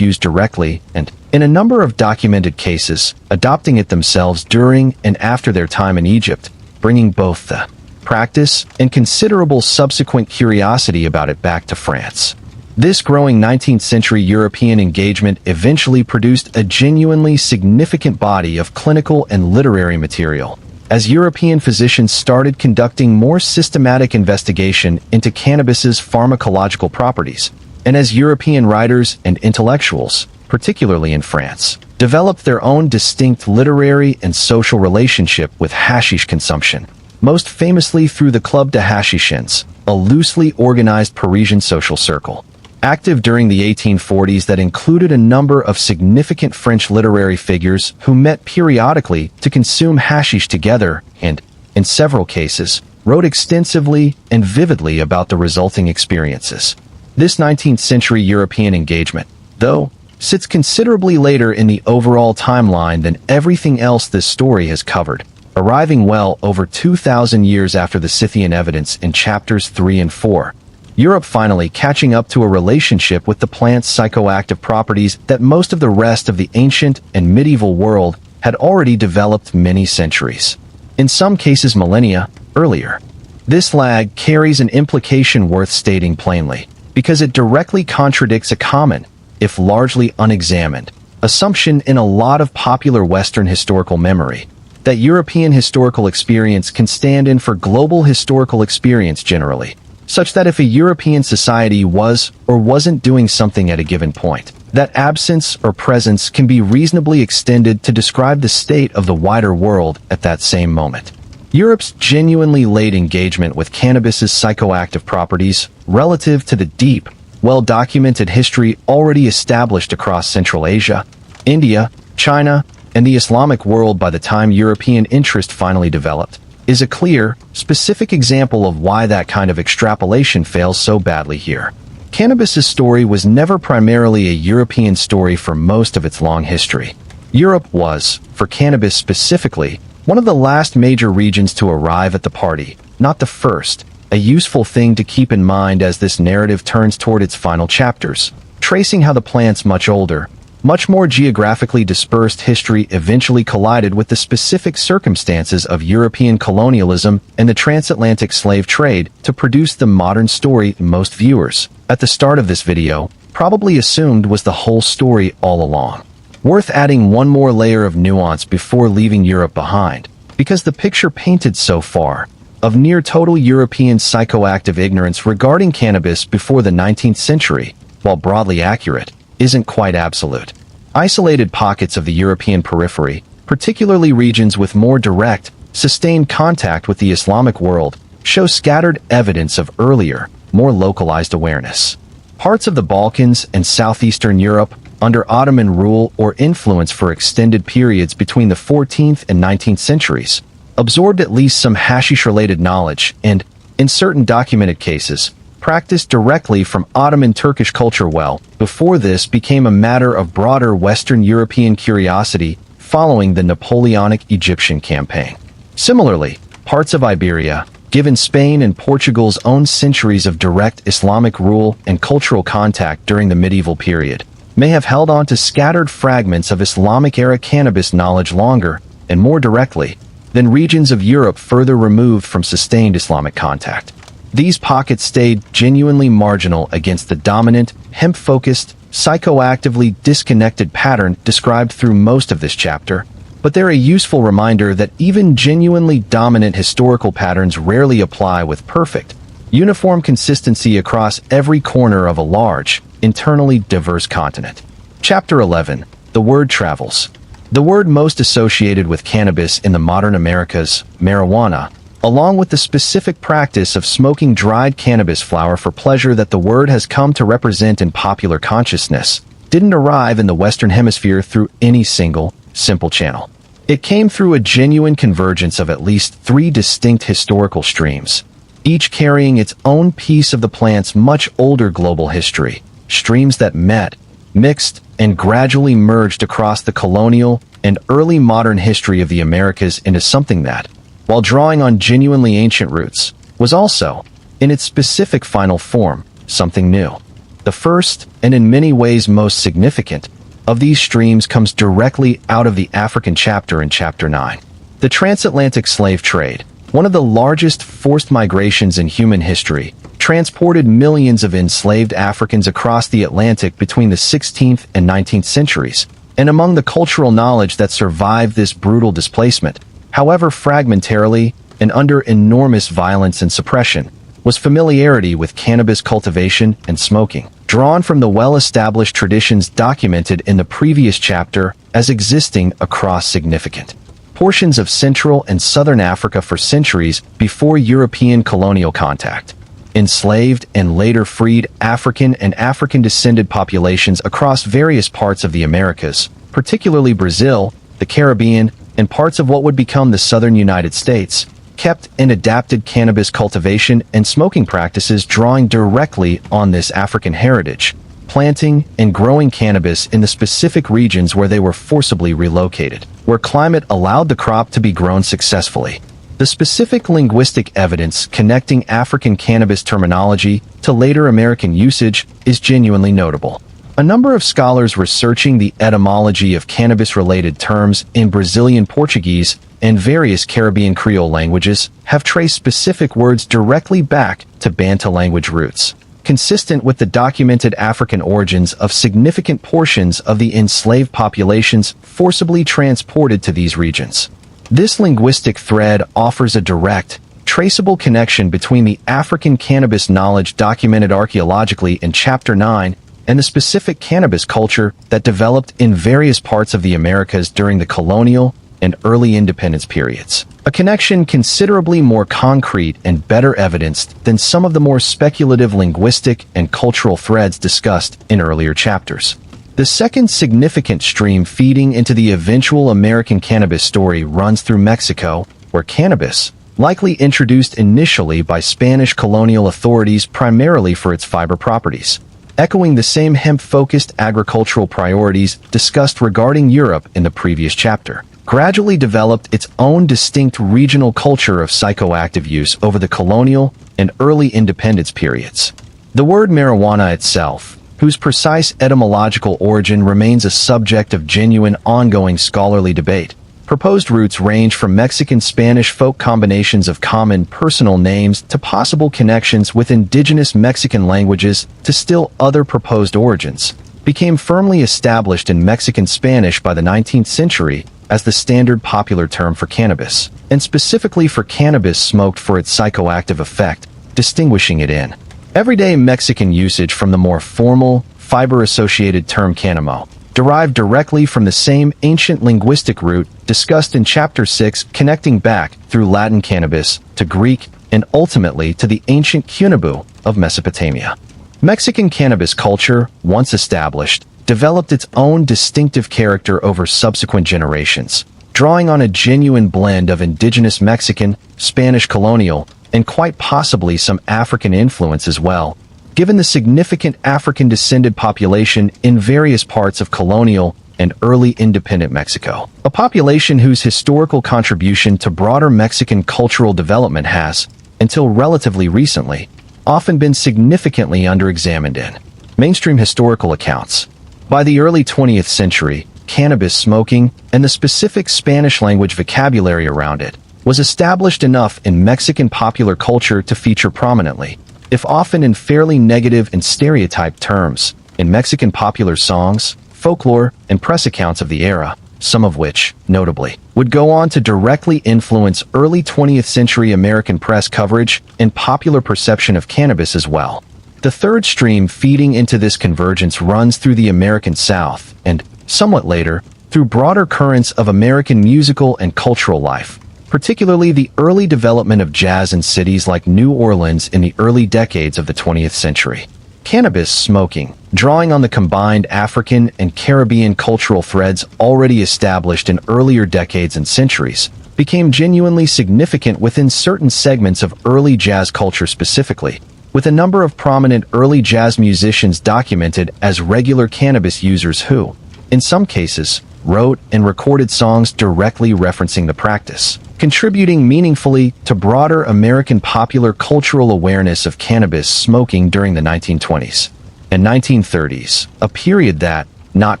used directly and, in a number of documented cases, adopting it themselves during and after their time in Egypt, bringing both the practice and considerable subsequent curiosity about it back to France. This growing 19th century European engagement eventually produced a genuinely significant body of clinical and literary material, as European physicians started conducting more systematic investigation into cannabis's pharmacological properties, and as European writers and intellectuals, particularly in France, developed their own distinct literary and social relationship with hashish consumption, most famously through the Club de Hachishins, a loosely organized Parisian social circle, active during the 1840s that included a number of significant French literary figures who met periodically to consume hashish together and, in several cases, wrote extensively and vividly about the resulting experiences. This 19th century European engagement, though, sits considerably later in the overall timeline than everything else this story has covered, arriving well over 2,000 years after the Scythian evidence in chapters 3 and 4. Europe finally catching up to a relationship with the plant's psychoactive properties that most of the rest of the ancient and medieval world had already developed many centuries, in some cases millennia, earlier. This lag carries an implication worth stating plainly, because it directly contradicts a common, if largely unexamined, assumption in a lot of popular Western historical memory, that European historical experience can stand in for global historical experience generally, such that if a European society was or wasn't doing something at a given point, that absence or presence can be reasonably extended to describe the state of the wider world at that same moment. Europe's genuinely late engagement with cannabis's psychoactive properties relative to the deep, well-documented history already established across Central Asia, India, China, and the Islamic world by the time European interest finally developed, is a clear, specific example of why that kind of extrapolation fails so badly here. Cannabis's story was never primarily a European story for most of its long history. Europe was, for cannabis specifically, one of the last major regions to arrive at the party, not the first, a useful thing to keep in mind as this narrative turns toward its final chapters, tracing how the plant's much older, much more geographically dispersed history eventually collided with the specific circumstances of European colonialism and the transatlantic slave trade to produce the modern story most viewers, at the start of this video, probably assumed was the whole story all along. Worth adding one more layer of nuance before leaving Europe behind, because the picture painted so far, of near total European psychoactive ignorance regarding cannabis before the 19th century, while broadly accurate, isn't quite absolute. Isolated pockets of the European periphery, particularly regions with more direct, sustained contact with the Islamic world, show scattered evidence of earlier, more localized awareness. Parts of the Balkans and southeastern Europe, under Ottoman rule or influence for extended periods between the 14th and 19th centuries, absorbed at least some hashish-related knowledge and, in certain documented cases, practiced directly from Ottoman Turkish culture well before this became a matter of broader Western European curiosity following the Napoleonic Egyptian campaign. Similarly, parts of Iberia, given Spain and Portugal's own centuries of direct Islamic rule and cultural contact during the medieval period, may have held on to scattered fragments of Islamic-era cannabis knowledge longer and more directly than regions of Europe further removed from sustained Islamic contact. These pockets stayed genuinely marginal against the dominant, hemp-focused, psychoactively disconnected pattern described through most of this chapter, but they're a useful reminder that even genuinely dominant historical patterns rarely apply with perfect, uniform consistency across every corner of a large, internally diverse continent. Chapter 11. The Word Travels. The word most associated with cannabis in the modern Americas, marijuana, along with the specific practice of smoking dried cannabis flower for pleasure that the word has come to represent in popular consciousness, didn't arrive in the Western Hemisphere through any single, simple channel. It came through a genuine convergence of at least 3 distinct historical streams, each carrying its own piece of the plant's much older global history, streams that met, mixed, and gradually merged across the colonial and early modern history of the Americas into something that, while drawing on genuinely ancient roots, was also, in its specific final form, something new. The first, and in many ways most significant, of these streams comes directly out of the African chapter in Chapter 9. The transatlantic slave trade, one of the largest forced migrations in human history, transported millions of enslaved Africans across the Atlantic between the 16th and 19th centuries, and among the cultural knowledge that survived this brutal displacement, however fragmentarily and under enormous violence and suppression, was familiarity with cannabis cultivation and smoking, drawn from the well-established traditions documented in the previous chapter as existing across significant portions of Central and Southern Africa for centuries before European colonial contact. Enslaved and later freed African and African-descended populations across various parts of the Americas, particularly Brazil, the Caribbean, and parts of what would become the southern United States, kept and adapted cannabis cultivation and smoking practices drawing directly on this African heritage, planting and growing cannabis in the specific regions where they were forcibly relocated, where climate allowed the crop to be grown successfully. The specific linguistic evidence connecting African cannabis terminology to later American usage is genuinely notable. A number of scholars researching the etymology of cannabis-related terms in Brazilian Portuguese and various Caribbean Creole languages have traced specific words directly back to Bantu language roots, consistent with the documented African origins of significant portions of the enslaved populations forcibly transported to these regions. This linguistic thread offers a direct, traceable connection between the African cannabis knowledge documented archaeologically in Chapter 9 and the specific cannabis culture that developed in various parts of the Americas during the colonial and early independence periods. A connection considerably more concrete and better evidenced than some of the more speculative linguistic and cultural threads discussed in earlier chapters. The second significant stream feeding into the eventual American cannabis story runs through Mexico, where cannabis, likely introduced initially by Spanish colonial authorities primarily for its fiber properties, echoing the same hemp-focused agricultural priorities discussed regarding Europe in the previous chapter, gradually developed its own distinct regional culture of psychoactive use over the colonial and early independence periods. The word marijuana itself, whose precise etymological origin remains a subject of genuine ongoing scholarly debate, proposed roots range from Mexican-Spanish folk combinations of common personal names to possible connections with indigenous Mexican languages to still other proposed origins, became firmly established in Mexican Spanish by the 19th century as the standard popular term for cannabis, and specifically for cannabis smoked for its psychoactive effect, distinguishing it in everyday Mexican usage from the more formal, fiber-associated term cánamo, derived directly from the same ancient linguistic root discussed in Chapter 6, connecting back through Latin cannabis to Greek and ultimately to the ancient Cunabu of Mesopotamia. Mexican cannabis culture, once established, developed its own distinctive character over subsequent generations, drawing on a genuine blend of indigenous Mexican, Spanish colonial, and quite possibly some African influence as well, given the significant African-descended population in various parts of colonial and early independent Mexico, a population whose historical contribution to broader Mexican cultural development has, until relatively recently, often been significantly underexamined in mainstream historical accounts. By the early 20th century, cannabis smoking, and the specific Spanish-language vocabulary around it, was established enough in Mexican popular culture to feature prominently, if often in fairly negative and stereotyped terms, in Mexican popular songs, folklore, and press accounts of the era, some of which, notably, would go on to directly influence early 20th century American press coverage and popular perception of cannabis as well. The third stream feeding into this convergence runs through the American South and, somewhat later, through broader currents of American musical and cultural life, particularly the early development of jazz in cities like New Orleans in the early decades of the 20th century. Cannabis smoking, drawing on the combined African and Caribbean cultural threads already established in earlier decades and centuries, became genuinely significant within certain segments of early jazz culture specifically, with a number of prominent early jazz musicians documented as regular cannabis users who, in some cases, wrote and recorded songs directly referencing the practice, contributing meaningfully to broader American popular cultural awareness of cannabis smoking during the 1920s and 1930s, a period that, not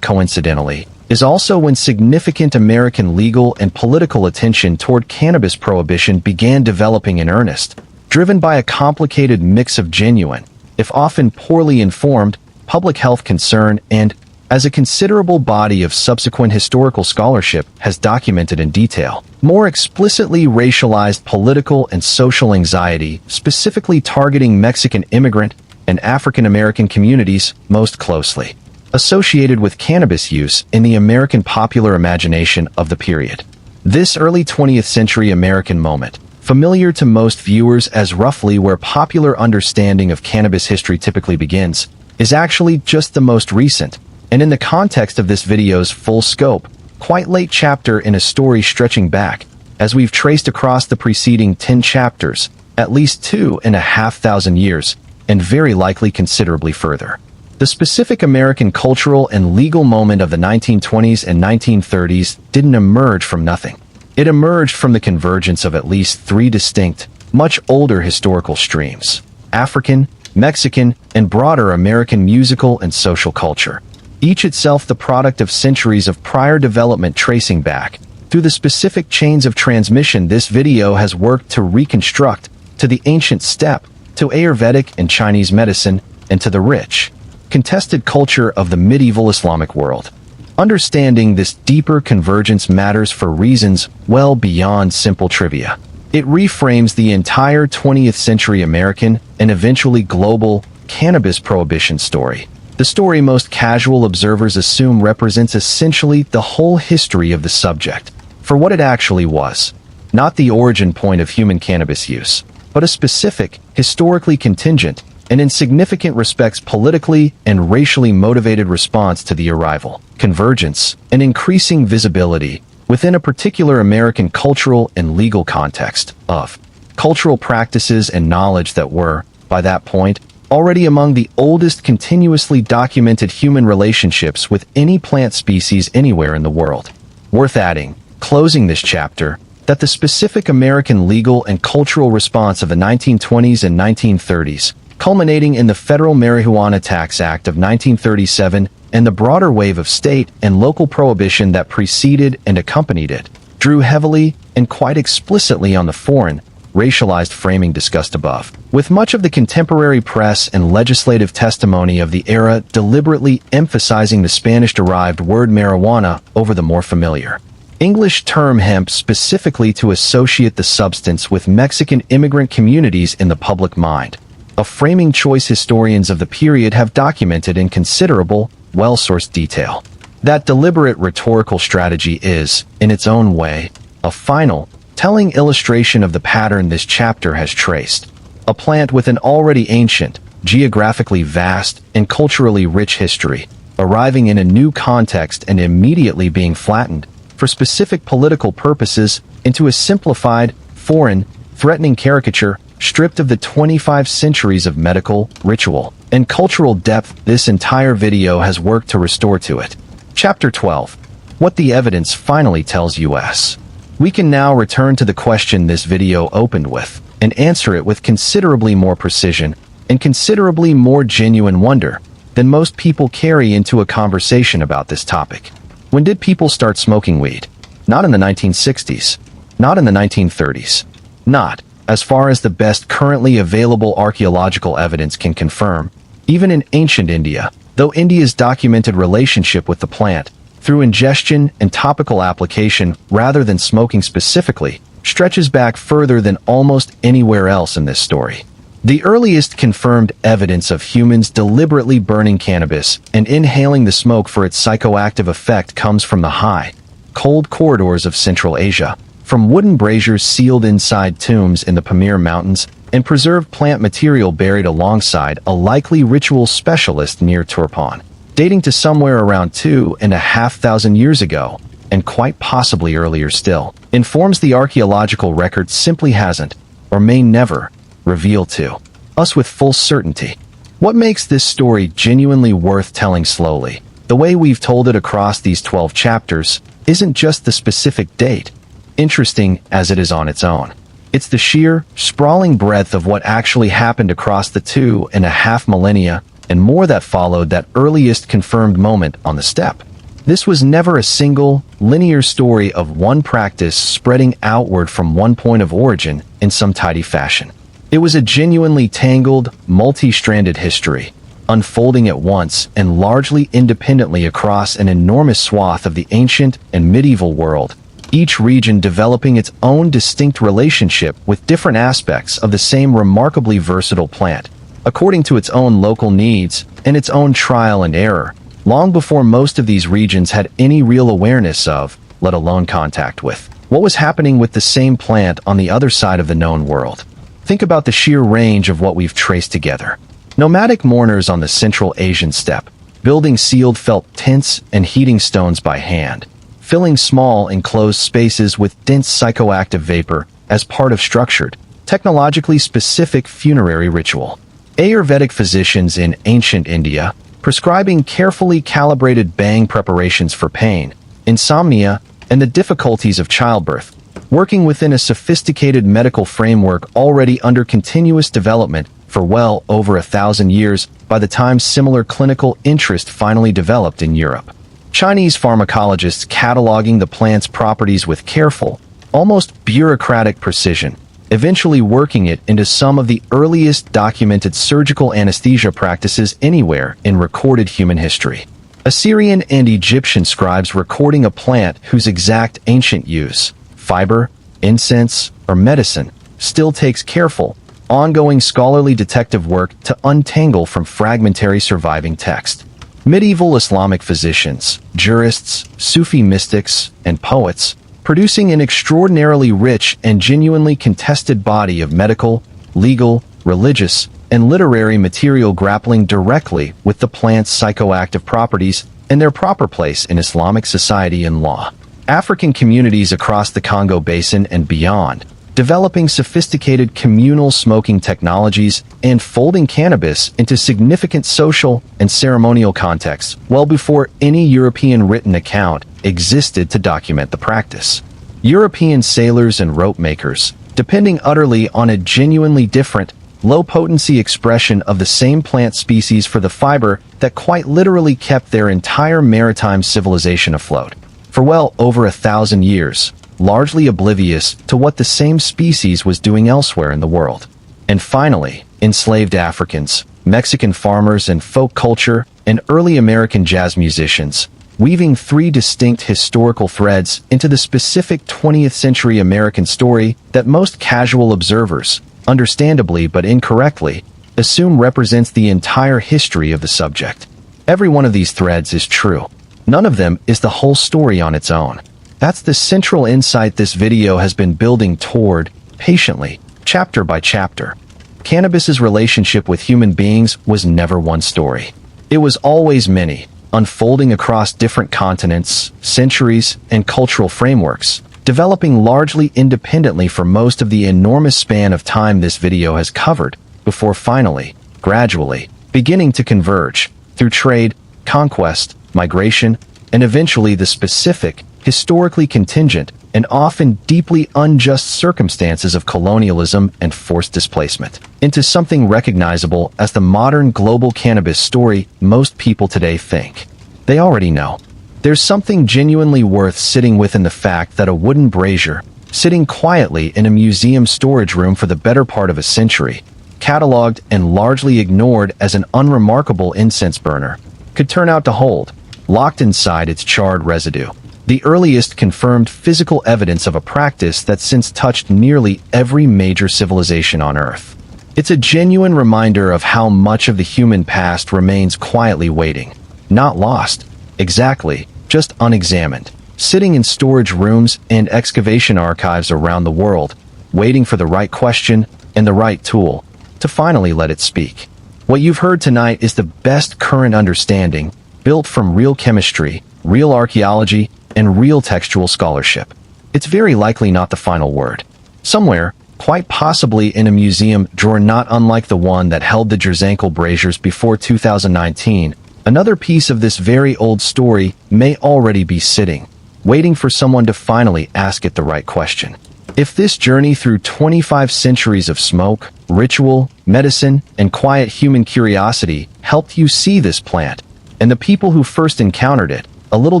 coincidentally, is also when significant American legal and political attention toward cannabis prohibition began developing in earnest, driven by a complicated mix of genuine, if often poorly informed, public health concern and, as a considerable body of subsequent historical scholarship has documented in detail, more explicitly racialized political and social anxiety, specifically targeting Mexican immigrant and African American communities most closely associated with cannabis use in the American popular imagination of the period. This early 20th century American moment, familiar to most viewers as roughly where popular understanding of cannabis history typically begins, is actually just the most recent, and in the context of this video's full scope, quite late chapter in a story stretching back, as we've traced across the preceding 10 chapters, at least 2,500 years, and very likely considerably further. The specific American cultural and legal moment of the 1920s and 1930s didn't emerge from nothing. It emerged from the convergence of at least three distinct, much older historical streams: African, Mexican, and broader American musical and social culture, each itself the product of centuries of prior development tracing back through the specific chains of transmission this video has worked to reconstruct, to the ancient steppe, to Ayurvedic and Chinese medicine, and to the rich, contested culture of the medieval Islamic world. Understanding this deeper convergence matters for reasons well beyond simple trivia. It reframes the entire 20th century American and eventually global cannabis prohibition story. The story most casual observers assume represents essentially the whole history of the subject, for what it actually was, not the origin point of human cannabis use, but a specific, historically contingent, and in significant respects politically and racially motivated response to the arrival, convergence, and increasing visibility within a particular American cultural and legal context of cultural practices and knowledge that were, by that point, already among the oldest continuously documented human relationships with any plant species anywhere in the world. Worth adding, closing this chapter, that the specific American legal and cultural response of the 1920s and 1930s, culminating in the Federal Marijuana Tax Act of 1937 and the broader wave of state and local prohibition that preceded and accompanied it, drew heavily and quite explicitly on the foreign, racialized framing discussed above, with much of the contemporary press and legislative testimony of the era deliberately emphasizing the Spanish-derived word marijuana over the more familiar English term hemp, specifically to associate the substance with Mexican immigrant communities in the public mind, a framing choice historians of the period have documented in considerable, well-sourced detail. That deliberate rhetorical strategy is, in its own way, a final, telling illustration of the pattern this chapter has traced. A plant with an already ancient, geographically vast, and culturally rich history, arriving in a new context and immediately being flattened, for specific political purposes, into a simplified, foreign, threatening caricature, stripped of the 25 centuries of medical, ritual, and cultural depth this entire video has worked to restore to it. Chapter 12. What the evidence finally tells us. We can now return to the question this video opened with, and answer it with considerably more precision, and considerably more genuine wonder, than most people carry into a conversation about this topic. When did people start smoking weed? Not in the 1960s. Not in the 1930s. Not, as far as the best currently available archaeological evidence can confirm, even in ancient India, though India's documented relationship with the plant, through ingestion and topical application rather than smoking specifically, stretches back further than almost anywhere else in this story. The earliest confirmed evidence of humans deliberately burning cannabis and inhaling the smoke for its psychoactive effect comes from the high, cold corridors of Central Asia, from wooden braziers sealed inside tombs in the Pamir Mountains and preserved plant material buried alongside a likely ritual specialist near Turpan, dating to somewhere around 2,500 years ago, and quite possibly earlier still, informs the archaeological record simply hasn't, or may never, reveal to us with full certainty. What makes this story genuinely worth telling slowly, the way we've told it across these 12 chapters, isn't just the specific date, interesting as it is on its own. It's the sheer, sprawling breadth of what actually happened across the 2.5 millennia and more that followed that earliest confirmed moment on the steppe. This was never a single, linear story of one practice spreading outward from one point of origin in some tidy fashion. It was a genuinely tangled, multi-stranded history, unfolding at once and largely independently across an enormous swath of the ancient and medieval world, each region developing its own distinct relationship with different aspects of the same remarkably versatile plant, according to its own local needs and its own trial and error, long before most of these regions had any real awareness of, let alone contact with, what was happening with the same plant on the other side of the known world. Think about the sheer range of what we've traced together. Nomadic mourners on the Central Asian steppe, building sealed felt tents and heating stones by hand, filling small enclosed spaces with dense psychoactive vapor as part of structured, technologically specific funerary ritual. Ayurvedic physicians in ancient India, prescribing carefully calibrated bang preparations for pain, insomnia, and the difficulties of childbirth, working within a sophisticated medical framework already under continuous development for well over 1,000 years by the time similar clinical interest finally developed in Europe. Chinese pharmacologists cataloging the plant's properties with careful, almost bureaucratic precision, eventually working it into some of the earliest documented surgical anesthesia practices anywhere in recorded human history. Assyrian and Egyptian scribes recording a plant whose exact ancient use, fiber, incense, or medicine, still takes careful, ongoing scholarly detective work to untangle from fragmentary surviving text. Medieval Islamic physicians, jurists, Sufi mystics, and poets, producing an extraordinarily rich and genuinely contested body of medical, legal, religious, and literary material grappling directly with the plant's psychoactive properties and their proper place in Islamic society and law. African communities across the Congo Basin and beyond, developing sophisticated communal smoking technologies and folding cannabis into significant social and ceremonial contexts well before any European written account existed to document the practice. European sailors and rope makers, depending utterly on a genuinely different, low-potency expression of the same plant species for the fiber that quite literally kept their entire maritime civilization afloat, for well over 1,000 years, largely oblivious to what the same species was doing elsewhere in the world. And finally, enslaved Africans, Mexican farmers and folk culture, and early American jazz musicians, weaving three distinct historical threads into the specific 20th century American story that most casual observers, understandably but incorrectly, assume represents the entire history of the subject. Every one of these threads is true. None of them is the whole story on its own. That's the central insight this video has been building toward, patiently, chapter by chapter. Cannabis's relationship with human beings was never one story. It was always many, unfolding across different continents, centuries, and cultural frameworks, developing largely independently for most of the enormous span of time this video has covered, before finally, gradually, beginning to converge, through trade, conquest, migration, and eventually the specific, historically contingent, and often deeply unjust circumstances of colonialism and forced displacement, into something recognizable as the modern global cannabis story most people today think they already know. There's something genuinely worth sitting with in the fact that a wooden brazier, sitting quietly in a museum storage room for the better part of a century, cataloged and largely ignored as an unremarkable incense burner, could turn out to hold, locked inside its charred residue. The earliest confirmed physical evidence of a practice that's since touched nearly every major civilization on Earth. It's a genuine reminder of how much of the human past remains quietly waiting. Not lost, exactly, just unexamined, sitting in storage rooms and excavation archives around the world, waiting for the right question and the right tool to finally let it speak. What you've heard tonight is the best current understanding, built from real chemistry, real archaeology, and real textual scholarship. It's very likely not the final word. Somewhere, quite possibly in a museum drawer not unlike the one that held the Jirzankal braziers before 2019, another piece of this very old story may already be sitting, waiting for someone to finally ask it the right question. If this journey through 25 centuries of smoke, ritual, medicine, and quiet human curiosity helped you see this plant, and the people who first encountered it, a little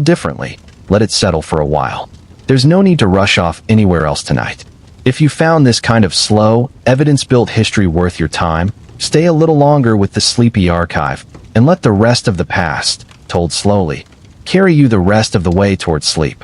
differently, let it settle for a while. There's no need to rush off anywhere else tonight. If you found this kind of slow, evidence-built history worth your time, stay a little longer with the sleepy archive, and let the rest of the past, told slowly, carry you the rest of the way towards sleep.